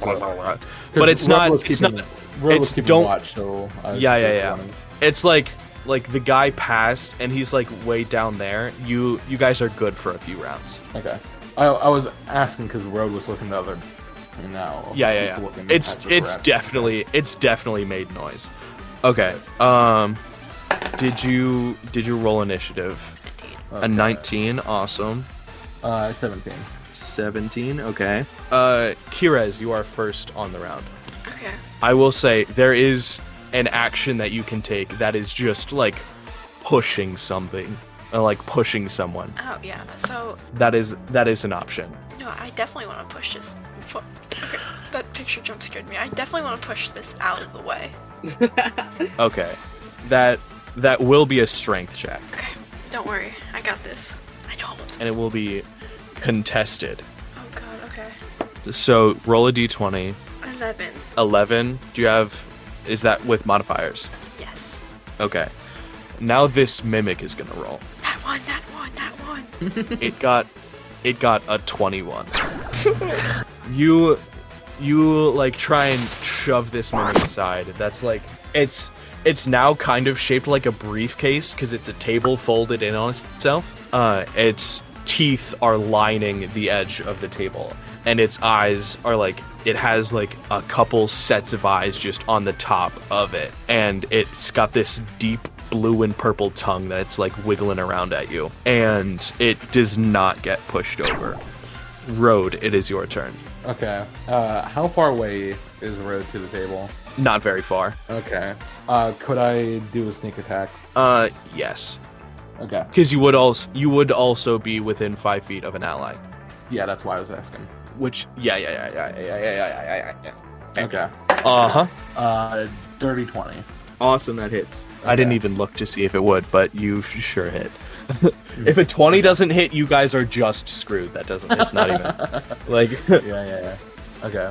it's not it's don't
watch, so
yeah. It's like the guy passed and he's like way down there. You guys are good for a few rounds.
Okay. I was asking because Road was looking the other. Now.
Yeah. It's definitely made noise. Okay. Did you roll initiative?
Indeed.
A 19. Awesome.
17.
17. Okay. Keres, you are first on the round.
Okay.
I will say there is an action that you can take that is just like pushing something, like pushing someone.
Oh yeah. So
That is an option.
no, I definitely want to push this. Okay, that picture jump scared me. I definitely want to push this out of the way.
Okay. That will be a strength check,
Okay, don't worry, I got this. I don't.
and it will be contested.
Oh god. Okay.
So roll a d20.
11.
11. Is that with modifiers?
Yes.
Okay. Now this mimic is gonna roll.
That one.
It got a 21. You like try and shove this mimic aside. That's like it's now kind of shaped like a briefcase because it's a table folded in on itself. Its teeth are lining the edge of the table, and its eyes are like, it has like a couple sets of eyes just on the top of it, and it's got this deep blue and purple tongue that's like wiggling around at you, and it does not get pushed over. Road, it is your turn.
Okay. How far away is Road to the table?
Not very far.
Okay. Could I do a sneak attack?
Yes.
Okay.
Because you would also be within 5 feet of an ally.
Yeah, that's why I was asking.
Which, yeah.
Okay. Dirty 20.
Awesome, that hits.
Okay.
I didn't even look to see if it would, but you sure hit. If a 20 doesn't hit, you guys are just screwed. It's not even, like...
Yeah. Okay.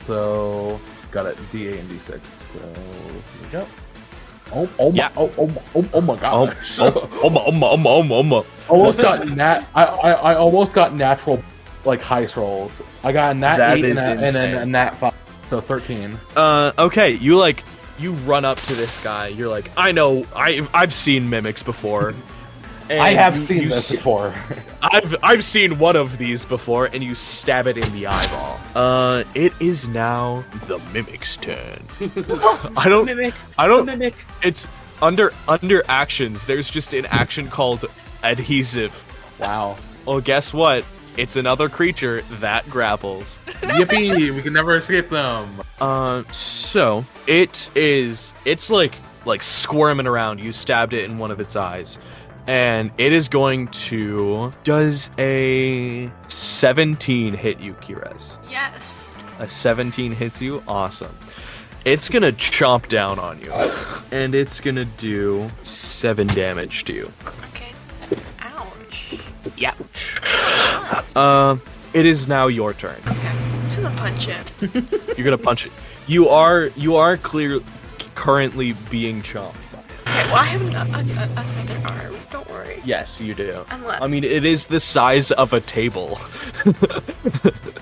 So, got it. D8 and D6. So, here we go. Oh my!
Yeah.
Oh my God!
Almost
I almost got natural, like heist rolls. I got a nat
That
8
is
and then a
insane.
nat 5, so 13.
Okay, you run up to this guy. You're like, I know, I've seen mimics before. And
I have seen this before.
I've seen one of these before, and you stab it in the eyeball. It is now the mimic's turn. I don't.
Mimic.
It's under actions. There's just an action called adhesive.
Wow.
Well, guess what? It's another creature that grapples.
Yippee! We can never escape them.
So it's like squirming around. You stabbed it in one of its eyes. And it is going to... Does a 17 hit you, Keres?
Yes.
A 17 hits you? Awesome. It's going to chomp down on you. And it's going to do 7 damage to you.
Okay. Ouch.
Ouch. It is now your turn.
Okay. I'm just gonna punch it.
You're going to punch it. You are currently being chomped.
Okay, well, I have another arm. Don't worry.
Yes, you do.
Unless...
I mean, it is the size of a table.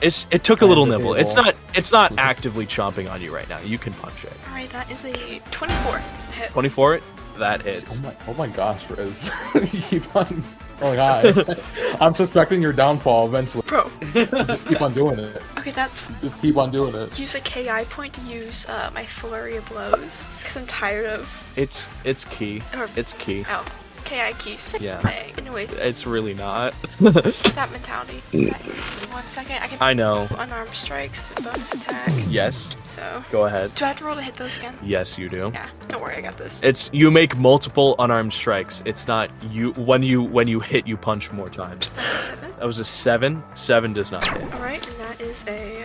It took a little nibble. It's not actively chomping on you right now. You can punch it.
Alright, that is a 24 hit.
24, that hits.
Oh my gosh, Riz. You keep on... Oh my god. I'm suspecting your downfall eventually.
Bro.
Just keep on doing it.
Okay, that's...
Just keep on doing it.
Use a KI point to use my flurry of blows. Because I'm tired of...
It's key.
Or-
It's key.
Oh. KI key. Same
Yeah.
thing. Anyway,
It's really not.
that mentality. That is... Give me 1 second. I can...
I know.
Unarmed strikes. The bonus attack.
Yes.
So...
Go ahead.
Do I have to roll to hit those again?
Yes, you do.
Yeah. Don't worry, I got this.
It's you make multiple unarmed strikes. It's not you when you hit you punch more times.
That's a 7.
That was a 7. 7 does not hit.
Alright, and that is a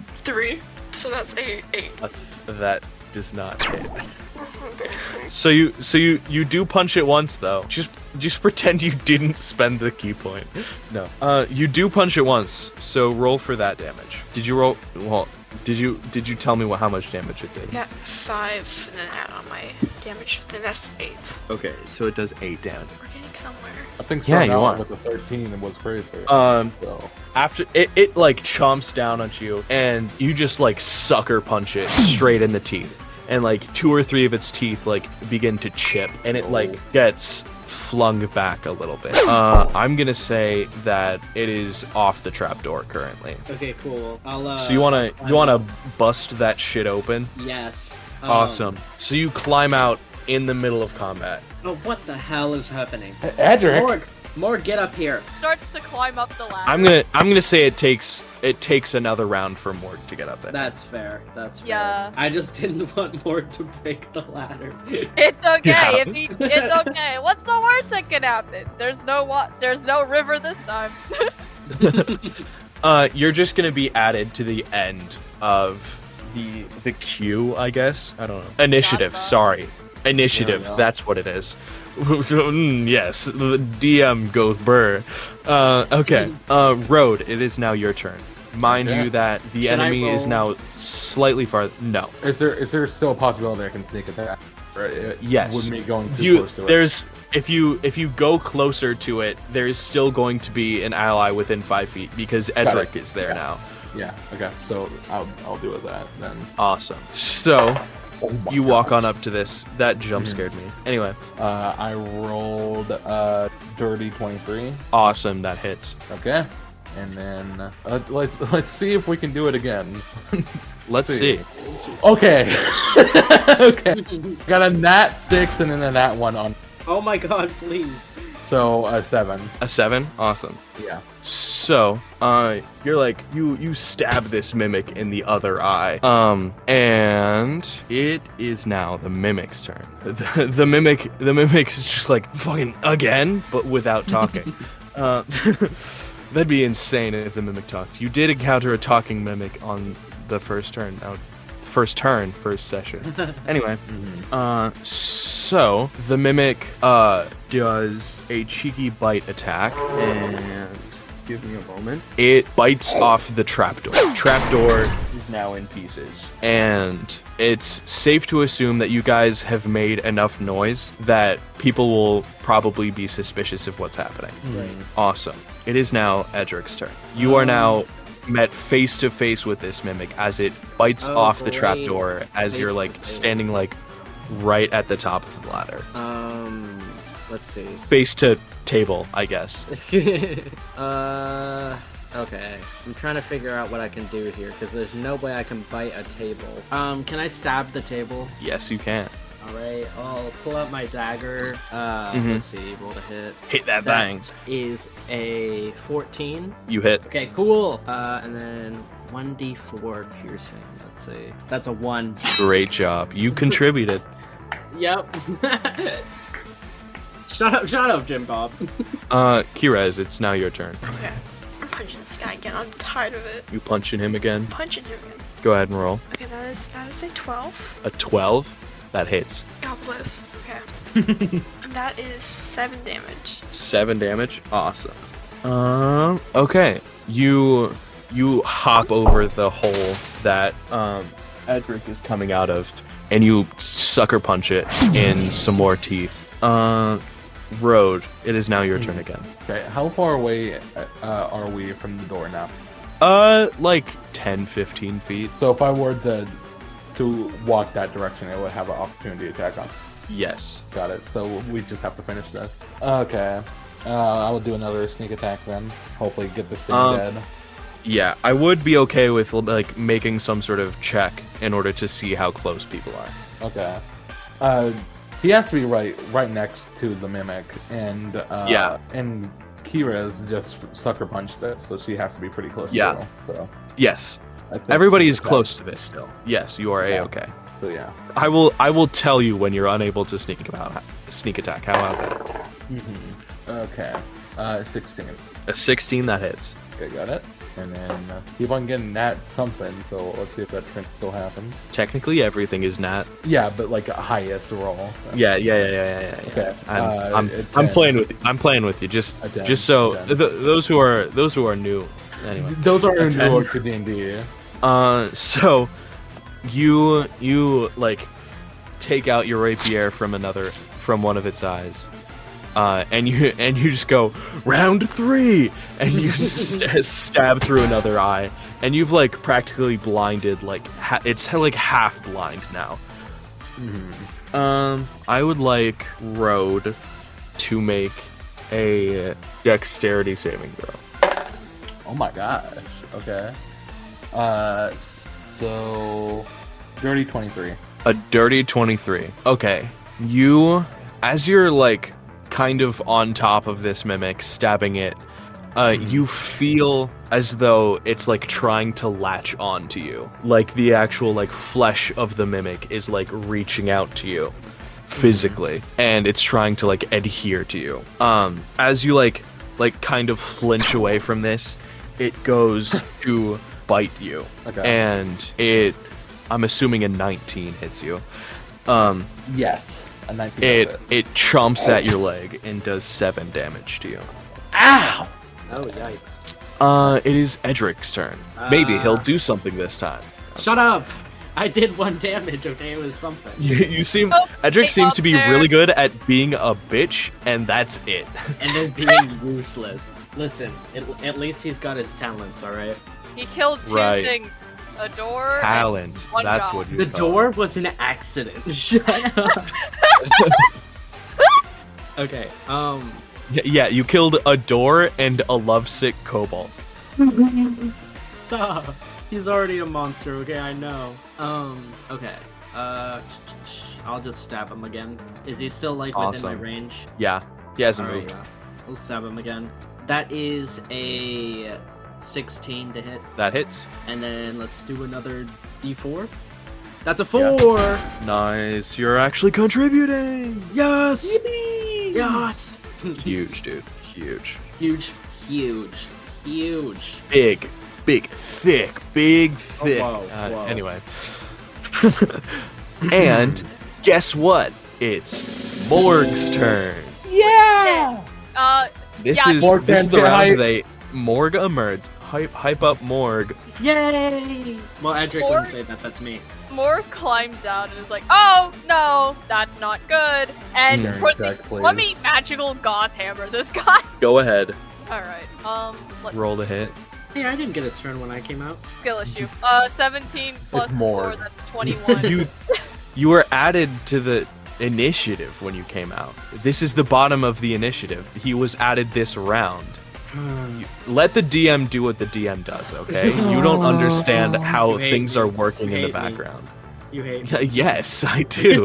3. So that's a 8.
That does not hit. So you do punch it once though. Just pretend you didn't spend the key point. No. You do punch it once. So roll for that damage. Did you roll? Well, did you tell me how much damage it did?
Yeah, 5, and then add on my damage. Then that's 8.
Okay, so it does 8 damage.
We're getting somewhere.
I think
Yeah,
starting
you
out
are.
with the 13 was crazy. So.
After it like chomps down on you, and you just like sucker punch it straight in the teeth, and like 2 or 3 of its teeth like begin to chip, and it like gets flung back a little bit. I'm gonna say that it is off the trapdoor currently.
Okay, cool. I'll.
So you wanna bust that shit open?
Yes.
Awesome. So you climb out in the middle of combat.
Oh, what the hell is happening?
Edric!
Morgue, get up here.
Starts to climb up the ladder.
I'm gonna say it takes another round for Morgue to get up there.
That's fair. That's fair.
Yeah.
I just didn't want Morgue to break the ladder.
It's okay.
Yeah.
It's okay. What's the worst that can happen? There's no river this time.
You're just gonna be added to the end of the queue, I guess. I don't know. Initiative.
Gotcha.
Sorry, initiative.
Yeah.
That's what it is. Yes, the DM goes burr. Okay. Road. It is now your turn. Mind
Okay.
you that the
Should I
enemy is
roll?
now slightly farther. No.
Is there still a possibility I can sneak attack? Right?
Yes.
With me going too close to it.
There's if you go closer to it, there's still going to be an ally within 5 feet because Edric is there
Yeah.
now.
Yeah. Okay. So I'll do with that then.
Awesome. So
Oh my
you walk
gosh.
on up to this. That jump scared me. Anyway,
I rolled dirty 23.
awesome. That hits.
Okay. and then let's see if we can do it again.
Let's see.
Okay. Okay. Got a nat 6 and then a nat 1 on.
Oh my god, please.
So a 7.
A 7? Awesome.
Yeah.
So, you're like, you stab this mimic in the other eye. And it is now the mimic's turn. The mimic is just like, fucking again, but without talking. That'd be insane if the mimic talked. You did encounter a talking mimic on the first turn. First session. Anyway, so the mimic does a cheeky bite attack, and give me a moment. It bites off the trapdoor. Trapdoor is now in pieces, and it's safe to assume that you guys have made enough noise that people will probably be suspicious of what's happening.
Right.
Awesome. It is now Edric's turn. You are now met face to face with this mimic as it bites off the trapdoor as you're like standing like right at the top of the ladder.
Let's see.
Face to table, I guess.
Okay. I'm trying to figure out what I can do here because there's no way I can bite a table. Can I stab the table?
Yes, you can.
All right, I'll pull out my dagger. Let's see, roll to hit.
Hit that bang.
Is a 14.
You hit.
Okay, cool. And then 1d4 piercing. Let's see. That's a 1.
Great job. You contributed.
Yep. Shut up, Jimbob.
Keres, it's now your turn.
Okay. I'm punching this guy again. I'm tired of it.
You punching him again?
Punching him again.
Go ahead and roll.
Okay, that is a 12.
A 12? That hits.
God bless. Okay. And that is 7 damage.
7 damage? Awesome. Okay. You hop over the hole that Edric is coming out of, and you sucker punch it in some more teeth. Road, it is now your turn again.
Okay, how far away are we from the door now?
Like 10-15 feet.
So if I were to walk that direction, it would have an opportunity attack on.
Yes.
Got it. So we just have to finish this. Okay. I will do another sneak attack then. Hopefully get this thing dead.
Yeah, I would be okay with like making some sort of check in order to see how close people are.
Okay. He has to be right next to the mimic, and and Kira's just sucker punched it, so she has to be pretty close.
Yeah.
To her, so
yes.
I think
Everybody is
she's
close to this still. Yes, you are a-okay.
So yeah.
I will tell you when you're unable to sneak attack. How about that?
Okay. 16.
A 16, that hits.
Okay, got it. And then keep on getting nat something, so let's see if that trick still happens.
Technically, everything is nat.
Yeah, but like a highest roll. So.
Yeah.
Okay.
I'm playing with you. I'm playing with you. Just so those who are new. Anyway.
Those are new to D&D.
So you like take out your rapier from one of its eyes. And you just go round 3, and you stab through another eye, and you've like practically blinded like it's like half blind now. I would like Road to make a dexterity saving throw.
Oh my gosh. Okay. So dirty 23.
A dirty 23. Okay. As you're like kind of on top of this mimic, stabbing it, you feel as though it's like trying to latch on to you. Like the actual like flesh of the mimic is like reaching out to you physically, and it's trying to like adhere to you. As you like kind of flinch away from this, it goes to bite you.
Okay.
And I'm assuming a 19 hits you.
Yes. A 19
it chomps at your leg and does 7 damage to you.
Ow!
Oh, yikes.
It is Edric's turn. Maybe he'll do something this time.
Shut up! I did 1 damage, okay? It was something.
You seem... Edric seems to be really good at being a bitch, and that's it.
And then being useless. Listen, at least he's got his talents, alright?
He killed 2 things. A door.
Talent.
And 1
That's
dog.
what you
The
call
door
it.
was an accident. Shut up. Okay,
Yeah, you killed a door and a lovesick kobold.
Stop. He's already a monster, okay, I know. Okay. I'll just stab him again. Is he still, like, within my
Awesome.
range?
Yeah, he hasn't
Alright,
moved.
yeah. We'll stab him again. That is a 16 to hit.
That hits.
And then let's do another d4. That's a 4!
Nice. You're actually contributing.
Yes! Yes!
Huge, dude. Huge.
Huge, huge, huge.
Big, thick.
whoa, whoa.
Anyway. And guess what? It's Morgue's turn.
Yeah!
This
Yeah,
is
Morgue
this is
fans
the
get
round
hype.
they Morgue emerged. Hype up Morgue.
Yay! Well, Edric
Or-
wouldn't say that, that's me.
Morgue climbs out and is like, "Oh no, that's not good." And
Turn
put
check,
let me
please.
magical goth hammer this guy.
Go ahead.
All right. Let's
Roll the hit.
Hey, I didn't get a turn when I came out.
skill issue. 17 plus
Morgue.
4, that's 21.
You were added to the initiative when you came out. This is the bottom of the initiative. He was added this round. Let the DM do what the DM does, okay? You don't understand how
You hate
things
me.
are working
You
in the
hate me.
background.
You hate me.
Yes, I do.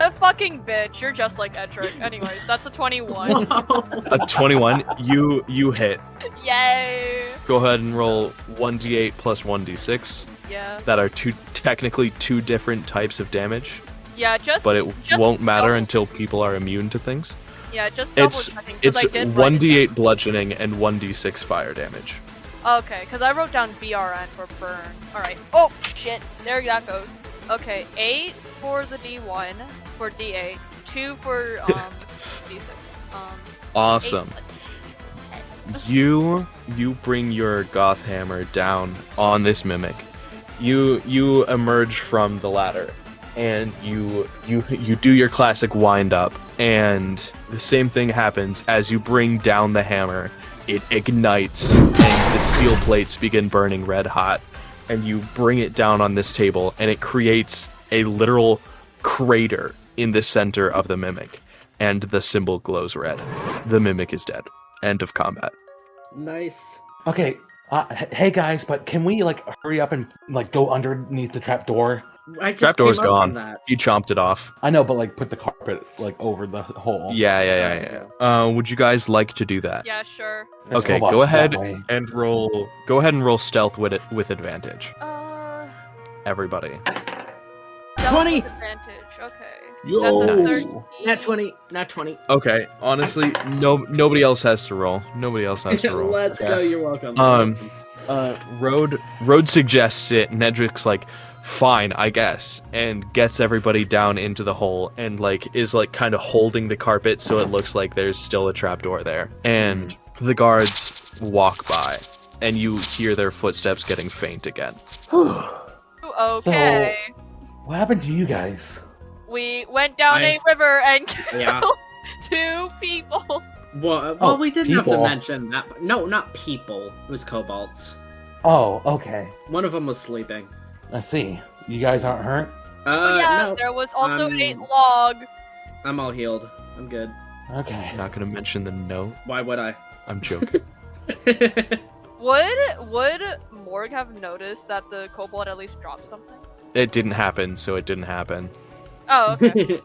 A fucking bitch. You're just like Edric. Anyways, that's a 21.
A 21, you hit.
Yay.
Go ahead and roll 1d8 plus 1d6.
Yeah.
That are technically two different types of damage,
Yeah, just
but it
just
won't matter
double-
until people are immune to things.
Yeah, just double
It's
checking because
it's
I did write it
1d8 bludgeoning and 1d6 fire damage.
down. Okay, because I wrote down BRN for burn. Alright. Oh, shit. There that goes. Okay, 8 for the D1 for D8, 2 for D6.
Awesome.
8.
You bring your goth hammer down on this mimic. You emerge from the ladder, and you do your classic wind up, and the same thing happens as you bring down the hammer. It ignites, and the steel plates begin burning red hot, and you bring it down on this table, and it creates a literal crater in the center of the mimic, and the symbol glows red. The mimic is dead. End of combat.
Nice.
Okay, hey guys, but can we like hurry up and like go underneath the trap door?
I just
Trapdoor's
came up
gone.
from that.
You chomped it off.
I know, but like put the carpet like over the hole.
Yeah. Would you guys like to do that?
Yeah, sure.
There's
Okay,
cobots
go ahead
that way.
and roll. Go ahead and roll stealth with advantage. Everybody.
Stealth
20.
with advantage. Okay.
Yo.
That's a
Nice.
13.
Not 20. Not 20.
Okay. Honestly, nobody else has to roll. Nobody else has to roll.
Let's go. You're welcome.
Road suggests it, and Edric's like, fine, I guess, and gets everybody down into the hole, and like is like kind of holding the carpet so it looks like there's still a trapdoor there. And the guards walk by, and you hear their footsteps getting faint again.
Okay.
What happened to you guys?
We went down a
I've-
river and
Yeah.
killed 2 people.
Well,
Oh,
we didn't have to
people.
mention that. No, not people. It was kobolds.
Oh, okay.
One of them was sleeping.
I see. You guys aren't hurt?
Oh yeah,
No.
there was also a
um,
log.
I'm all healed. I'm good.
Okay.
Not gonna mention the note.
Why would I?
I'm joking.
Would Morgue have noticed that the kobold at least dropped something?
It didn't happen, so it didn't happen.
Oh, okay.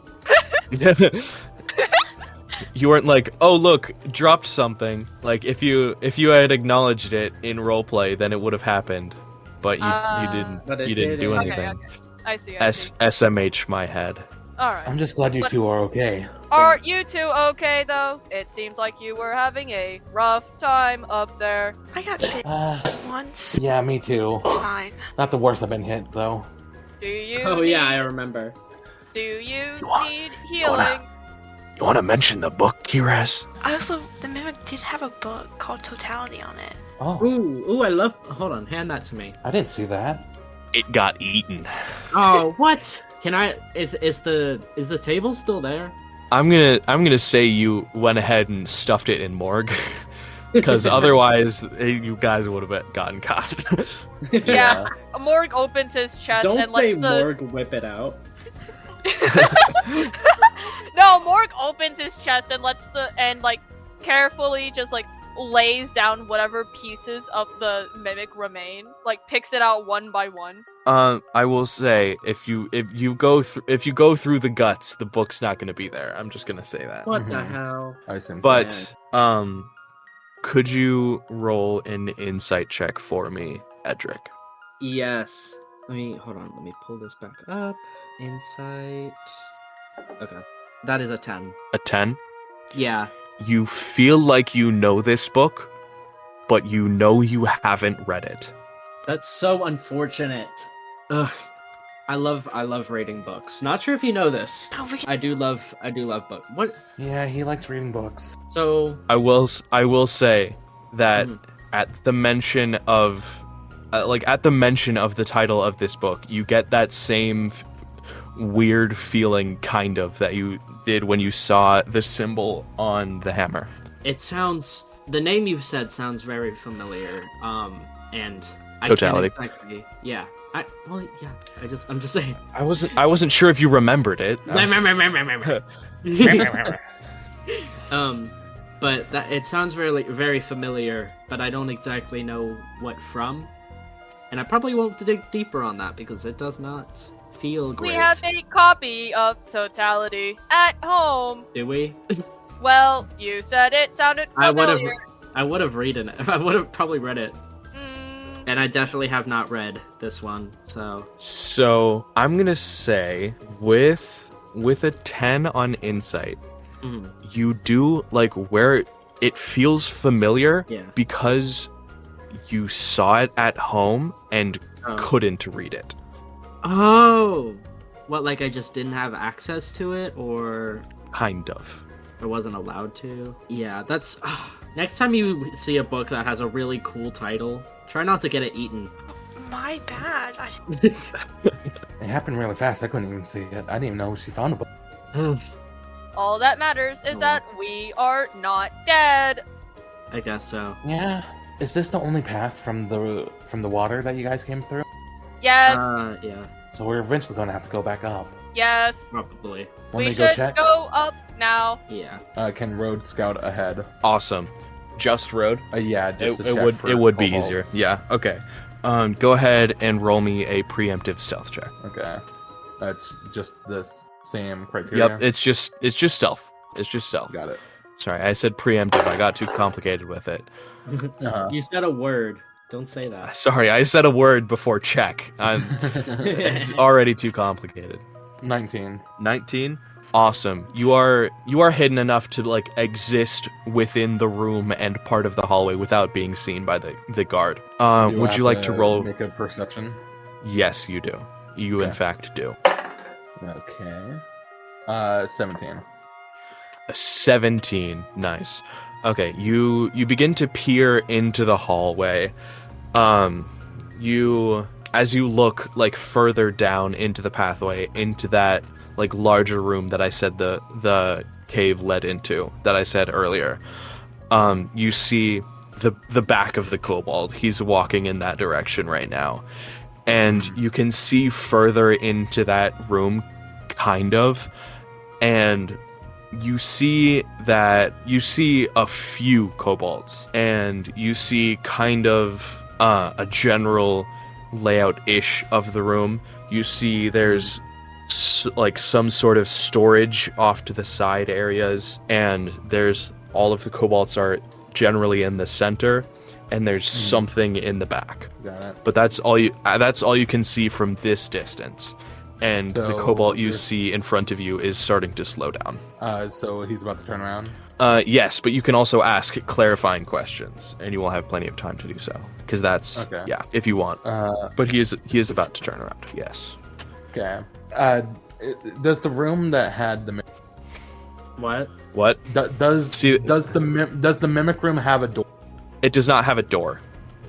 You weren't like, oh look, dropped something. Like if you had acknowledged it in roleplay, then it would have happened. But you didn't.
But it
You didn't do
didn't.
Okay,
anything.
okay. I see. I see.
SMH my head.
All right.
I'm just glad you two are okay.
Are you two okay though? It seems like you were having a rough time up there.
I got bit
Uh,
once.
yeah, me too.
It's fine.
Not the worst I've been hit though.
Do you?
Oh yeah, I
need-
remember.
Do you
want-
need healing?
You want to mention the book, Keres?
The mimic did have a book called Totality on it.
Oh,
Ooh, I love. Hold on, hand that to me.
I didn't see that.
It got eaten.
Oh, what? Can I? Is the table still there?
I'm gonna say you went ahead and stuffed it in Morgue, because otherwise you guys would have gotten caught.
Yeah. Morgue opens his chest
Don't
and
say
lets the
Morgue whip it out.
No, Morgue opens his chest and carefully just like lays down whatever pieces of the mimic remain, like picks it out one by one.
I will say if you go through the guts, the book's not going to be there. I'm just going to say that.
What the hell?
I assume.
But could you roll an insight check for me, Edric?
Yes. Hold on. Let me pull this back up. Insight. Okay. That is a 10.
A 10?
Yeah.
You feel like you know this book, but you know you haven't read it.
That's so unfortunate. Ugh. I love reading books. Not sure if you know this.
Oh, we can-
I do love books. What?
Yeah, he likes reading books.
So
I will say that at the mention of the title of this book, you get that same weird feeling kind of that you did when you saw the symbol on the hammer.
the name you've said sounds very familiar. And I
Totality.
can't exactly, yeah. I'm just saying.
I wasn't sure if you remembered it.
But it sounds very, very familiar, but I don't exactly know what from. And I probably won't dig deeper on that because it does not feel great.
We have a copy of Totality at home.
Do we?
Well, you said it sounded familiar.
I would have read it. I would have probably read it.
Mm,
And I definitely have not read this one, so...
So I'm gonna say with a 10 on insight, you do like where it feels familiar because you saw it at home and couldn't read it.
Oh! What, like I just didn't have access to it, or
Kind of.
I wasn't allowed to? Yeah, that's... next time you see a book that has a really cool title, try not to get it eaten.
My bad.
It happened really fast. I couldn't even see it. I didn't even know she found a book.
all that matters is that we are not dead.
I guess so.
Yeah. Is this the only path from the water that you guys came through?
Yes,
Yeah,
So we're eventually going to have to go back up.
yes.
probably.
Want
We
me to go
should
check?
go up now.
Yeah.
Can Road scout ahead?
Awesome. Just road.
Yeah, just to check
It
for
would be
kobolds.
easier. Yeah. Okay. Go ahead and roll me a preemptive stealth check.
Okay. That's just the same criteria.
Yep. It's just stealth. It's just stealth.
Got it.
Sorry, I said preemptive. I got too complicated with it.
You said a word. Don't say that.
Sorry, I said a word before check. It's already too complicated.
19.
19. Awesome. You are hidden enough to like exist within the room and part of the hallway without being seen by the guard. Would you like to roll?
Make a perception.
Yes, you do. You in fact do.
Okay. 17.
A 17. Nice. Okay, you begin to peer into the hallway. As you look like further down into the pathway, into that like larger room that I said the cave led into, that I said earlier, you see the back of the kobold. He's walking in that direction right now. And you can see further into that room, kind of, and you see a few kobolds, and you see kind of a general layout-ish of the room. You see there's like some sort of storage off to the side areas, and there's all of the kobolds are generally in the center, and there's something in the back.
Got it.
But that's all you can see from this distance. And the
So
kobold you
there's-
see in front of you is starting to slow down.
So he's about to turn around.
Yes, but you can also ask clarifying questions, and you will have plenty of time to do so. Because that's
Okay.
yeah, if you want. But he is about to turn around. Yes.
Okay. Does the room that had the
What?
What?
does
See-
does the mimic room have a door?
It does not have a door.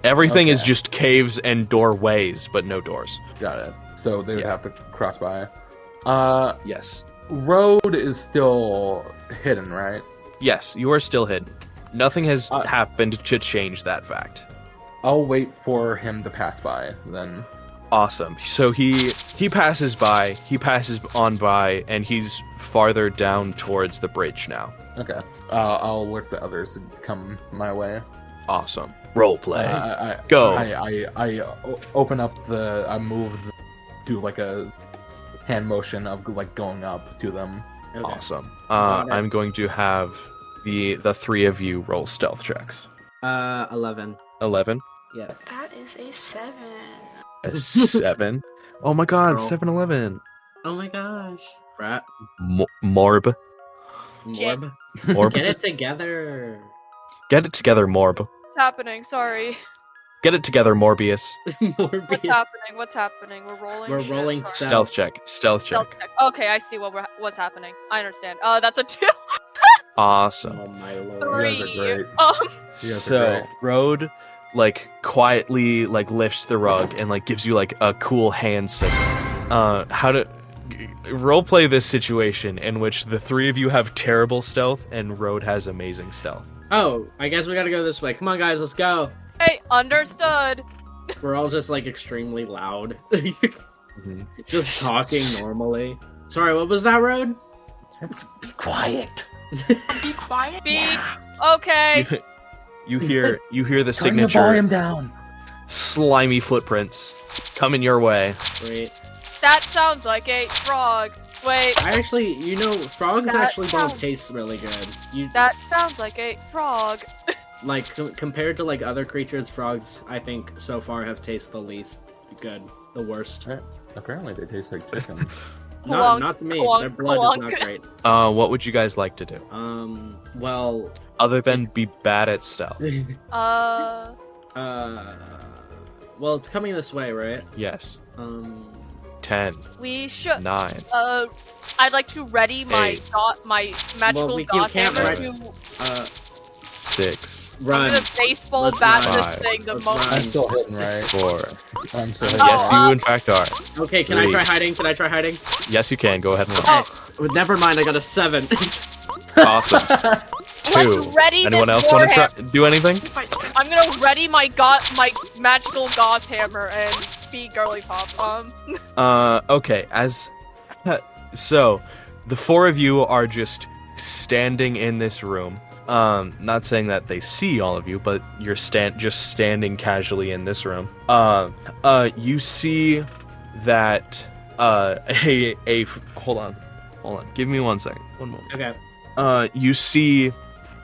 Everything is
Okay.
just caves and doorways, but no doors.
Got it. So they would
Yeah.
have to cross by.
Yes.
Road is still hidden, right?
Yes, you are still hidden. Nothing has happened to change that fact.
I'll wait for him to pass by then.
Awesome. So he passes by, and he's farther down towards the bridge now.
Okay. I'll alert the others to come my way.
Awesome. Role play.
Go.
Go.
I open up I move do like a hand motion of like going up to them.
Okay.
Awesome.
Got it.
I'm going to have the three of you roll stealth checks.
11.
11.
Yeah.
That is a 7.
A 7. Oh my god,
Roll.
7-11.
Oh my gosh. Rat.
Morb.
Morb.
Morb.
Get it together.
Get it together, Morb.
What's happening? Sorry.
Get it together, Morbius.
Morbius.
What's happening? What's happening? We're rolling.
We're
shit.
rolling
Sorry.
Stealth check. Stealth check.
Stealth check. Okay, I see what's happening. I understand. That's a 2.
Awesome.
Oh my lord.
3.
guys are great. guys are
So
great.
Road like quietly like lifts the rug and like gives you like a cool hand signal. How to roleplay this situation in which the three of you have terrible stealth and Road has amazing stealth.
Oh, I guess we gotta go this way. Come on, guys, let's go.
Hey, understood.
We're all just like extremely loud.
Mhm.
Just talking normally. Sorry, what was that, Road?
Be quiet.
Be quiet.
Be okay.
You hear the
Turn the
signature
volume down.
slimy footprints coming your way.
Wait.
That sounds like a frog. Wait,
I actually, frogs
That
actually don't
sounds-
taste really good.
that sounds like a frog.
Like, compared to like other creatures, frogs, I think, so far have tasted the least good. The worst.
Apparently they taste like chicken.
Clunk,
Not to me.
clunk,
Their blood
clunk.
is not great.
What would you guys like to do?
Well,
Other than be bad at stealth?
Uh,
well, it's coming this way, right?
Yes.
10.
10,
we should.
9.
I'd like to ready my
8.
my magical
you
dot
can't
hammer
ready-
to.
6.
I'm
Run.
gonna baseball
Let's
bat
run.
this thing the
Let's
moment.
run.
I'm still hitting, right?
4.
I'm still
Oh,
hitting.
Yes, you in fact are.
Okay, can I
3.
try hiding? Can I try hiding?
Yes, you can. Go ahead and roll.
Oh,
Oh, never mind. I got a 7.
Awesome. 2.
let's ready
Anyone
this
else want to
warhammer.
do anything?
Fight step.
I'm gonna ready my magical goth hammer and be girly pop.
Okay. So, the four of you are just standing in this room. Not saying that they see all of you, but you're just standing casually in this room. You see that hold on. Give me 1 second. 1 moment.
Okay.
You see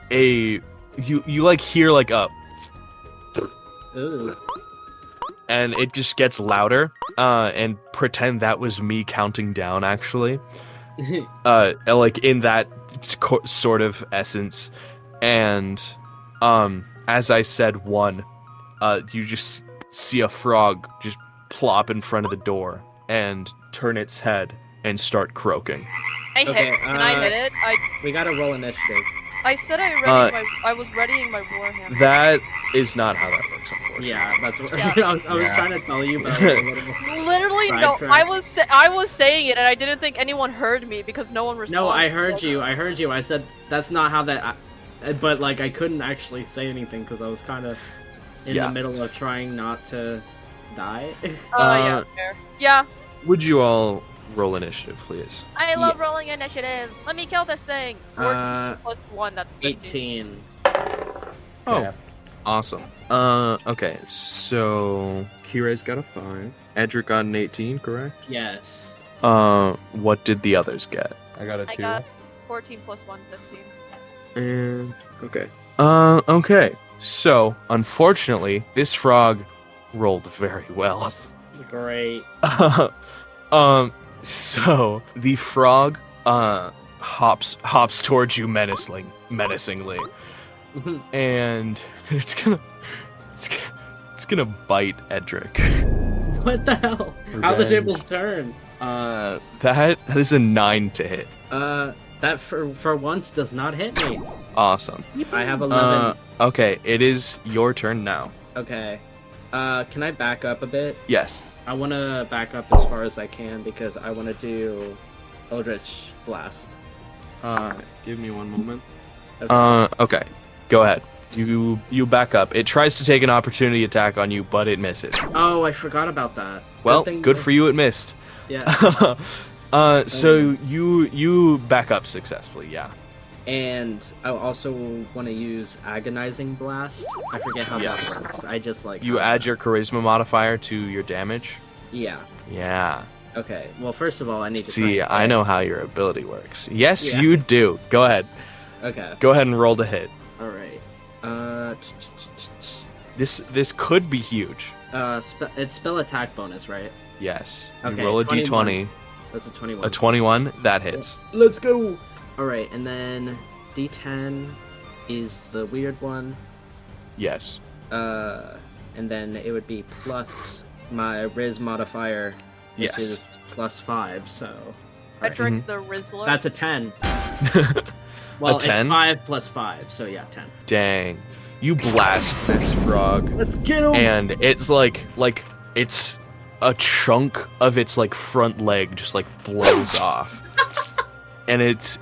you like hear like a,
Ooh.
and it just gets louder. And pretend that was me counting down actually. Like in that sort of essence. And as I said 1, you just see a frog just plop in front of the door and turn its head and start croaking.
Can I hit it?
We gotta roll initiative.
I said I was readying my warhammer.
That is not how that works, unfortunately.
Yeah, that's what
Yeah.
I was trying to tell you, but I was a little...
Literally, no.
Sidetracked.
I was saying it, and I didn't think anyone heard me because no one responded.
No, I heard you. I said that's not how that. But like, I couldn't actually say anything because I was kind of in
Yeah.
the middle of trying not to die.
Yeah, fair. Yeah,
Would you all roll initiative, please?
I love rolling initiative. Let me kill this thing. 14 plus 1, that's 15.
18.
Oh,
Yeah.
awesome. Okay, so Kire's got a 5. Edric got an 18, correct?
Yes.
What did the others get?
I got a 2.
I got 14 plus 1, 15.
And okay. Okay. So, unfortunately, this frog rolled very well.
Great.
So the frog hops towards you menacingly, and it's gonna bite Edric.
What the hell? How the tables turn?
That is a 9 to hit.
That for once does not hit me.
Awesome.
I have 11.
Okay, it is your turn now.
Okay. Can I back up a bit?
Yes.
I want to back up as far as I can because I want to do Eldritch Blast.
Give me 1 moment.
Okay.
Okay. Go ahead. You back up. It tries to take an opportunity attack on you, but it misses.
Oh, I forgot about that.
Well,
thing
good for you. It missed.
Yeah.
So you back up successfully. Yeah.
And I also want to use Agonizing Blast. I forget how that works. I just like...
You add your charisma modifier to your damage?
Yeah.
Yeah.
Okay, well, first of all, I need to...
See, I know how your ability works. Yes,
Yeah.
you do. Go ahead.
Okay.
Go ahead and roll to hit.
Alright.
This could be huge.
It's spell attack bonus, right?
Yes.
Okay,
You roll a
21.
d20.
That's a 21.
A 21, that hits.
Let's go! Alright, and then D10 is the weird one.
Yes.
And then it would be plus my Riz modifier, which
Yes.
is plus 5, so...
Edric the Rizzler.
That's a 10. Well,
A 10?
it's 5 plus 5, so yeah, 10.
Dang. You blast this frog.
Let's get him!
And it's like it's a chunk of its like front leg just like blows off. And it's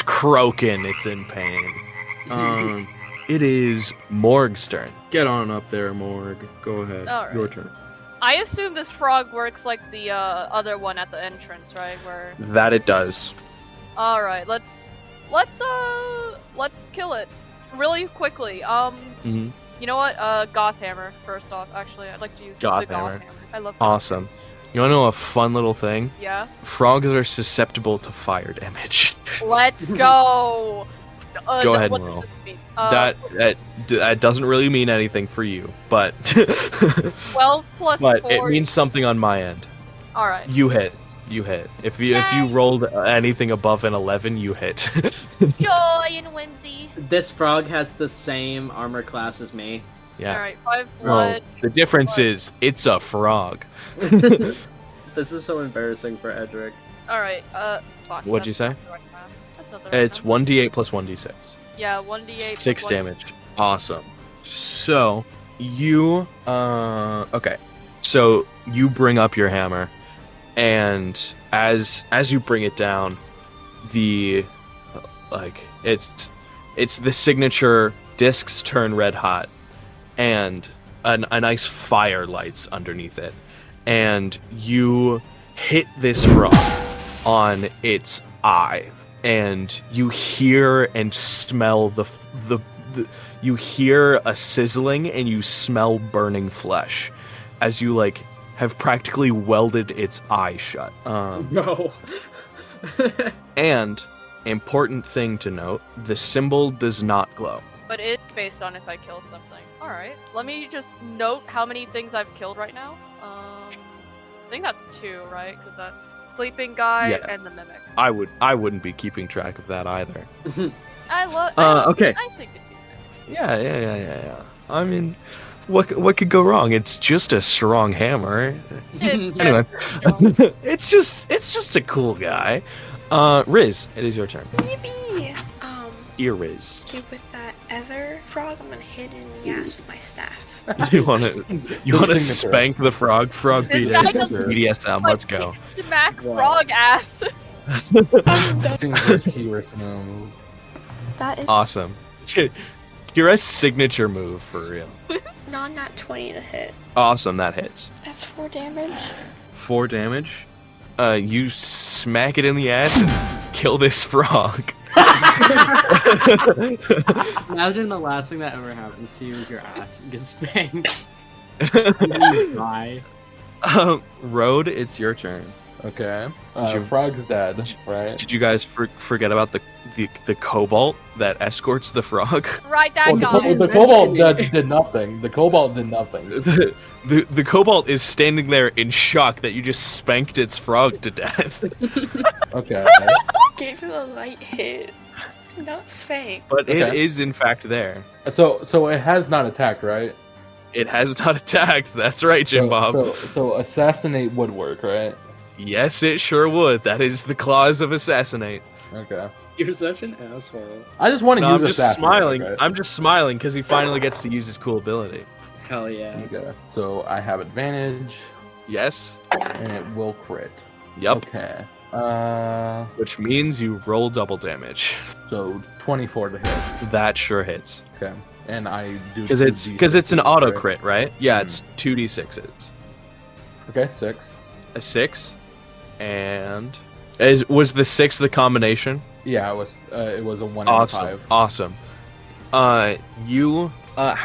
croaking, it's in pain. It is Morgue's turn. Get on up there, Morgue. Go ahead.
All right.
Your turn.
I assume this frog works like the other one at the entrance, right? Where.
That it does.
All right, let's kill it really quickly.
Mhm.
You know what? Goth hammer. First off, actually, I'd like to use
Goth
the goth
hammer.
hammer. I love.
Awesome. You wanna know a fun little thing?
Yeah.
Frogs are susceptible to fire damage.
Let's go.
Go ahead
what
and roll.
does this mean?
That doesn't really mean anything for you, but
12 plus
but
4.
it means something on my end.
All right.
You hit. You hit. If you
Yay.
rolled anything above an 11, you hit.
Joy and whimsy.
This frog has the same armor class as me.
Yeah.
All right, 5
Well,
blood.
the difference is it's a frog.
This is so embarrassing for Edric.
All right. Fuck,
What'd you
that's
say?
not the right math. That's not the right
It's
math.
1d8 plus 1d6.
Yeah, 1d8.
6
plus
damage. Awesome. So you okay. So you bring up your hammer, and as you bring it down, the it's the signature discs turn red hot, and a nice fire lights underneath it, and you hit this frog on its eye, and you hear and smell the you hear a sizzling and you smell burning flesh as you have practically welded its eye shut.
No.
And important thing to note, the symbol does not glow.
But it's based on if I kill something. All right. Let me just note how many things I've killed right now. I think that's 2, right? Because that's sleeping guy
Yes.
and the mimic.
I wouldn't be keeping track of that either.
I
Okay.
think it'd be nice.
Yeah. I mean, what could go wrong? It's just a strong hammer.
It's
Anyway,
just,
it's just a cool guy. Riz, it is your turn.
Yippee!
Ear Riz.
Dude, with that other frog, I'm gonna hit it in the ass with my staff.
You want to
signature.
spank the frog? Frog beat
This guy
it.
doesn't-
BDSM. Let's go.
Smack
Wow.
frog ass.
I'm done.
Signature Keres move.
That is
Awesome. Keres' signature move for real.
not 20 to hit.
Awesome, that hits.
That's 4 damage.
4 damage. You smack it in the ass and kill this frog.
Imagine the last thing that ever happens to you is your ass gets spanked. And you die.
Road, it's your turn.
Okay.
Did you-
Frog's dead, right?
Did you guys forget about the cobalt that escorts the frog?
Right, that
Well,
guy.
the Cobalt did nothing. The Cobalt did nothing.
The cobalt is standing there in shock that you just spanked its frog to death.
Okay.
Gave him a light hit. Not spank.
But it
Okay.
is in fact there.
So it has not attacked, right?
It has not attacked. That's right, Jim Bob.
So assassinate would work, right?
Yes, it sure would. That is the clause of assassinate.
Okay.
You're such an asshole.
I just want to
No,
use
I'm just
assassinate.
smiling.
Okay?
I'm just smiling because he finally gets to use his cool ability.
Hell yeah.
Okay. So I have advantage,
Yes.
and it will crit.
Yep.
Okay.
Which means you roll double damage.
So 24 to hit.
That sure hits.
Okay. And I do
Because it's
2d6,
an auto
right?
crit, right? Yeah, it's 2d6s.
Okay, 6.
A 6, and was the 6 the combination?
Yeah, it was a 1 out of
Awesome.
5.
Awesome. How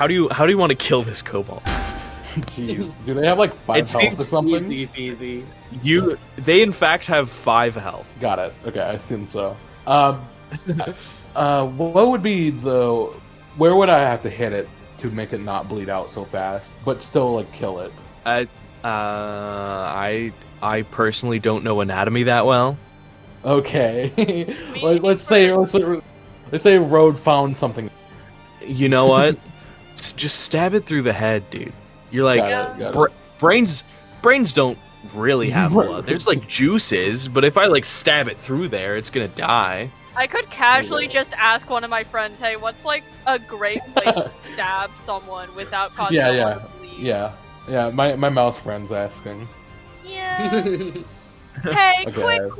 do you want to kill this kobold?
Jeez, do they have like 5
It
health
seems
or something?
Easy.
They in fact have 5 health.
Got it. Okay, I assume so. What would be where would I have to hit it to make it not bleed out so fast, but still like kill it?
I personally don't know anatomy that well.
Okay, let's say Road found something.
You know what? Just stab it through the head, dude. You're like
Got it.
brains don't really have blood. There's like juices, but if I like stab it through there, it's gonna die.
I could casually just ask one of my friends, hey, what's like a great place to stab someone without causing someone to bleed?
Yeah. My mouse friend's asking.
Yeah. Hey,
Okay.
quick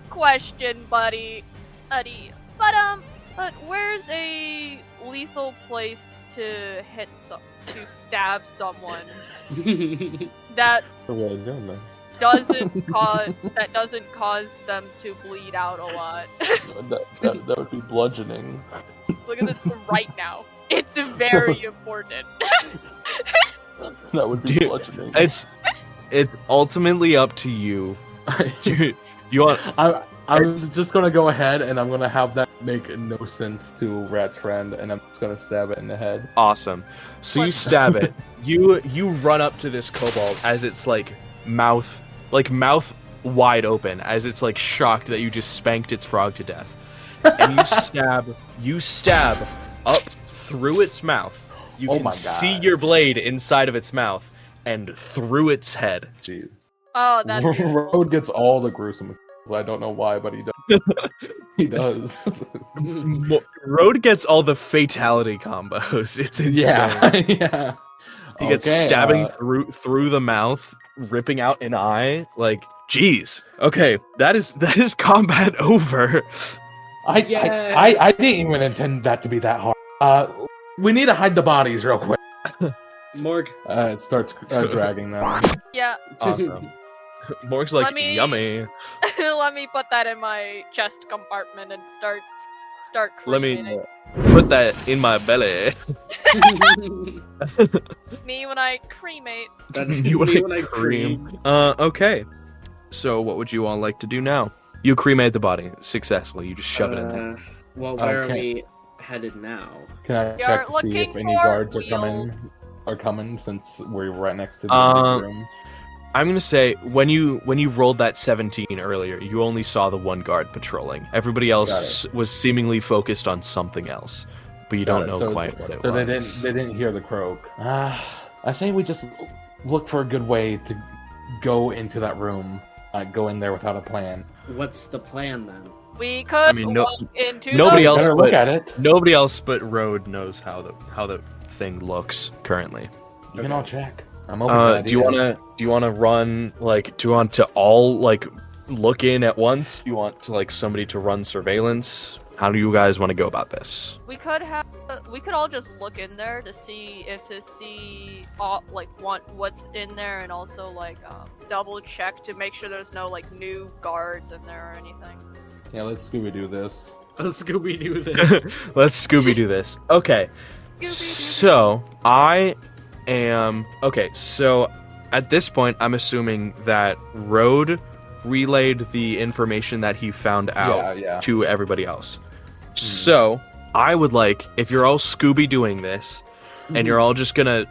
question, buddy. But where's a lethal place to to stab someone that
Really doing this.
doesn't cause them to bleed out a lot?
That would be bludgeoning.
Look at this right now. It's very important.
That would be
Dude,
bludgeoning.
It's ultimately up to you. You want?
I'm just gonna go ahead and I'm gonna have that make no sense to Rat's friend, and I'm just gonna stab it in the head.
Awesome. So you stab it. You run up to this kobold as it's like mouth wide open, as it's like shocked that you just spanked its frog to death. And you stab up through its mouth. You
Oh
can
my God.
see your blade inside of its mouth and through its head.
Jeez.
Oh, that's beautiful.
Road gets all the gruesome. I don't know why, but he does. He does.
Road gets all the fatality combos. It's insane.
Yeah.
He gets stabbing through the mouth, ripping out an eye. Like, jeez. Okay, that is combat over.
I didn't even intend that to be that hard. We need to hide the bodies real quick.
Morgue.
It starts dragging them.
Yeah.
Awesome. Morgue's like,
Let me-
yummy.
Let me put that in my chest compartment and start
Let
cremating.
me put that in my belly.
Me when I cremate.
That's
You
me
wanna
when I
cream. Okay. So what would you all like to do now? You cremate the body successfully. You just shove it in there.
Well, where are
Okay.
we headed now?
Can I
We
check
are
to see if
looking
any
for
guards
wheels.
are coming since we're right next to the room?
I'm gonna say when you rolled that 17 earlier, you only saw the one guard patrolling. Everybody else was seemingly focused on something else, but you don't know quite what it
so
was.
they didn't hear the croak. I say we just look for a good way to go into that room. Go in there without a plan.
What's the plan then?
We could
mean,
walk into
nobody
the...
else
Better
but-
look at it.
Nobody else but Road knows how the thing looks currently.
You can all check. I'm open to
Do you wanna run like? Do you want to all like look in at once? Do you want to like somebody to run surveillance? How do you guys want to go about this?
We could all just look in there to see all what's in there, and also like double check to make sure there's no like new guards in there or anything.
Yeah, let's Scooby-Doo this.
Let's Scooby-Doo this.
Let's Scooby do this. Okay. So So at this point, I'm assuming that Road relayed the information that he found out
Yeah.
to everybody else. So I would like, if you're all Scooby doing this, and you're all just gonna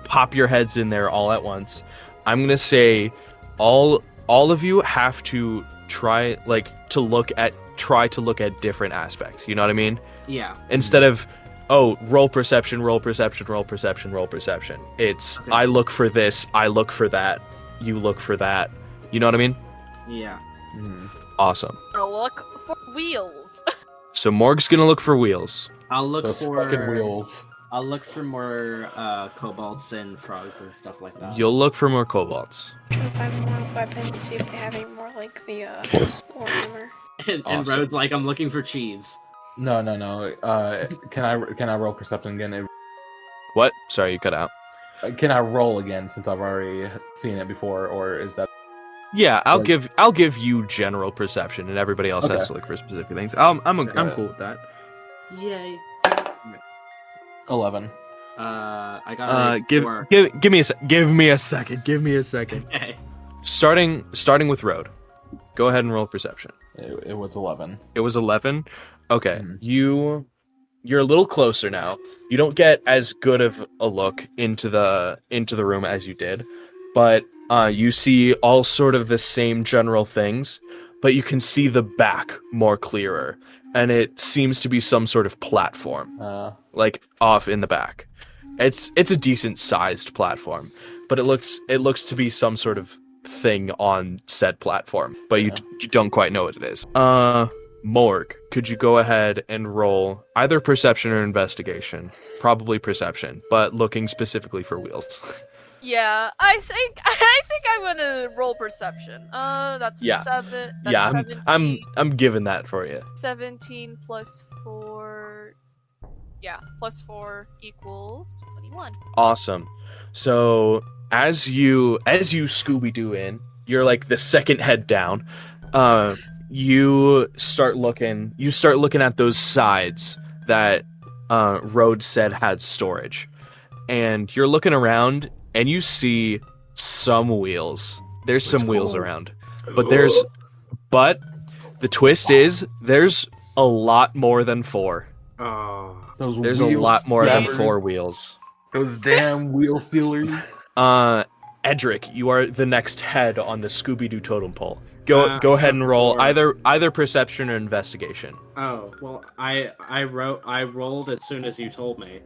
pop your heads in there all at once, I'm gonna say all of you have to try to look at different aspects. You know what I mean?
Yeah.
Instead of roll perception. It's
Okay.
I look for this, I look for that, you look for that. You know what I mean?
Yeah.
Awesome.
Gonna look for wheels.
So Morgue's gonna look for wheels.
I'll look
Those
for
fucking wheels.
I'll look for more kobolds and frogs and stuff like that.
You'll look for more kobolds.
Try to find more weapons, see if they have any more like the Warhammer.
And
Awesome.
Rose like, I'm looking for cheese.
No. Can I roll perception again?
What? Sorry, you cut out.
Can I roll again since I've already seen it before, or is that?
Yeah, I'll
Like-
give you general perception, and everybody else has
Okay.
to look for specific things. I'm
Okay.
cool with that.
Yay.
11.
I got a
Give
4.
give me a second. Give me a second.
Okay.
Starting with Road. Go ahead and roll perception.
It was 11.
It was 11. Okay,
Mhm.
you're a little closer now. You don't get as good of a look into the room as you did, but you see all sort of the same general things, but you can see the back more clearer, and it seems to be some sort of platform, like off in the back. It's a decent sized platform, but it looks to be some sort of thing on said platform, but you don't quite know what it is. Morgue, could you go ahead and roll either perception or investigation? Probably perception, but looking specifically for wheels.
Yeah, I think I'm gonna roll perception. That's
Yeah.
7. That's
Yeah,
17.
I'm giving that for you.
17 plus 4. Yeah, plus 4 equals 21.
Awesome. So as you Scooby-Doo in, you're like the second head down. You start looking at those sides that Road said had storage. And you're looking around and you see some wheels. There's some wheels around. But the twist is there's a lot more than 4.
Oh.
There's a lot more than 4 wheels.
Those damn wheel stealers.
Edric, you are the next head on the Scooby-Doo totem pole. Go ahead and roll
4.
either perception or investigation.
Oh, well, I rolled as soon as you told me.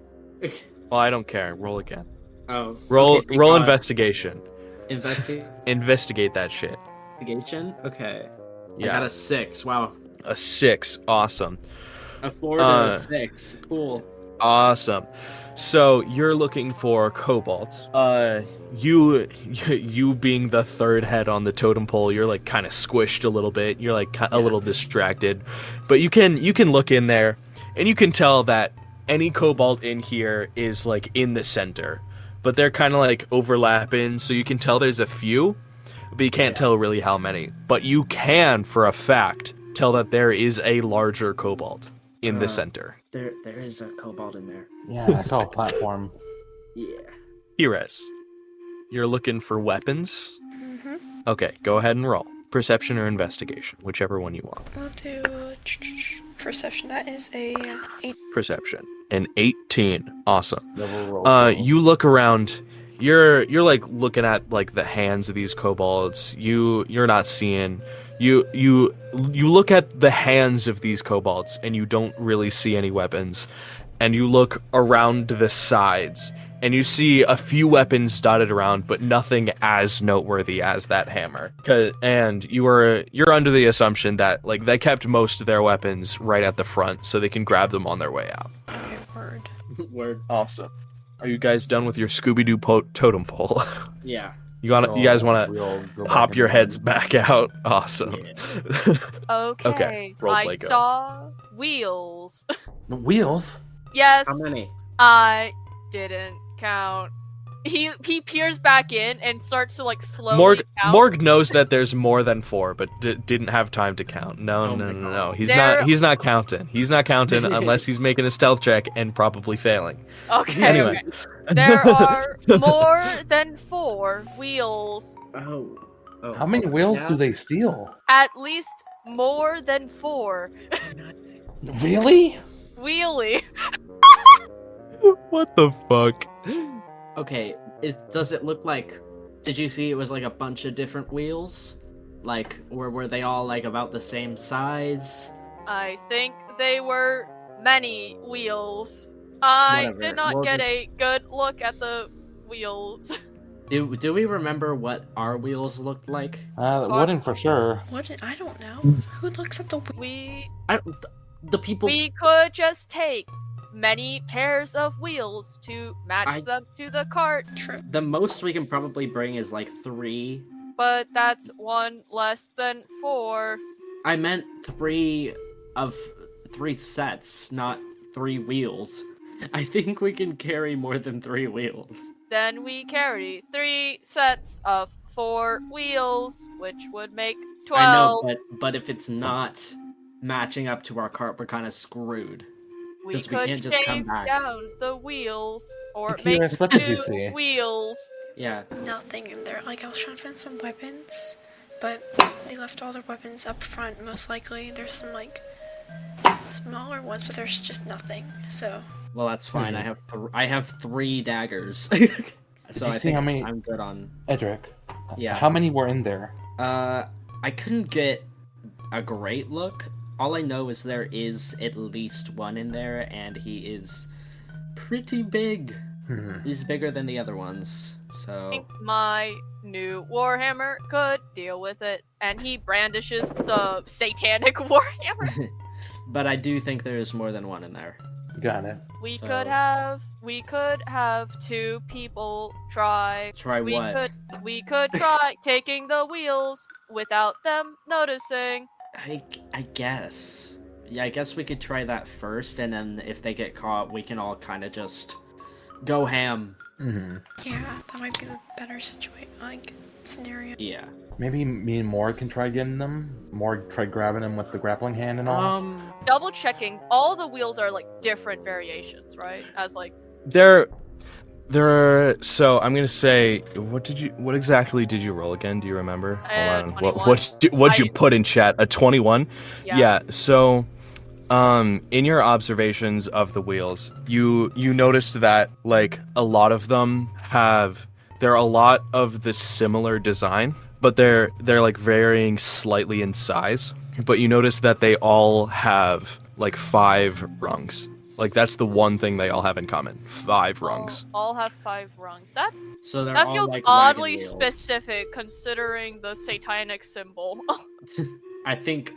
Well, I don't care. Roll again.
Oh.
Roll
okay,
roll investigation. Investigate that shit.
Investigation? Okay.
Yeah.
I got a 6. Wow.
A 6. Awesome.
A 4 to a 6. Cool.
Awesome. So you're looking for cobalt. You being the third head on the totem pole, you're like kind of squished a little bit. You're like a little distracted, but you can look in there, and you can tell that any cobalt in here is like in the center, but they're kind of like overlapping. So you can tell there's a few, but you can't tell really how many. But you can, for a fact, tell that there is a larger cobalt in the center.
There is a cobalt in there.
Yeah, I saw a platform.
Yeah.
Keres, you're looking for weapons?
Mm-hmm.
Okay, go ahead and roll. Perception or investigation, whichever one you want.
We'll do perception. That is a 8.
Perception. An 18. Awesome.
Double roll.
You look around. You're like looking at like the hands of these kobolds. You're not seeing. You look at the hands of these kobolds and you don't really see any weapons. And you look around the sides and you see a few weapons dotted around, but nothing as noteworthy as that hammer. And you're under the assumption that like they kept most of their weapons right at the front, so they can grab them on their way out.
Okay, word.
Word.
Awesome. Are you guys done with your Scooby-Doo totem pole?
Yeah.
You guys want to pop your heads back out? Awesome.
Yeah.
Okay.
roleplay
I
go.
saw wheels.
The wheels?
Yes.
How many?
I didn't count. He peers back in and starts to like slowly count.
Morgue knows that there's more than 4, but didn't have time to count. No. He's not counting. He's not counting unless he's making a stealth check and probably failing.
Okay.
Anyway.
Okay. There are more than 4 wheels.
Oh.
How many wheels
yeah.
do they steal?
At least more than 4.
Really?
Wheelie.
What the fuck?
Okay, does it look like... Did you see it was like a bunch of different wheels? Like, or were they all like about the same size?
I think they were many wheels. I
Whatever.
did not
We'll
get
just-
a good look at the wheels.
Do we remember what our wheels looked like?
Wooden for sure.
What? I don't know. Who looks at the
We
The people...
we could just take many pairs of wheels to match them to the cart,
True.
The most we can probably bring is like 3.
but that's 1 less than 4.
I meant 3 sets, not 3 wheels. I think we can carry more than 3 wheels.
Then we carry 3 sets of 4 wheels, which would make
I
12.
know, but if it's not matching up to our cart, we're kind of screwed.
We
'cause we
could
can't just come
shave
back.
down the wheels, or
Keres,
make
what did you
2
see?
wheels.
Yeah.
Nothing in there. Like, I was trying to find some weapons, but they left all their weapons up front, most likely. There's some, like, smaller ones, but there's just nothing, so...
Well, that's fine. I have 3 daggers. So
you
I
see
think
how many-
I'm good on.
Edric,
Yeah.
how many were in there?
I couldn't get a great look. All I know is there is at least one in there, and he is pretty big. He's bigger than the other ones.
I
So
think my new Warhammer could deal with it, and he brandishes the satanic Warhammer.
but I do think there's more than one in there.
Got it.
We
So-
could have 2 people try.
Try what?
We could try taking the wheels without them noticing.
I guess. Yeah, I guess we could try that first, and then if they get caught, we can all kind of just go ham.
Yeah, that might be the better scenario.
Yeah.
Maybe me and Morgue can try getting them. Morgue tried grabbing him with the grappling hand and all.
Double checking, all the wheels are like different variations, right? As like
There are. So I'm gonna say, what exactly did you roll again? Do you remember? Hold on.
21.
What'd you
I-
put in chat? A 21?
yeah.
So, in your observations of the wheels, you noticed that like a lot of them they're a lot of the similar design, but they're like varying slightly in size. But you notice that they all have like 5 rungs. Like that's the one thing they all have in common. 5 rungs.
All have 5 rungs.
So they're
That
all
feels
like
oddly
wagon wheels.
specific considering the satanic symbol.
I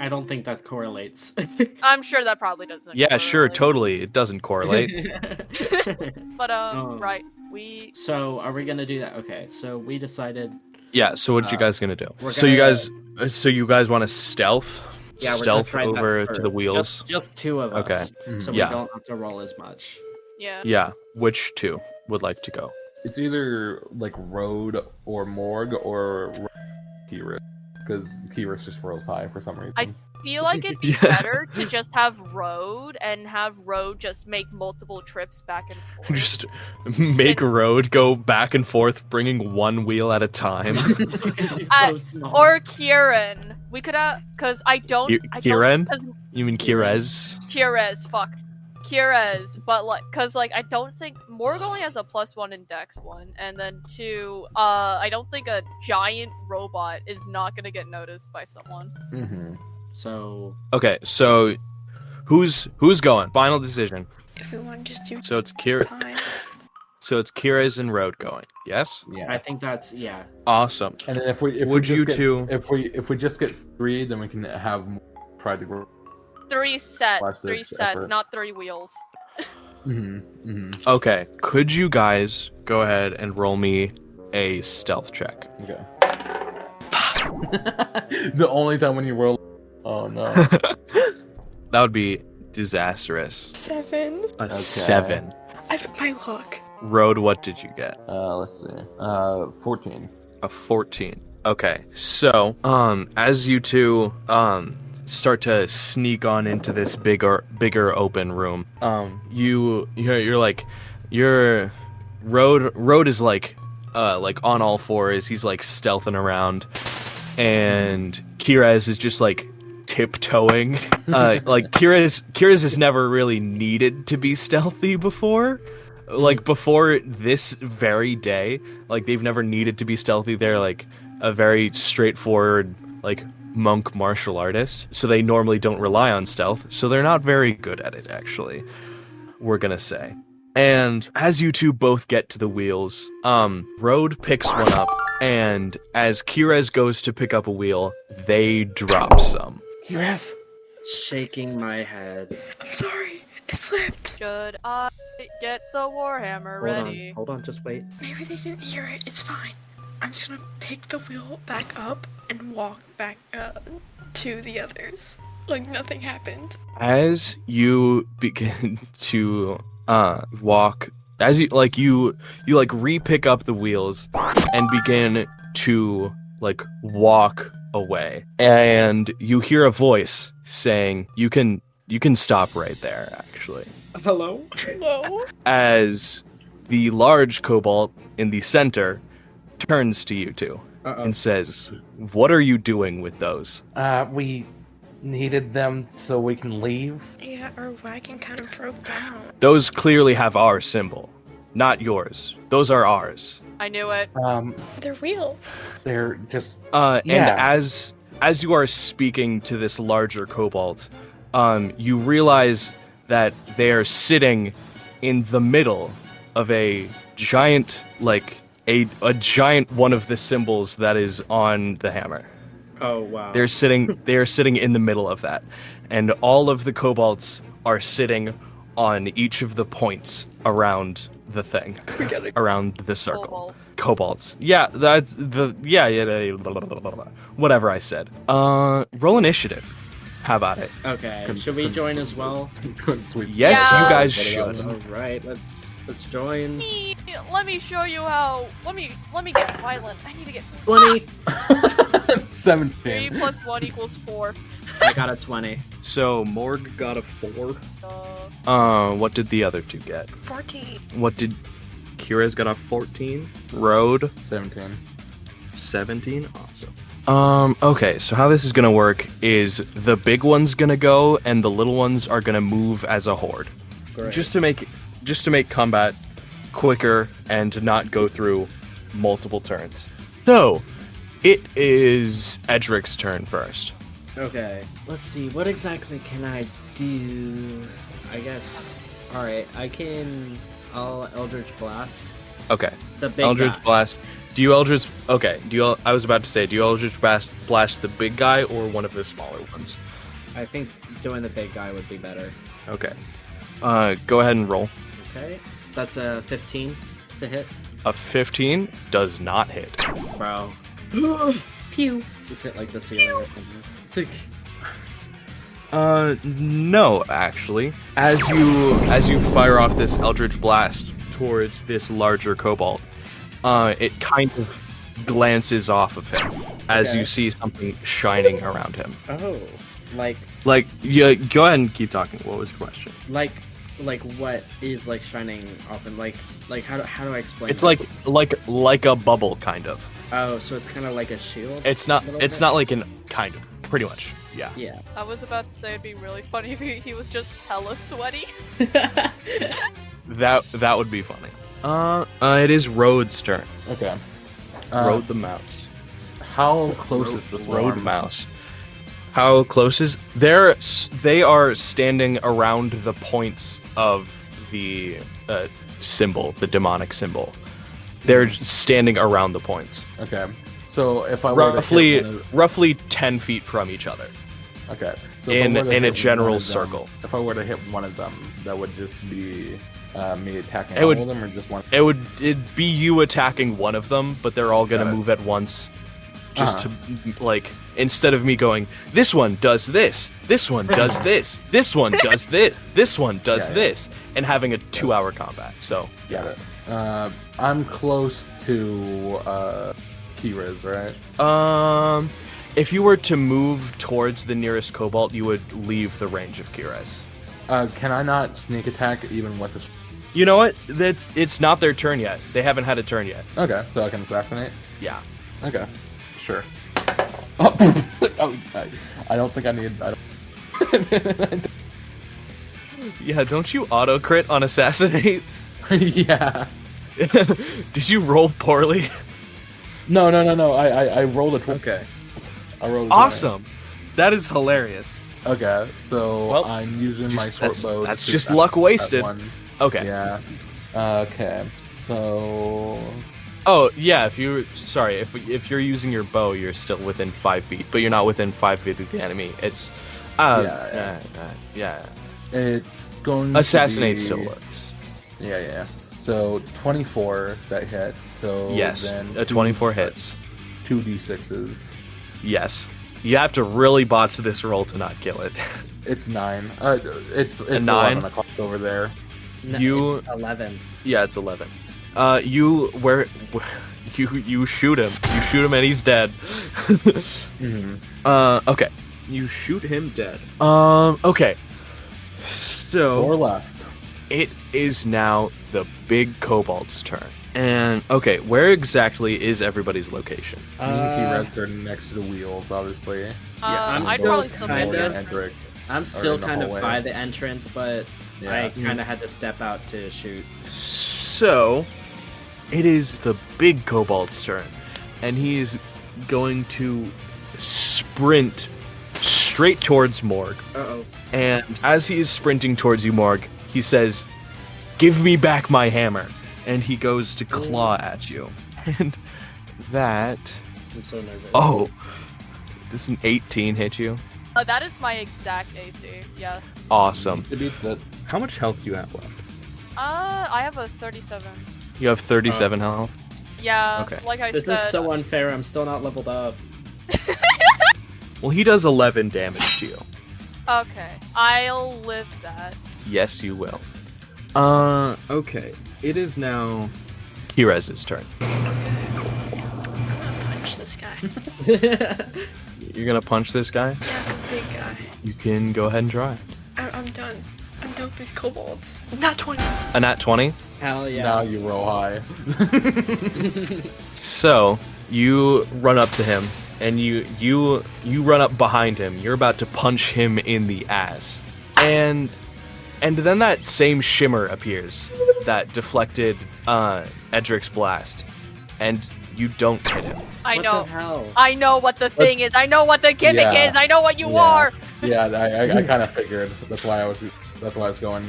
don't think that correlates.
I'm sure that probably doesn't.
Yeah, sure,
correlate.
totally. It doesn't correlate.
But
Oh.
right, we
So are we gonna do that? Okay, so we decided.
Yeah. So what you guys gonna do?
we're
So you
gonna-
guys want to stealth?
Yeah, we're gonna
Stealth
try that
over to the
first.
wheels.
Just 2 of
Okay.
us. So
Yeah.
we don't have to roll as much.
yeah.
Yeah. Which 2 would like to go?
It's either like Road or Morgue or Keres, because Keres just rolls high for some reason.
I feel like it'd be
Yeah.
better to just have Road and have Road just make multiple trips back and forth.
Just make a road, go back and forth, bringing 1 wheel at a time.
Or Kieran. We could have, cause I don't.
Kieran?
'Cause
You mean Keres?
Keres, fuck. Keres, but like, cause like I don't think Morgue only has a +1 in Dex 1, and then 2. I don't think a giant robot is not gonna get noticed by someone.
So
Okay, so who's going? Final decision.
If we want to just do
So it's Keres and Road going. Yes?
Yeah.
I think that's
Awesome.
And then if we
Would you
just get,
two-
if we just get 3, then we can have try to go.
3 sets,
Last
3
ditch
sets,
effort.
not 3 wheels.
Okay, could you guys go ahead and roll me a stealth check?
Okay. The only time when you roll. Oh no.
That would be disastrous.
7.
A 7.
My luck.
Road, what did you get?
Let's see. 14.
A 14. Okay, so as you two start to sneak on into this bigger open room, your road is like on all fours. He's like stealthing around, and Keres is just like tiptoeing. Like Keres has never really needed to be stealthy before. Like before this very day, like they've never needed to be stealthy. They're like a very straightforward like monk martial artist, so they normally don't rely on stealth, so they're not very good at it actually, we're gonna say. And as you two both get to the wheels, Road picks one up, and as Keres goes to pick up a wheel, they drop some.
Keres.
shaking my head.
I'm sorry. It slipped.
Should I get the Warhammer ready?
Hold on, just wait.
Maybe they didn't hear it. It's fine. I'm just gonna pick the wheel back up and walk back to the others. Like nothing happened.
As you begin to walk, as you re-pick up the wheels and begin to like walk away, and you hear a voice saying, "You can stop right there." Actually,
Hello?
No.
as the large cobalt in the center turns to you two and says, "What are you doing with those?"
We needed them so we can leave.
Yeah, our wagon kind of broke down.
Those clearly have our symbol, not yours. Those are ours.
I knew it.
They're wheels.
They're just
And
Yeah.
as you are speaking to this larger cobalt, you realize that they are sitting in the middle of a giant, like a giant one of the symbols that is on the hammer.
Oh, wow.
They are sitting in the middle of that, and all of the cobalts are sitting on each of the points around the thing, around the circle. Cobalts. Yeah, that's whatever I said. Roll initiative. How about it?
Okay, should we join as well?
Sweet.
Yes,
Yeah.
you guys should.
Alright, let's join.
Let me show you how. Let me get violent. I need to get
20.
3
17.
plus 1 equals 4.
I got a 20.
So Morgue got a 4.
Uh,
What did the other two get?
14.
What did Kira's got a 14? Road
17.
17. Awesome. Okay, so how this is gonna work is the big one's gonna go and the little ones are gonna move as a horde.
Great.
Just to make combat quicker and to not go through multiple turns. So, it is Edric's turn first.
Okay, let's see. What exactly can I do? I guess. Alright, I'll Eldritch Blast.
Okay.
The big
Eldritch
guy.
Blast. I was about to say, do you Eldritch Blast the big guy or one of the smaller ones?
I think doing the big guy would be better.
Okay. Go ahead and roll.
Okay, that's a 15 to hit.
A 15 does not hit.
Bro. Pew. Just hit like the ceiling or something. It's like...
No, actually. As you fire off this Eldritch Blast towards this larger cobalt, it kind of glances off of him as
Okay.
you see something shining around him.
Oh. Like
Yeah, go ahead and keep talking. What was the question?
what is like shining off and like how do I explain
It's
this?
like a bubble, kind of.
Oh, so it's kind of like a shield.
It's not.
a little
It's
bit?
not like an kind of. Pretty much. Yeah.
Yeah.
I was about to say it'd be really funny if he was just hella sweaty.
That would be funny. It is Road's turn.
Okay.
Road the mouse.
How close is this
Road
one?
mouse. How close is they are standing around the points of the symbol, the demonic symbol. They're standing around the points,
Okay. So if I were to hit one
roughly 10 feet from each other,
okay. So if I
in
were to
a
hit
general
one of them-
circle.
If I were to hit one of them, that would just be me attacking
It
all
would-
of them, or just one.
It'd be you attacking one of them, but they're all gonna
Got it.
move at once. Just to, like, instead of me going, this one does this one does this one does this one does
Yeah, yeah.
this, and having a 2-hour combat. So,
Got it. I'm close to Keres, right?
if you were to move towards the nearest cobalt, you would leave the range of Keres.
Can I not sneak attack even with this?
You know what? It's not their turn yet. They haven't had a turn yet.
Okay, so I can assassinate.
Yeah.
Okay, sure. Oh, I don't think I need.
Yeah, don't you auto crit on assassinate?
Yeah.
Did you roll poorly?
No. I rolled a 20.
Okay.
I rolled a 20.
Awesome. That is hilarious.
Okay, so
Well,
I'm using my short bow.
that's
to
just
that-
luck
that
wasted.
one.
Okay.
Yeah. Okay. So.
Oh yeah. If you're using your bow, you're still within 5 feet, but you're not within 5 feet of the enemy. It's yeah.
It's going.
Assassinate
to be...
still works.
Yeah. So 24 that hits. So
Yes.
then
A 24 hits.
2d6s.
Yes. You have to really botch this roll to not kill it.
It's 9. It's
9?
11 o'clock over there.
No,
You-
it's 11.
Yeah, it's 11. You shoot him. You shoot him and he's dead. Okay. You shoot him dead. Okay. So
4 left.
it is now the big kobold's turn. And okay, where exactly is everybody's location?
Me and Keres are next to the wheels, obviously.
I'd
still
probably still
kind
be
of-
with
Edric.
I'm still
in the
kind of
hallway.
by the entrance, but
Yeah.
I kind of had to step out to shoot.
So it is the big kobold's turn, and he is going to sprint straight towards Morgue.
Uh-oh.
And as he is sprinting towards you, Morgue, he says, "Give me back my hammer." And he goes to claw at you. And that...
I'm so nervous.
Oh! Does an 18 hit you?
That is my exact AC. Yeah.
Awesome.
It beats it.
How much health do you have left?
I have a 37.
You have 37 health?
Yeah.
Okay.
Like I
This
said.
is so unfair. I'm still not leveled up.
Well, he does 11 damage to you.
Okay. I'll live that.
Yes, you will. Okay. It is now Keres' turn.
I'm gonna punch this guy.
You're gonna punch this guy?
Yeah, the big guy.
You can go ahead and try.
I'm done. I'm done with these kobolds. Not 20.
A nat 20?
Hell yeah.
Now you roll high.
So, you run up to him, and you run up behind him. You're about to punch him in the ass. And then that same shimmer appears that deflected Edric's blast. And you don't hit him.
I
What
know.
the hell?
I know what the thing is. I know what the gimmick
Yeah.
is. I know what you
Yeah.
are.
Yeah, I kind of figured. That's why I was going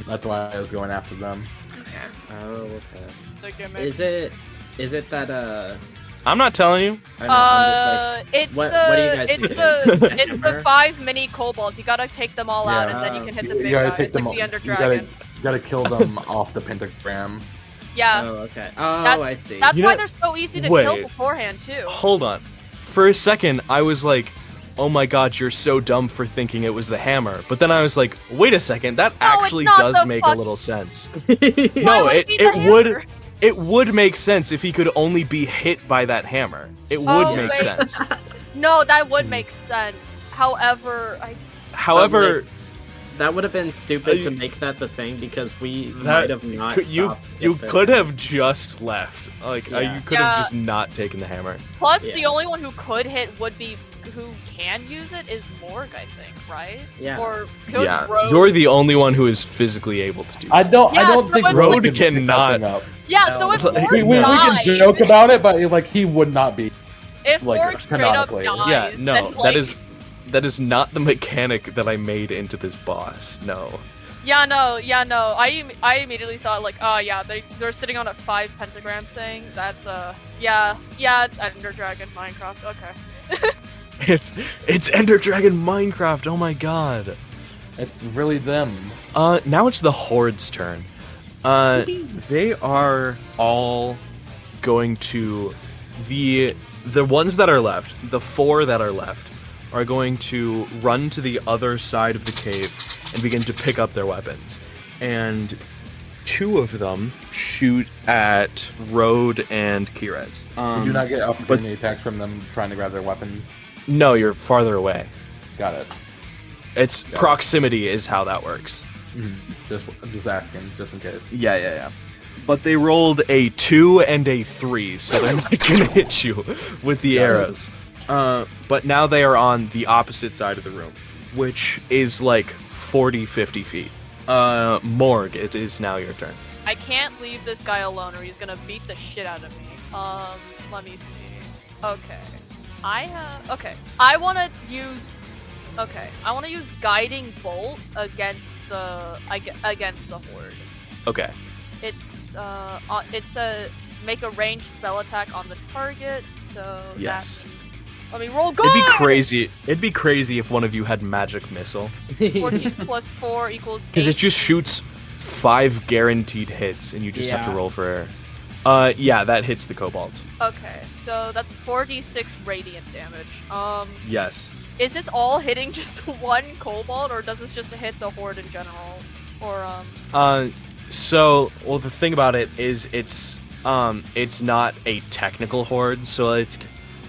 after them.
Okay.
Oh, okay.
The gimmick.
Is it that
I'm not telling you.
I know, I'm just like,
It's
what
the
do you guys
it's
do?
the it's
Hammer?
the 5 mini kobolds. You gotta take them all out, and then you can hit the
You
big
gotta
guy.
take
It's
them.
like the
You
Ender Dragon.
gotta kill them off the pentagram.
Yeah,
Oh, okay. Oh,
That-
I see.
that's
You
why
know-
they're so easy to
Wait.
kill beforehand too.
Hold on. For a second, I was like, oh my god, you're so dumb for thinking it was the hammer. But then I was like, wait a second, that
No, it's
actually
not
does
the
make
fuck-
a little sense.
Why
No,
would
it
be the
would
hammer?
it would make sense if he could only be hit by that hammer. It would
Oh,
make
wait.
sense.
No, that would make sense. However,
However,
That would have been stupid to make that the thing because we might have not.
you
stopped
you
if it-
could have just left. Like
Yeah.
you could have
Yeah.
just not taken the hammer.
plus
Yeah.
the only one who could hit would be who can use it is Morgue, I think, right?
Yeah.
Or could
Yeah,
Rogue-
you're the only one who is physically able to do that.
I don't
Yeah, so
think
it's-
Road
can pick
cannot-
nothing up.
Yeah, so if
No.
Morgue
We can
dies,
joke about it, but like he would not be.
if
like,
Morgue straight up
canonically.
dies,
Yeah, no,
then, like,
that is not the mechanic that I made into this boss. No.
Yeah, no. I immediately thought like, oh yeah, they're sitting on a 5 pentagram thing. That's yeah, it's Ender Dragon Minecraft. Okay.
It's Ender Dragon Minecraft. Oh my god.
It's really them.
Now it's the Horde's turn. They are all going to the ones that are left, the 4 that are left, are going to run to the other side of the cave and begin to pick up their weapons. And 2 of them shoot at Road and Keres.
You do not get opportunity attacks from them trying to grab their weapons.
No, you're farther away.
Got it.
It's
Got it.
proximity is how that works.
Just asking, just in case.
Yeah. But they rolled a 2 and a 3, so they're not gonna hit you with the arrows. But now they are on the opposite side of the room, which is like 40-50 feet. Morgue, it is now your turn.
I can't leave this guy alone, or he's gonna beat the shit out of me. Let me see. Okay. I wanna use guiding bolt against the horde.
Okay.
It's a make a ranged spell attack on the target. So
Yes.
let me roll. Guard!
It'd be crazy if one of you had magic missile,
14 plus 4 equals 8.
because it just shoots 5 guaranteed hits, and you just have to
Yeah.
roll for. Yeah, that hits the kobold.
Okay, so that's 4d6 radiant damage.
Yes.
Is this all hitting just one kobold, or does this just hit the horde in general? Or
So, well, the thing about it is, it's it's not a technical horde, so like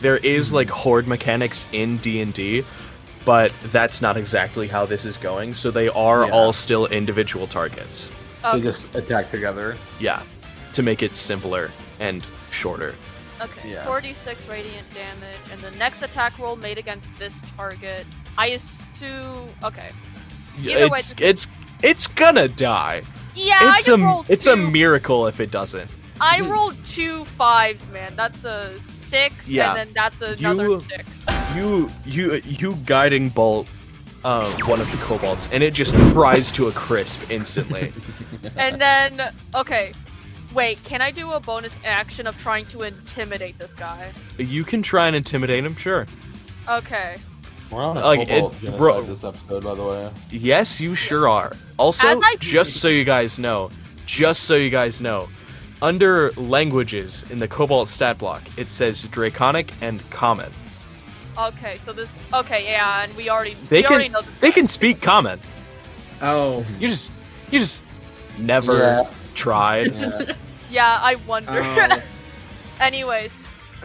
there is like horde mechanics in D&D, but that's not exactly how this is going. So they are all still individual targets.
They just attack together.
Yeah, to make it simpler and shorter.
Okay,
Yeah.
46 radiant damage, and the next attack roll made against this target. I assume. Okay. Either way,
It's gonna die.
Yeah,
It's
I just rolled
it's
two.
a miracle if it doesn't.
I rolled 2 5s, man. That's a 6,
Yeah.
and then that's another
You-
6.
You guiding bolt one of the kobolds, and it just fries to a crisp instantly.
And then, okay, wait, can I do a bonus action of trying to intimidate this guy?
You can try and intimidate him, sure.
Okay.
We're on a
Like,
cobalt
it-
genocide
bro-
this episode, by the way.
Yes, you sure are. Also,
As I-
just so you guys know, under languages in the Cobalt stat block, it says Draconic and Common.
Okay, so this. Okay, yeah, and we already
They
already know this.
They can speak Common.
Oh.
You just never tried.
Yeah.
Yeah, I wonder.
Oh.
Anyways,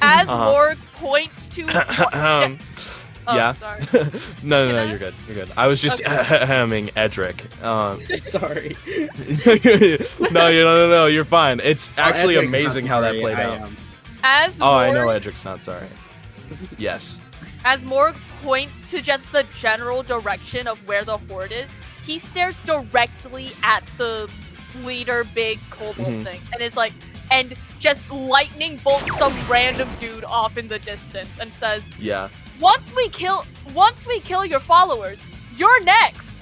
as
Uh-huh.
Morgue points to. Oh,
Yeah.
sorry.
No,
Can I?
you're good. You're good. I was just
Okay.
hemming Edric.
Sorry.
No, you're fine. It's actually
Edric's not
amazing how that
sorry,
played
I
out.
am.
As
Oh, I know
Morgue,
Edric's not sorry. Yes.
as Morgue points to just the general direction of where the horde is, he stares directly at the leader, big kobold
Mhm.
thing, and is like, and just lightning bolts some random dude off in the distance, and says,
Yeah.
Once we kill your followers, you're next.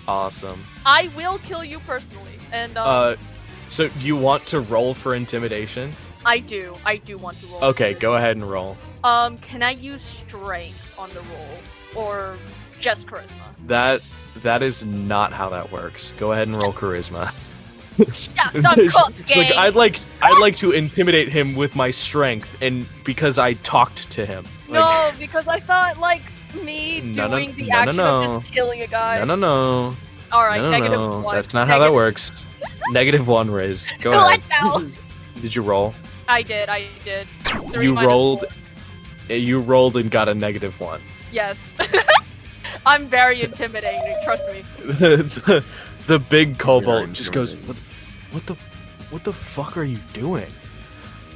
Awesome.
I will kill you personally. And
So do you want to roll for intimidation?
I do want to roll.
Okay, go ahead and roll.
Can I use strength on the roll or just charisma?
That is not how that works. Go ahead and roll charisma.
Shucks, I'm cooked,
It's like
gang.
I'd like to intimidate him with my strength, and because I talked to him. Like,
No, because I thought like me
No,
doing the
no,
action
no.
of just killing a guy.
No.
All right,
No,
negative
no,
1.
that's not how that works. -1, Riz. Go ahead.
Let's go.
Did you roll?
I did. 3
You
minus
rolled.
4.
You rolled and got a -1.
Yes. I'm very intimidating. Trust me.
the big kobold
Very
just goes,
intimidating.
what the fuck are you doing?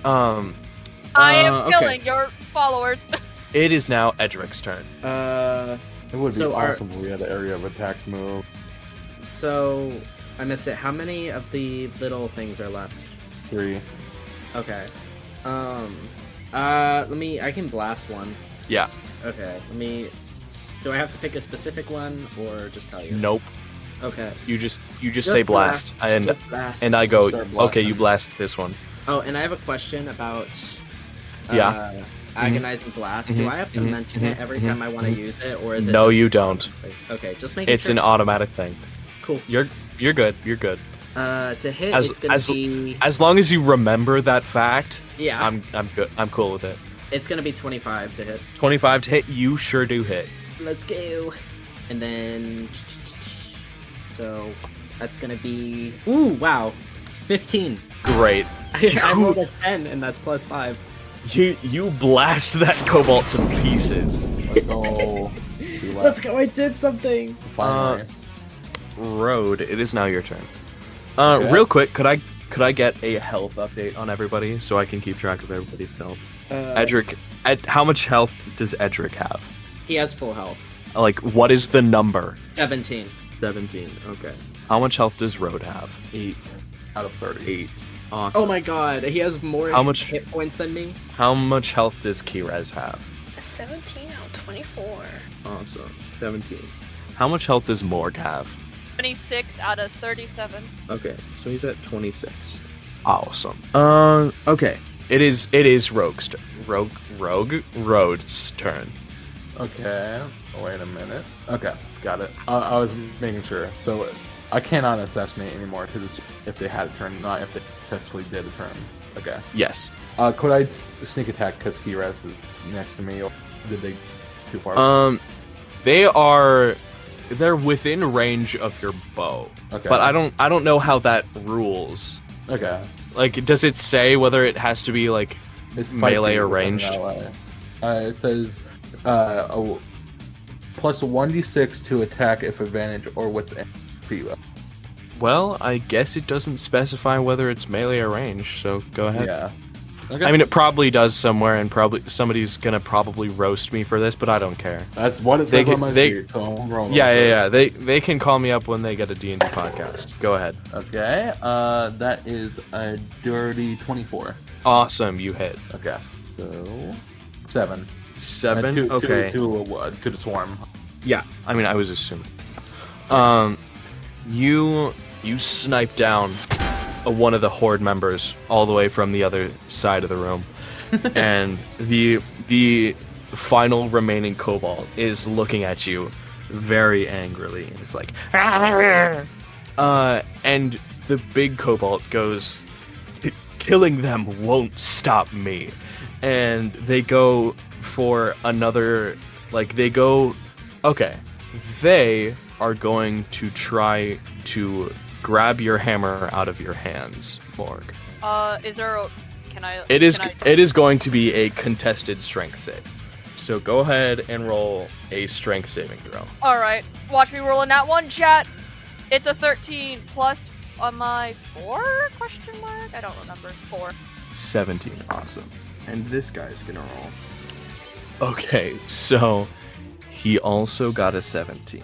I am
okay.
killing your followers.
It is now Edric's turn.
It would be
So our-
awesome if we had an area of attack move.
So, I missed it. How many of the little things are left?
3.
Okay. I can blast one.
Yeah.
Okay, do I have to pick a specific one, or just tell you?
Nope.
Okay.
You just say blast, and
Just blast.
and I go,
Start
okay, you
blasting.
blast this one.
Oh, and I have a question about...
Yeah.
Agonizing Blast. Do I have to mention it every time I want to use it, or is it...
No,
just-
you don't.
Okay, just making
It's
sure.
an automatic thing.
Cool.
You're good. You're good.
To hit,
As-
it's gonna
as-
be...
As long as you remember that fact,
Yeah,
I'm good. I'm cool with it.
it's gonna be 25 to hit.
25 to hit, you sure do hit.
Let's go. And then... So, that's gonna be... Ooh, wow. 15.
Great.
I rolled a 10, and that's plus 5.
You blast that cobalt to pieces.
Let's go.
Let's go, I did something!
Finally.
Road, it is now your turn.
Okay.
Real quick, could I get a health update on everybody so I can keep track of everybody's health? Edric, how much health does Edric have?
He has full health.
Like, what is the number?
17.
17. Okay. How much health does Road have?
8 out of 30.
8. Awesome.
Oh my god, he has more
How much-
hit points than me?
How much health does Keres have?
17 out of 24.
Awesome. 17. How much health does Morgue have?
26 out of 37.
Okay, so he's at 26. Awesome. Okay. It is Rogue's Road's turn.
Okay. Wait a minute. Okay, got it. I was making sure. So I cannot assassinate anymore because if they had a turn, not if they successfully did a turn. Okay.
Yes.
Could I sneak attack because Keres is next to me, or did they too far?
They're within range of your bow.
Okay.
But I don't know how that rules.
Okay.
Like, does it say whether it has to be like
It's
melee or
5 feet
ranged?
within melee. It says plus 1d6 to attack if advantage or with feet.
Well, I guess it doesn't specify whether it's melee or ranged, so go ahead.
Yeah. Okay.
I mean, it probably does somewhere, and probably somebody's gonna probably roast me for this, but I don't care.
That's what it says on my sheet, so I'm rolling.
Yeah. They can call me up when they get a D&D podcast. Go ahead.
Okay. That is a dirty 24.
Awesome, you hit.
Okay. So 7.
7.
To
Okay.
To the swarm.
Yeah. I mean, I was assuming. You snipe down one of the horde members all the way from the other side of the room, and the final remaining kobold is looking at you very angrily, and it's like, and the big kobold goes, killing them won't stop me, and they go for another, like they are going to try to grab your hammer out of your hands, Morgue.
Is there a... Can I...
It is.
can I-
It is going to be a contested strength save. So go ahead and roll a strength saving throw.
Alright, watch me rolling that one, chat. It's a 13 plus on my 4? Question mark? I don't remember. 4.
17. Awesome. And this guy's gonna roll. Okay, so he also got a 17.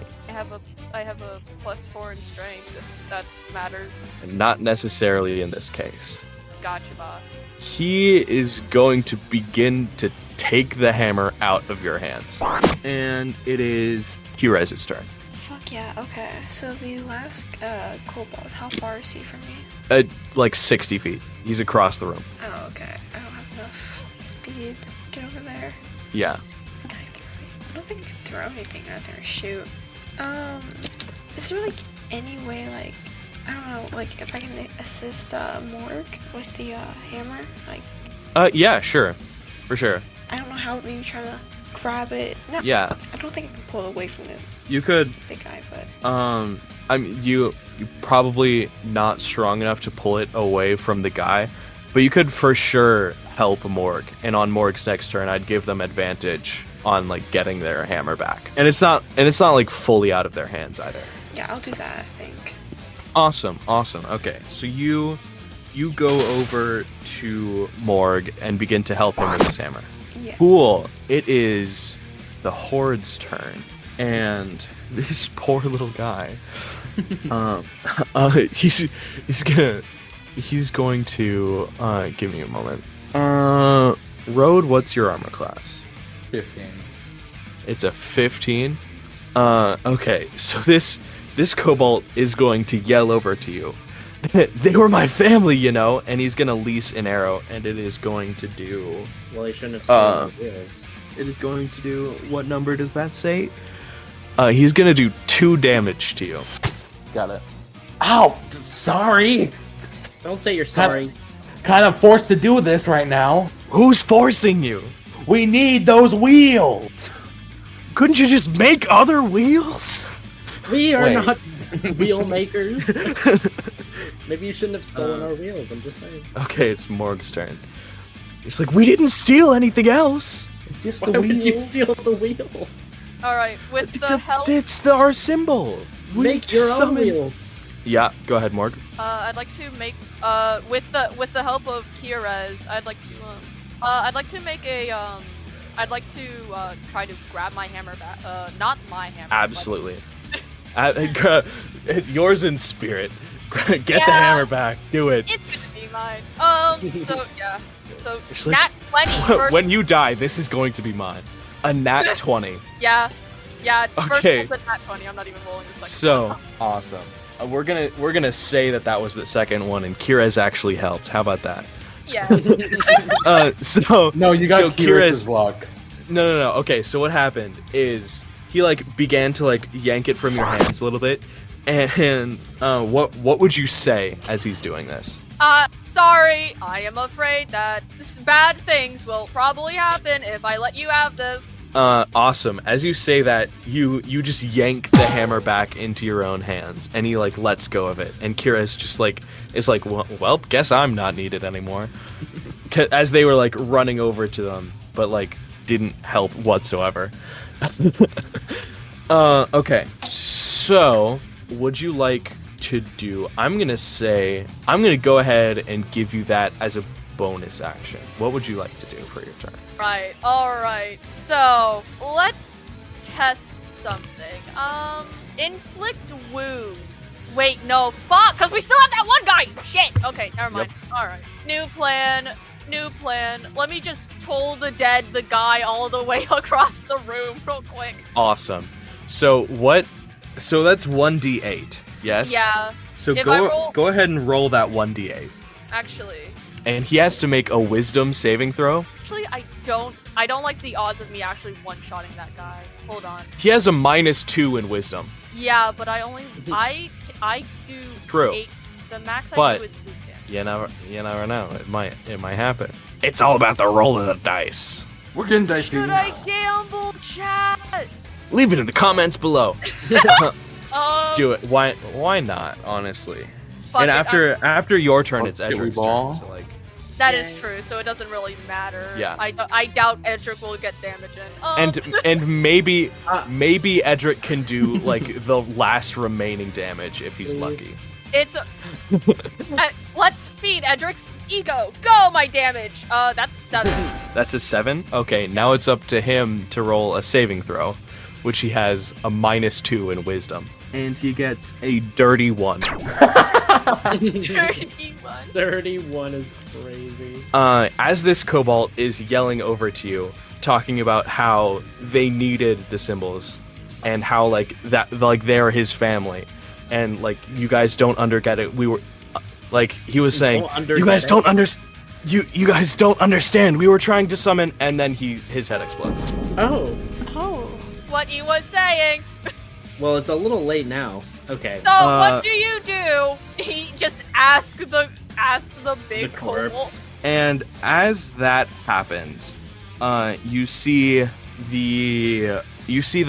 I have a plus 4 in strength, if that matters.
Not necessarily in this case.
Gotcha, boss.
He is going to begin to take the hammer out of your hands. And it is Keres' turn.
Fuck yeah, okay. So the last kobold, how far is he from me?
Like 60 feet. He's across the room.
Oh, okay. I don't have enough speed to get over there.
Yeah.
Can I throw it? I don't think I can throw anything out there. Shoot. Is there like any way, like, I don't know, like if I can assist Morgue with the hammer? Like,
Yeah, sure. For sure.
I don't know how, maybe try to grab it. No,
Yeah.
I don't think I can pull it away from the
You could,
big guy, but
I mean, you probably not strong enough to pull it away from the guy, but you could for sure help Morgue. And on Morgue's next turn, I'd give them advantage on like getting their hammer back. And it's not like fully out of their hands either.
yeah, I'll do that, I think.
Awesome. Okay, so you go over to Morgue and begin to help him with his hammer.
Yeah.
Cool. It is the Horde's turn, and this poor little guy, he's going to give me a moment. Road, what's your armor class?
15.
It's a 15. Okay, so this kobold is going to yell over to you. They were my family, you know, and he's gonna lease an arrow, and it is going to do.
Well, he shouldn't have stolen the wheels.
It is going to do. What number does that say? He's gonna do 2 damage to you.
Got it. Ow! Sorry!
Don't say you're sorry.
Kind of forced to do this right now.
Who's forcing you?
We need those wheels!
Couldn't you just make other wheels?
We are
Wait.
not wheel makers. Maybe you shouldn't have stolen our wheels, I'm just saying.
Okay, it's Morgue's turn. It's like, we didn't steal anything else.
Just
Why
the
would you
wheels.
steal the wheels?
Alright, with the help...
It's our symbol. We
Make your own
summon-
wheels.
Yeah, go ahead, Morgue.
I'd like to make with the help of Keres, I'd like to make a I'd like to try to grab my hammer back. Not my hammer.
Absolutely. Yours in spirit. Get the
Yeah.
hammer back. Do it.
It's gonna be mine. So yeah. So
It's like-
nat 20 first.
When you die, this is going to be mine. A nat 20.
Yeah. First
Okay.
one's a nat 20. I'm not even rolling the second.
So
one.
awesome. We're gonna say that was the second one, and Keres actually helped. How about that?
Yeah.
So
No, you got
so
Keres' luck.
No. Okay, so what happened is he like began to like yank it from your hands a little bit, and what would you say as he's doing this?
Sorry. I am afraid that bad things will probably happen if I let you have this.
Awesome. As you say that, you just yank the hammer back into your own hands, and he like lets go of it. And Keres just like is like, well, guess I'm not needed anymore. As they were like running over to them, but like didn't help whatsoever. Okay. So, would you like to do? I'm gonna go ahead and give you that as a bonus action. What would you like to do for your turn?
Right, alright. So, let's test something. Inflict wounds. Wait, no, fuck, because we still have that one guy! Shit! Okay, never mind. Yep. Alright. New plan. Let me just toll the guy all the way across the room real quick.
Awesome. So that's 1d8, yes?
Yeah.
So go ahead and roll that 1d8.
Actually.
And he has to make a wisdom saving throw.
Actually, I don't like the odds of me actually one-shotting that guy. Hold on.
He has a -2 in wisdom.
Yeah, but I do
True.
8. The max I
But
do is 8 damage.
You never know. It might happen. It's all about the roll of the dice.
We're getting dicey.
Should I gamble, chat?
Leave it in the comments below. Do it. Why not? Honestly.
Fuck
And
it,
after your turn,
Oh,
it's
did we
Edric's
ball?
turn. So like.
that is true, so it doesn't really matter.
Yeah.
I doubt Edric will get damage in.
And maybe Edric can do like the last remaining damage if he's lucky.
It's let's feed Edric's ego. Go, my damage. That's 7.
That's a 7? Okay, now it's up to him to roll a saving throw, which he has a -2 in wisdom. And he gets a dirty 1.
31.
31 is crazy.
As this kobold is yelling over to you, talking about how they needed the symbols and how like they're his family, and like you guys don't get it. We were like he was saying, you guys don't understand. You guys don't understand. We were trying to summon, and then his head explodes.
Oh.
What he was saying.
Well, it's a little late now. Okay.
So what do you do? He just asked the big
The corpse.
And as that happens, you see the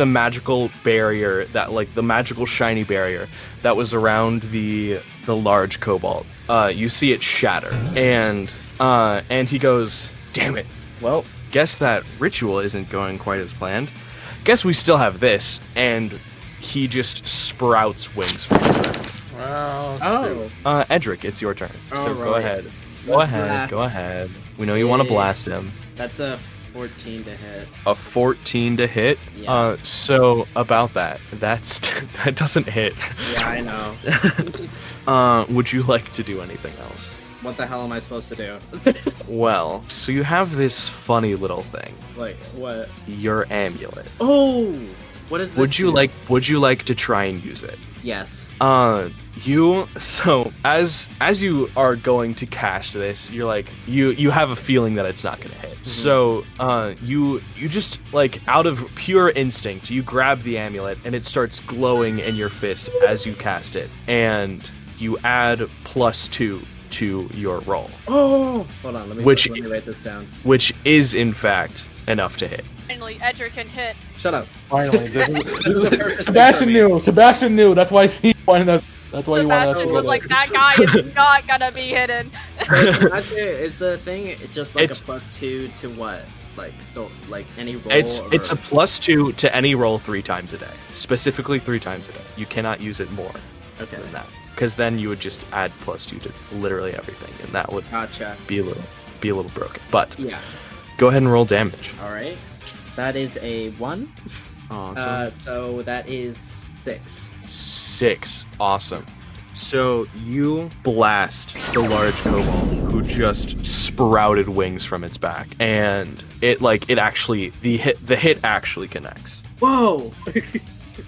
magical barrier that like the magical shiny barrier that was around the large kobold. You see it shatter, and he goes, "Damn it! Well, guess that ritual isn't going quite as planned. Guess we still have this." And he just sprouts wings from his back.
Wow.
Oh.
Edric, it's your turn. So go
Alright.
ahead.
Let's
Go ahead. We know you want to blast him.
That's a 14 to hit.
A 14 to hit.
Yeah.
So about that doesn't hit.
Yeah, I know.
Would you like to do anything else?
What the hell am I supposed to do?
Well, so you have this funny little thing.
Like, what?
Your amulet.
Oh! What is this?
Would you like to try and use it?
Yes.
So as you are going to cast this, you're like you have a feeling that it's not gonna hit. Mm-hmm. So you just like out of pure instinct, you grab the amulet and it starts glowing in your fist as you cast it, and you add +2 to your roll.
Oh! Hold on, let me write this down.
Which is in fact enough to hit.
Finally, Edric can hit.
Shut up.
Finally, Sebastian knew. That's why he wanted us. That's why he wanted us to
Sebastian
go
was
there.
like, that guy is not gonna be hidden.
Is the thing just like
It's-
a +2 to what? Like any roll?
It's
or...
a +2 to any roll 3 times a day. Specifically 3 times a day. You cannot use it more
Okay.
than that, because then you would just add +2 to literally everything, and that would
Gotcha.
be a little broken. But
Yeah.
go ahead and roll damage.
All right. That is a 1.
Awesome.
So that is 6.
6. Awesome. So you blast the large kobold, who just sprouted wings from its back, and the hit actually connects.
Whoa!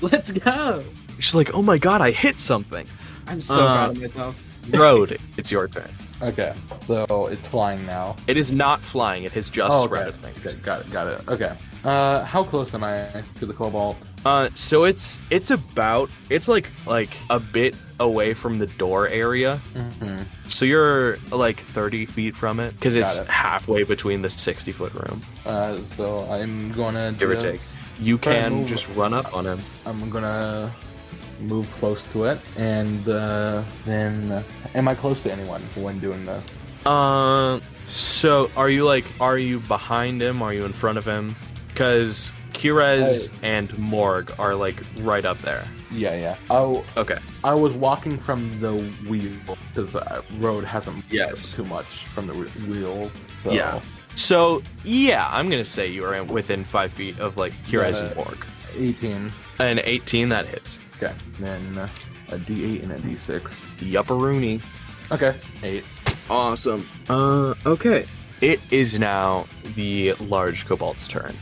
Let's go!
She's like, oh my god, I hit something.
I'm so proud of myself.
Road, it's your turn.
Okay, so it's flying now.
It is not flying, it has just
Oh, okay.
sprouted wings.
Okay, got it. Okay. How close am I to the cobalt?
So it's like a bit away from the door area.
Mm-hmm.
So you're like 30 feet from it, because it's
Got it.
halfway between the 60-foot room.
So I'm gonna
Give or take. You
try to
can
move.
just run up on him.
I'm gonna move close to it, and then am I close to anyone when doing this?
So are you behind him? Are you in front of him? Because Keres and Morgue are like right up there.
Yeah. Oh,
Okay.
I was walking from the wheel because road hasn't moved
Yes.
too much from the wheels. So.
Yeah. So yeah, I'm gonna say you are within 5 feet of like Keres and Morgue.
18.
An 18 that hits.
Okay. Then a D8 and a D6.
Yupperoonie.
Okay. 8.
Awesome. Okay. It is now the large kobold's turn.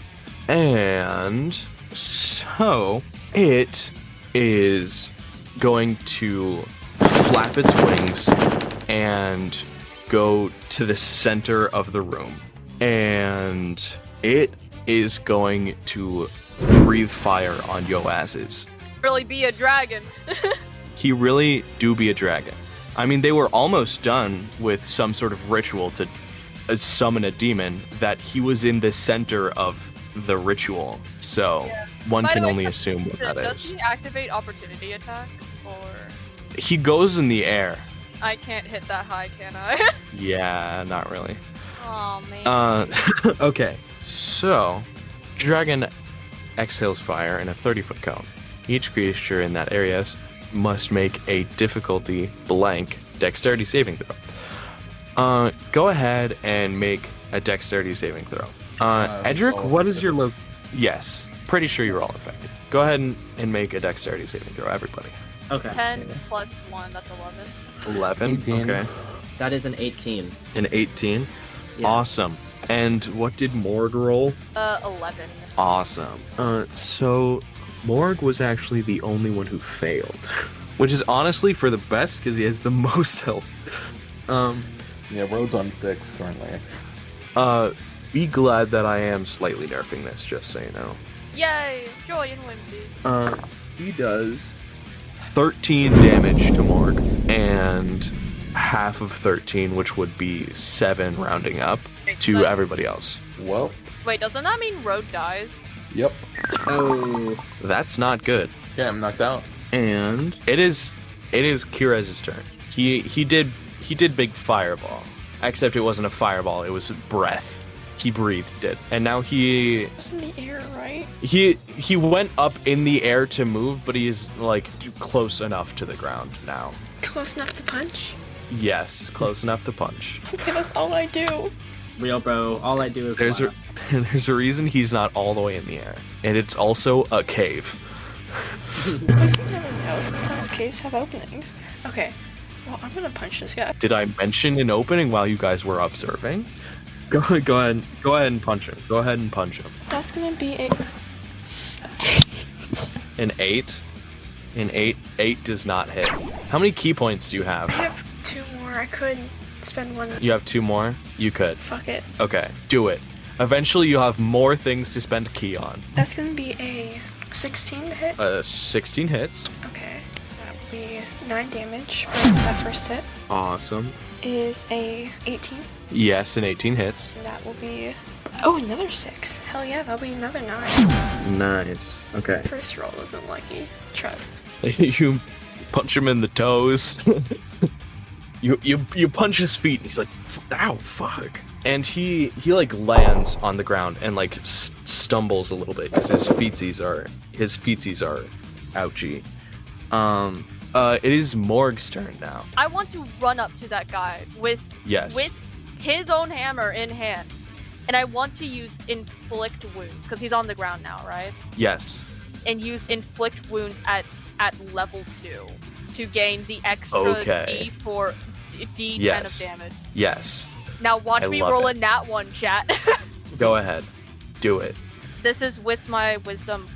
And so it is going to flap its wings and go to the center of the room. And it is going to breathe fire on yo asses.
Really be a dragon.
He really do be a dragon. I mean, they were almost done with some sort of ritual to summon a demon that he was in the center of the ritual. So one
By the
can
way,
only assume what that
Does
is.
he activate opportunity attack? Or
He goes in the air.
I can't hit that high, can I?
Yeah, not really.
Oh man.
Okay. So, dragon exhales fire in a 30-foot cone. Each creature in that area must make a difficulty blank dexterity saving throw. Go ahead and make a dexterity saving throw. Edric,
all
what is your Yes, pretty sure you're all affected. Go ahead and make a dexterity saving throw, everybody.
Okay.
10 plus 1, that's 11.
11.
18.
Okay.
That is an 18.
An 18.
Yeah.
Awesome. And what did Morgue roll?
11.
Awesome. So Morgue was actually the only one who failed, which is honestly for the best because he has the most health.
Yeah, road's on 6 currently.
Be glad that I am slightly nerfing this, just so you know.
Yay! Joy and whimsy.
He does 13 damage to Morgue, and half of 13, which would be 7 rounding up, to everybody else.
Well,
Wait, doesn't that mean Road dies?
yep.
Oh.
That's not good.
Yeah, I'm knocked out.
And it is Kires's turn. He did big fireball, except it wasn't a fireball, it was breath. He breathed it, and now
It was in the air, right?
he went up in the air to move, but he is like close enough to the ground now.
Close enough to punch?
Yes, close enough to punch.
Okay, that's all I do.
Real bro, all I do is laugh.
There's a reason he's not all the way in the air, and it's also a cave.
I can never know. Sometimes caves have openings. Okay, well, I'm gonna punch this guy.
Did I mention an opening while you guys were observing? Go ahead and punch him. Go ahead and punch him.
That's gonna be a...
An 8. An 8 does not hit. How many key points do you
I
have?
have 2 more. I could spend one.
You have 2 more? You could.
Fuck it.
Okay, do it. Eventually you'll have more things to spend key on.
That's gonna be a 16 to hit.
16 hits.
Okay, so that will be 9 damage for that first hit.
Awesome.
Is a 18.
Yes, an 18 hits.
And that will be... Oh, another 6. Hell yeah, that'll be another 9.
Nice. Okay.
First roll wasn't lucky. Trust.
You punch him in the toes. you punch his feet, and he's like, ow, fuck. And he like lands on the ground and like stumbles a little bit because his feetsies are ouchy. It is Morgue's turn now.
I want to run up to that guy with his own hammer in hand. And I want to use inflict wounds, because he's on the ground now, right?
Yes.
And use inflict wounds at level 2 to gain the extra
Okay.
D10
Yes.
of damage.
Yes.
Now watch
I
me
love
roll
it.
a nat 1, chat.
Go ahead. Do it.
This is with my wisdom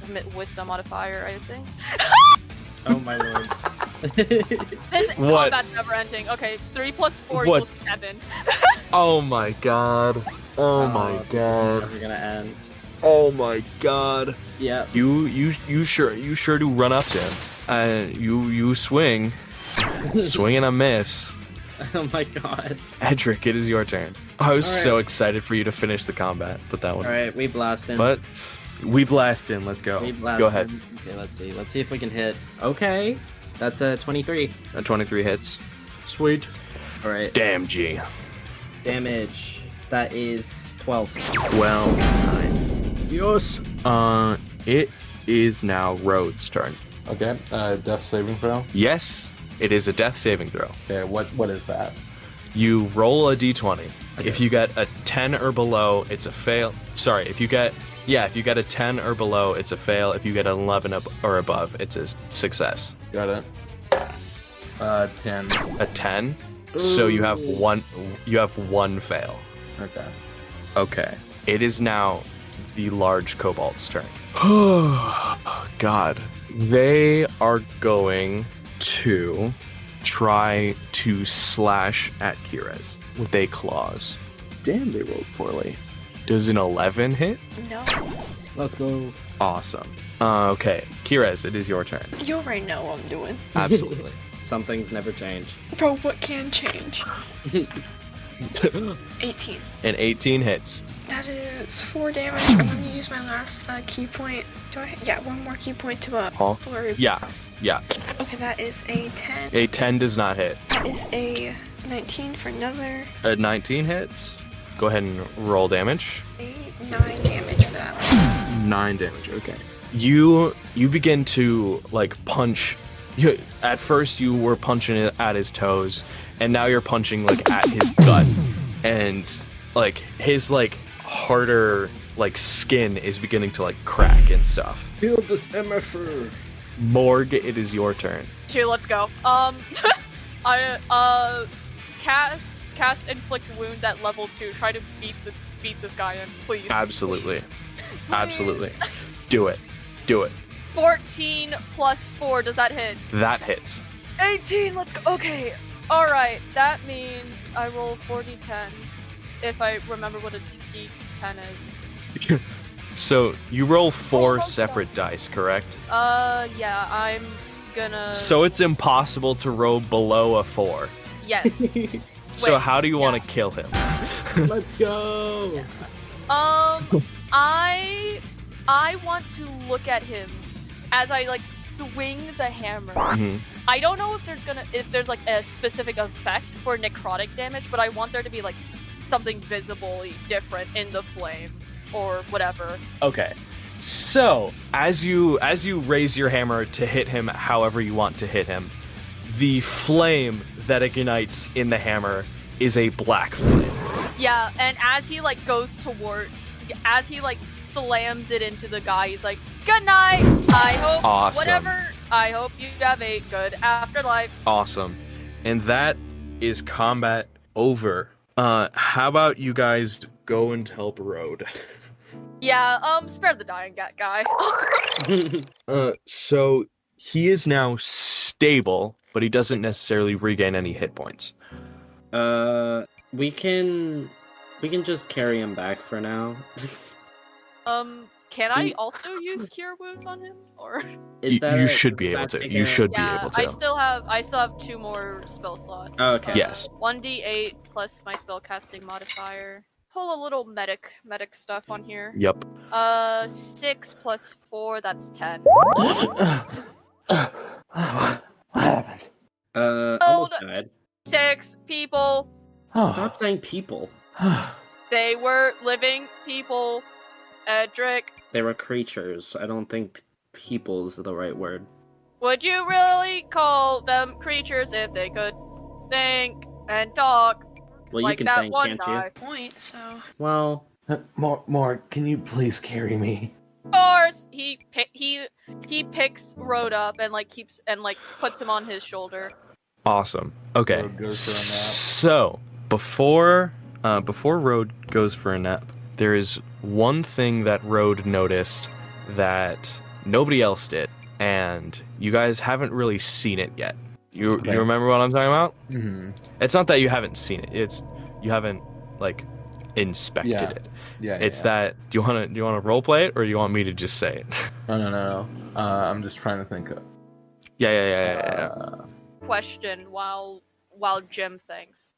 modifier, I think.
Oh my lord.
This
What?
combat's never ending. Okay, 3 plus 4
What?
equals 7.
Oh my god. Oh my god.
Never gonna end.
Oh my god.
Yep.
You sure do run up to him. You swing. Swing and a miss.
Oh my god.
Edric, it is your turn. I was
All right.
so excited for you to finish the combat, but that one.
Alright, we blast in.
But we blast in. Let's go.
We blast
Go ahead.
in. Okay, let's see. Let's see if we can hit. Okay. That's a 23.
23 hits.
Sweet. Alright.
Damn, G.
Damage. That is 12.
Well, nice.
Yes.
It is now Road's turn.
Okay, death saving throw.
Yes, it is a death saving throw.
Okay, what is that?
You roll a d20.
Okay.
If you get a 10 or below, it's a fail. Sorry, if you get a 10 or below, it's a fail. If you get an 11 or above, it's a success.
Got it. 10.
A 10. So you have one. You have one fail.
Okay.
Okay. It is now the large kobold's turn. God. They are going to try to slash at Keres with a claws. Damn, they rolled poorly. Does an 11 hit?
No.
Let's go.
Awesome. Okay. Keres, it is your turn.
You already know what I'm doing.
Absolutely.
Some things never change.
Bro, what can change? 18.
And 18 hits.
That is 4 damage. I'm gonna use my last key point. One more key point to
Huh?
flurry.
Yeah.
blast.
Yeah.
Okay, that is a 10.
A 10 does not hit.
That is a 19 for another.
A 19 hits. Go ahead and roll damage.
9 damage for that one.
9 damage. Okay. You begin to like punch. At first you were punching it at his toes, and now you're punching like at his gut, and like his like harder like skin is beginning to like crack and stuff.
Feel this MFR.
Morgue, it is your turn.
Two, let's go. I cast inflict wounds at level 2. Try to beat this guy in, please.
Absolutely.
Please.
Absolutely. Do it. Do it.
14 plus 4, does that hit?
That hits.
18, let's go. Okay. Alright, that means I roll 4d10 if I remember what a d10 is.
So you roll 4
okay.
separate dice, correct?
Yeah, I'm gonna...
So it's impossible to roll below a 4.
Yes.
So
Wait,
how do you want
yeah.
to kill him?
Let's go.
I want to look at him as I like swing the hammer.
Mhm.
I don't know if there's like a specific effect for necrotic damage, but I want there to be like something visibly different in the flame or whatever.
Okay. So, as you raise your hammer to hit him however you want to hit him, the flame that ignites in the hammer is a black flame.
Yeah, and as he like slams it into the guy, he's like, "Good night. I hope
Awesome.
I hope you have a good afterlife."
Awesome. And that is combat over. How about you guys go and help Road?
Yeah, spare the dying guy.
So he is now stable, but he doesn't necessarily regain any hit points.
We can just carry him back for now.
Can I also use cure wounds on him, or?
You should be able to. You should be able to.
I still have 2 more spell slots.
Okay.
Yes.
1d8 plus my spellcasting modifier. Pull a little medic stuff on here.
Yep.
6 plus 4, that's 10.
What happened?
Almost died.
6 people.
Stop saying people.
They were living people. Edric.
They were creatures. I don't think people's the right word.
Would you really call them creatures if they could think and talk?
Well,
like
you can
that
think,
one
can't
guy.
Point, so.
Well,
More, can you please carry me?
Of course, he picks Road up and like puts him on his shoulder.
Awesome. Okay.
Road goes for a nap.
So before Road goes for a nap, there is one thing that Road noticed that nobody else did, and you guys haven't really seen it yet. You remember what I'm talking about?
Mm-hmm.
It's not that you haven't seen it. It's you haven't like inspected it.
Yeah.
It's that do you want to role play it, or do you want me to just say it?
No. I'm just trying to think of.
Yeah.
Question while while Jim thinks.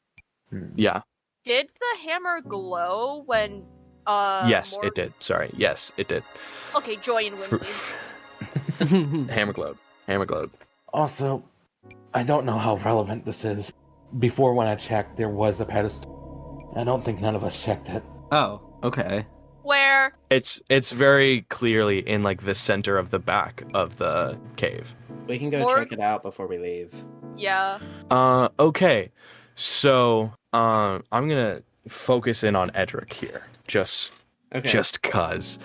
Yeah.
Did the hammer glow when
Yes,
Morgue...
it did. Sorry. Yes, it did.
Okay, joy and whimsy.
Hammer glowed. Hammer glowed.
Also, I don't know how relevant this is. Before, when I checked, there was a pedestal. I don't think none of us checked it.
Oh, okay.
Where?
It's very clearly in like the center of the back of the cave.
We can go
Morgue?
check it out before we leave.
Yeah.
Okay. So, I'm gonna focus in on Edric here. Just cause.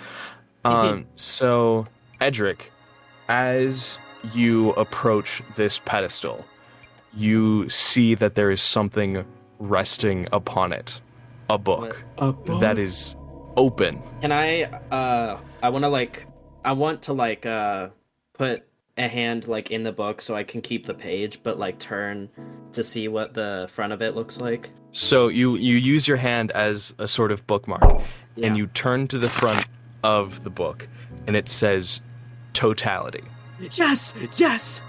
So, Edric, as you approach this pedestal, you see that there is something resting upon it. A book that is open.
Can I want to put a hand like in the book so I can keep the page, but like turn to see what the front of it looks like.
So you use your hand as a sort of bookmark, and you turn to the front of the book, and it says totality.
Yes, yes.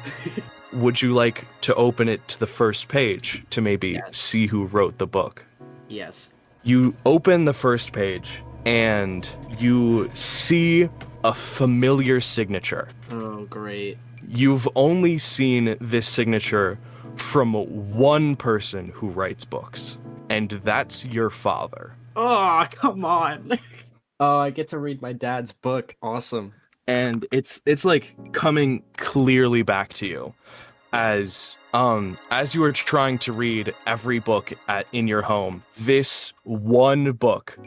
Would you like to open it to the first page to maybe see who wrote the book?
Yes.
You open the first page, and you see a familiar signature.
Oh, great.
You've only seen this signature from one person who writes books, and that's your father.
Oh, come on. Oh, I get to read my dad's book. Awesome.
And it's like coming clearly back to you as you are trying to read every book in your home. This one book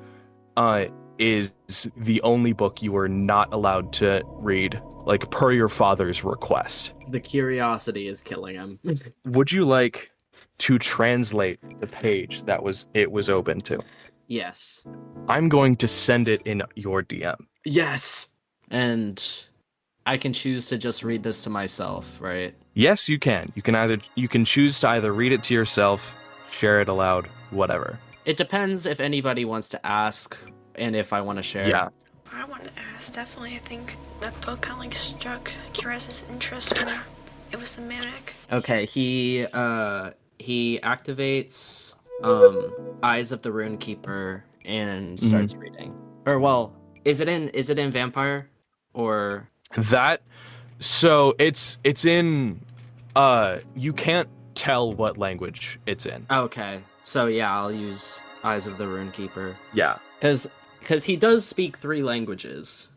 is the only book you are not allowed to read, like per your father's request.
The curiosity is killing him.
Would you like to translate the page it was open to?
Yes.
I'm going to send it in your DM.
Yes. And I can choose to just read this to myself, right?
Yes, you can. You can choose to either read it to yourself, share it aloud, whatever.
It depends if anybody wants to ask and if I want to share.
Yeah.
I wanted to ask, definitely, I think that book kind of like struck Keres' interest when it was the manic.
Okay, he activates Eyes of the Runekeeper and starts reading. Or well, is it in Vampire or
that? So it's in you can't tell what language it's in.
Okay. So yeah, I'll use Eyes of the Runekeeper.
Yeah.
Cuz he does speak 3 languages.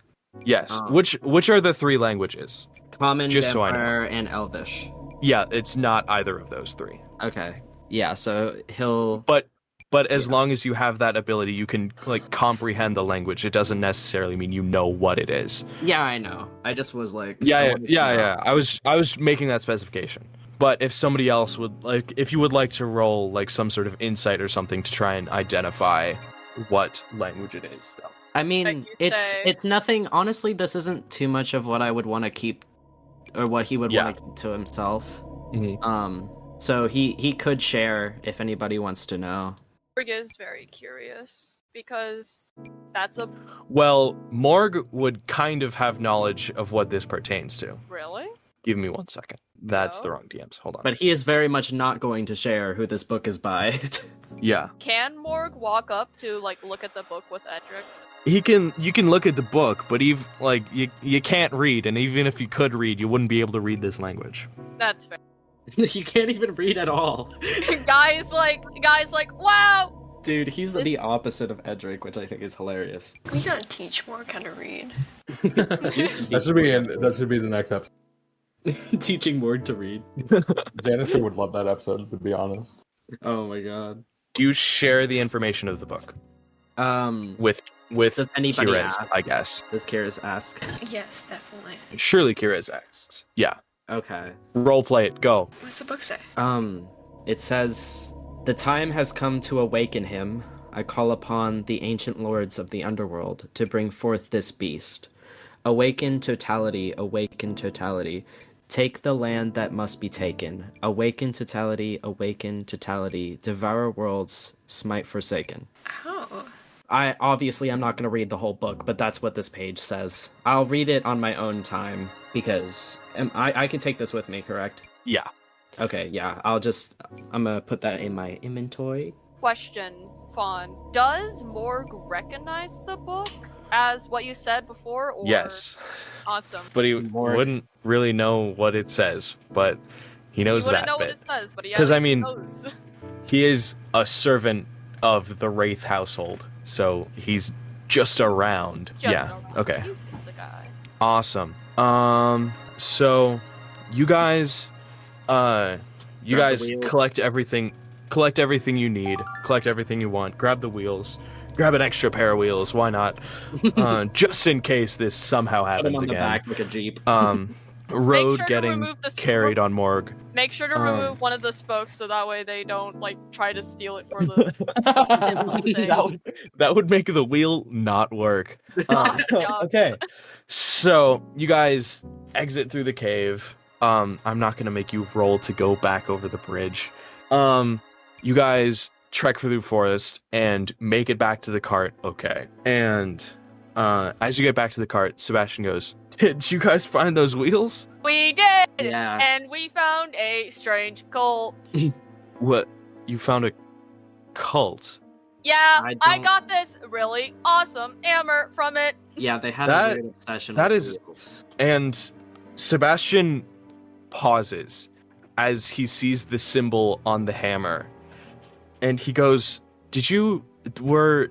Yes. Which are the 3 languages?
Common,
Just so I know.
Vampire, and Elvish.
Yeah, it's not either of those 3.
Okay. Yeah, so he'll
But as long as you have that ability, you can like comprehend the language. It doesn't necessarily mean you know what it is.
Yeah, I know. I just was like
Yeah. I was making that specification. But if somebody else if you would like to roll like some sort of insight or something to try and identify what language it is, though.
I mean, it's nothing. Honestly, this isn't too much of what I would want to keep, or what he would want to keep to himself.
Mm-hmm.
So he could share if anybody wants to know.
Morgue is very curious because that's a...
Well, Morgue would kind of have knowledge of what this pertains to.
Really?
Give me 1 second. That's the wrong DMs. Hold on.
But he is very much not going to share who this book is by.
Yeah.
Can Morgue walk up to like look at the book with Edric?
You can look at the book, but you can't read, and even if you could read, you wouldn't be able to read this language.
That's fair.
You can't even read at all.
Guys like, wow!
Dude, he's the opposite of Edric, which I think is hilarious.
We gotta teach Morgue how to read.
That should be the next episode.
Teaching Morgue to read.
Janister would love that episode, to be honest.
Oh my god.
Do you share the information of the book? With
does anybody
Keres,
ask?
I guess.
Does Keres ask?
Yes, definitely.
Surely Keres asks. Yeah.
Okay.
Role play it. Go.
What's the book say?
It says, "The time has come to awaken him. I call upon the ancient lords of the underworld to bring forth this beast. Awaken totality, awaken totality. Take the land that must be taken. Awaken totality, awaken totality. Devour worlds, smite forsaken."
Oh.
I'm not going to read the whole book, but that's what this page says. I'll read it on my own time, because I can take this with me, correct?
Yeah.
Okay, yeah, I'm gonna put that in my inventory.
Question, Faun. Does Morgue recognize the book as what you said before? Or...
Yes,
Awesome.
but he
Morgue.
wouldn't really know what it says, but he knows
He wouldn't
that
know
bit.
what it says, but he
'Cause, I
at least
mean,
knows.
He is a servant of the Raith household, so he's just around.
Just
yeah.
around.
Okay.
He's just the guy.
Awesome. So you guys,
Grab the wheels.
collect everything you need, collect everything you want, grab the wheels, grab an extra pair of wheels, why not? Just in case this somehow
Put him
happens
on the
again.
back like a jeep.
Road
sure to
getting
remove the
carried on Morgue.
Make sure to
Um,
remove one of the spokes so that way they don't like try to steal it for the
that would make the wheel not work.
Yucks.
Okay. So you guys exit through the cave. I'm not gonna make you roll to go back over the bridge. You guys trek through the forest and make it back to the cart. Okay. And as you get back to the cart, Sebastian goes, "Did you guys find those wheels?"
We did!
Yeah.
And we found a strange cult.
What? You found a cult?
Yeah, I
don't-
got this really awesome hammer from it.
Yeah, they had
That-
a weird obsession
that
with
is-
wheels.
And Sebastian pauses as he sees the symbol on the hammer. And he goes, were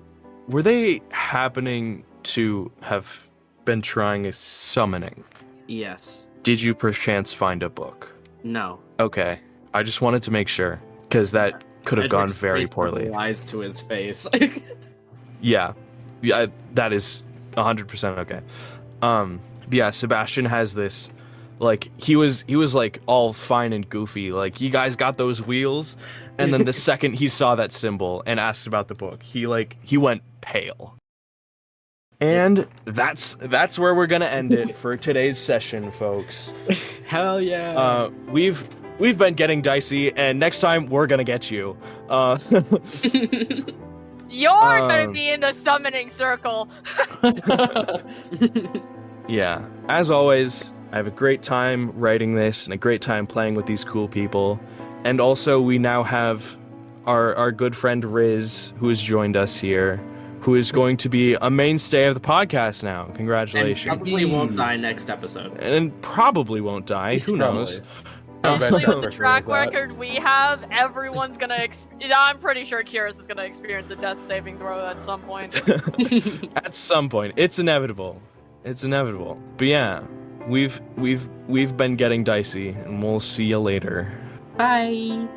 they happening to have been trying a summoning?
Yes.
Did you perchance find a book?
No.
Okay. I just wanted to make sure, because that could have gone
Edric's
very
face
poorly.
Lies to his face.
Yeah, that is 100% okay. Yeah, Sebastian has this, like, he was like all fine and goofy, like, you guys got those wheels, and then the second he saw that symbol and asked about the book, he went pale. And that's where we're gonna end it for today's session, folks.
Hell yeah.
We've been getting dicey, and next time we're gonna get you.
You're gonna
Um,
be in the summoning circle.
Yeah, as always, I have a great time writing this and a great time playing with these cool people. And also, we now have our good friend Riz, who has joined us here, who is going to be a mainstay of the podcast now.
And
Congratulations.
probably won't die next episode.
And probably won't die. Who knows?
Honestly,
bet
with the
Pepper
track
knows that.
record we have, everyone's gonna. I'm pretty sure Keres is gonna experience a death saving throw at some point.
At some point, it's inevitable. It's inevitable. But yeah, we've been getting dicey, and we'll see you later.
Bye.